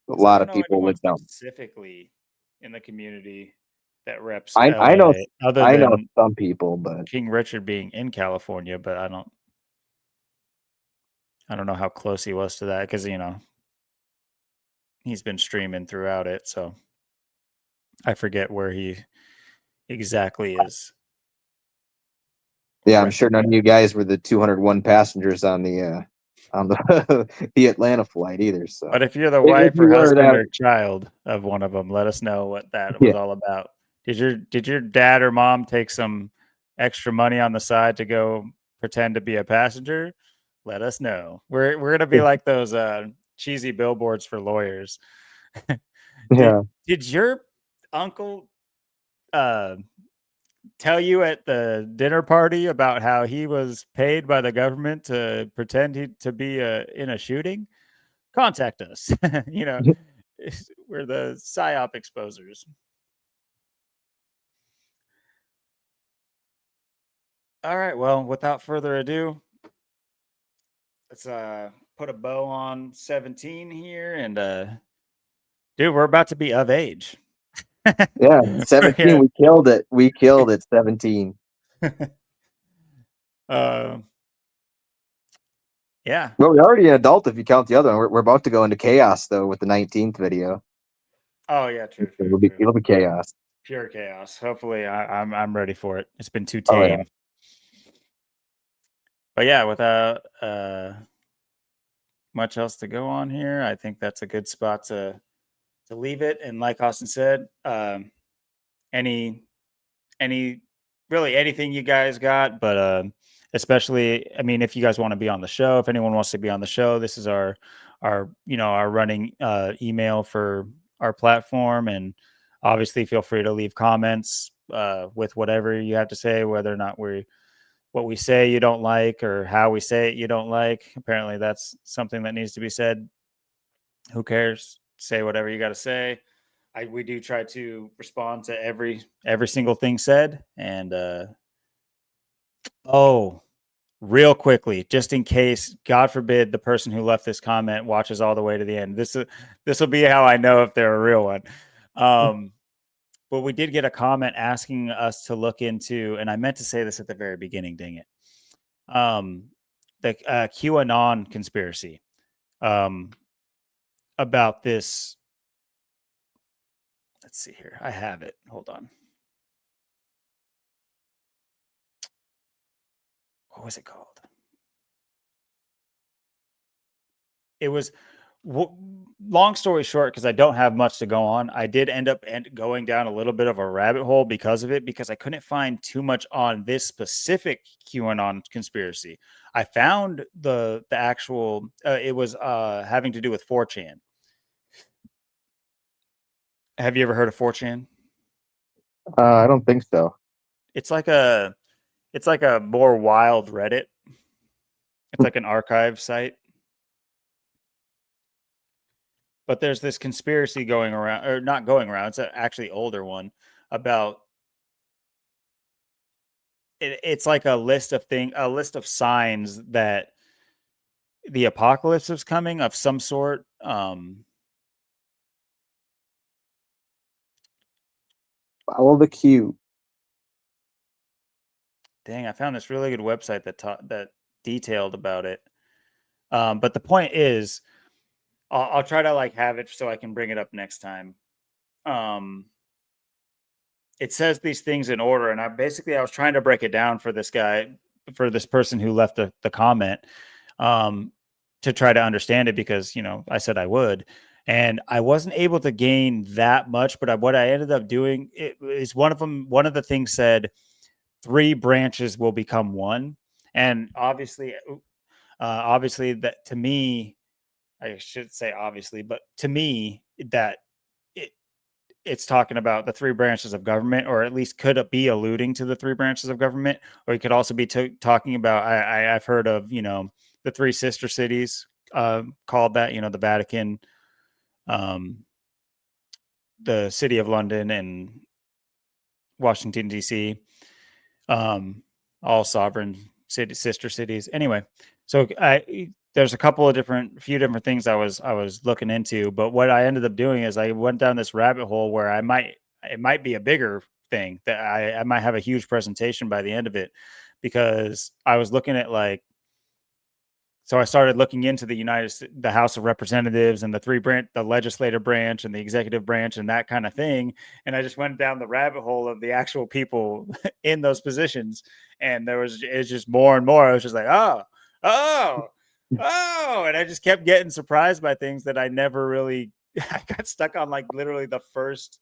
a because I lot don't of know people anyone live down. specifically in the community that reps I know LA other I know than some people, but King Richard being in California, but I don't know how close he was to that because he's been streaming throughout it, so I forget where he exactly is yeah, I'm sure none of resident. you guys were the 201 passengers on the the Atlanta flight either. So But if you're the if wife or you were husband that, or child of one of them, let us know what that yeah, was all about. Did your dad or mom take some extra money on the side to go pretend to be a passenger? Let us know. We're gonna be like those cheesy billboards for lawyers. did yeah, did your uncle uh tell you at the dinner party about how he was paid by the government to pretend to be in a shooting? Contact us. you know, we're the psyop exposers. All right. Well, without further ado, let's put a bow on 17 here, and dude, we're about to be of age. yeah. We're 17, gonna- we killed it. We killed it. 17. uh, yeah. Well, we're already an adult if you count the other one. We're about to go into chaos though with the 19th video. Oh yeah. True. True. It'll be True. it'll be chaos. Pure chaos. Hopefully, I'm ready for it. It's been too Oh yeah. tame. But yeah, without much else to go on here, I think that's a good spot to leave it. And like Austin said, any any really anything you guys got, but especially, I mean, if you guys want to be on the show, if anyone wants to be on the show, this is our running email for our platform, and obviously feel free to leave comments with whatever you have to say, whether or not what we say you don't like or how we say it you don't like. Apparently that's something that needs to be said. Who cares? Say whatever you got to say. We do try to respond to every single thing said. And oh, real quickly, just in case, God forbid, the person who left this comment watches all the way to the end. This will be how I know if they're a real one. Um, but we did get a comment asking us to look into, and I meant to say this at the very beginning. Dang it. Um, the QAnon conspiracy about this. Let's see here. I have it. Hold on. What was it called? It was long story short, because I don't have much to go on. I did end up going down a little bit of a rabbit hole because of it, because I couldn't find too much on this specific QAnon conspiracy. I found the actual it was having to do with 4chan. Have you ever heard of 4chan? I don't think so. It's like a it's like a more wild Reddit. It's like an archive site. But there's this conspiracy going around, or not going around, it's a actually older one about it's like a list of signs that the apocalypse is coming of some sort. Follow the queue. Dang, I found this really good website that detailed about it. But the point is, I'll try to like have it so I can bring it up next time. Um, it says these things in order, and I was trying to break it down for this guy, for this person who left the comment, um, to try to understand it because I said I would, and I wasn't able to gain that much. But what I ended up doing is one of them. One of the things said three branches will become one, and obviously that to me, I should say obviously, but to me that it, it's talking about the three branches of government, or at least could it be alluding to the three branches of government, or it could also be talking about. I've heard of the three sister cities, called that, the Vatican, um, the City of London, and Washington D.C. um, all sovereign sister cities. Anyway, so there's few different things I was looking into, but what I ended up doing is I went down this rabbit hole where it might be a bigger thing that I might have a huge presentation by the end of it, because I was looking at like, so I started looking into the House of Representatives and the legislative branch and the executive branch and that kind of thing. And I just went down the rabbit hole of the actual people in those positions. And it's just more and more. I was just like, oh, oh. And I just kept getting surprised by things that I never really, I got stuck on like literally the first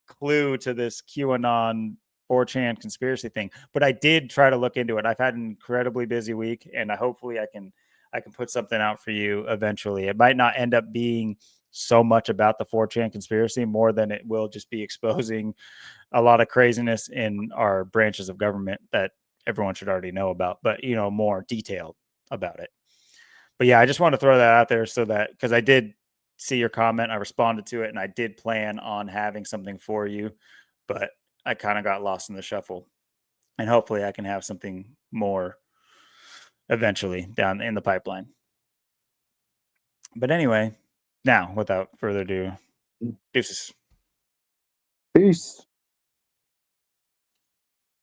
clue to this QAnon 4chan conspiracy thing. But I did try to look into it. I've had an incredibly busy week, and hopefully I can put something out for you eventually. It might not end up being so much about the 4chan conspiracy more than it will just be exposing a lot of craziness in our branches of government that everyone should already know about, but more detailed about it. But yeah, I just want to throw that out there so that, because I did see your comment, I responded to it, and I did plan on having something for you, but I kind of got lost in the shuffle. And hopefully I can have something more eventually down in the pipeline. But anyway, now without further ado, deuces. Peace.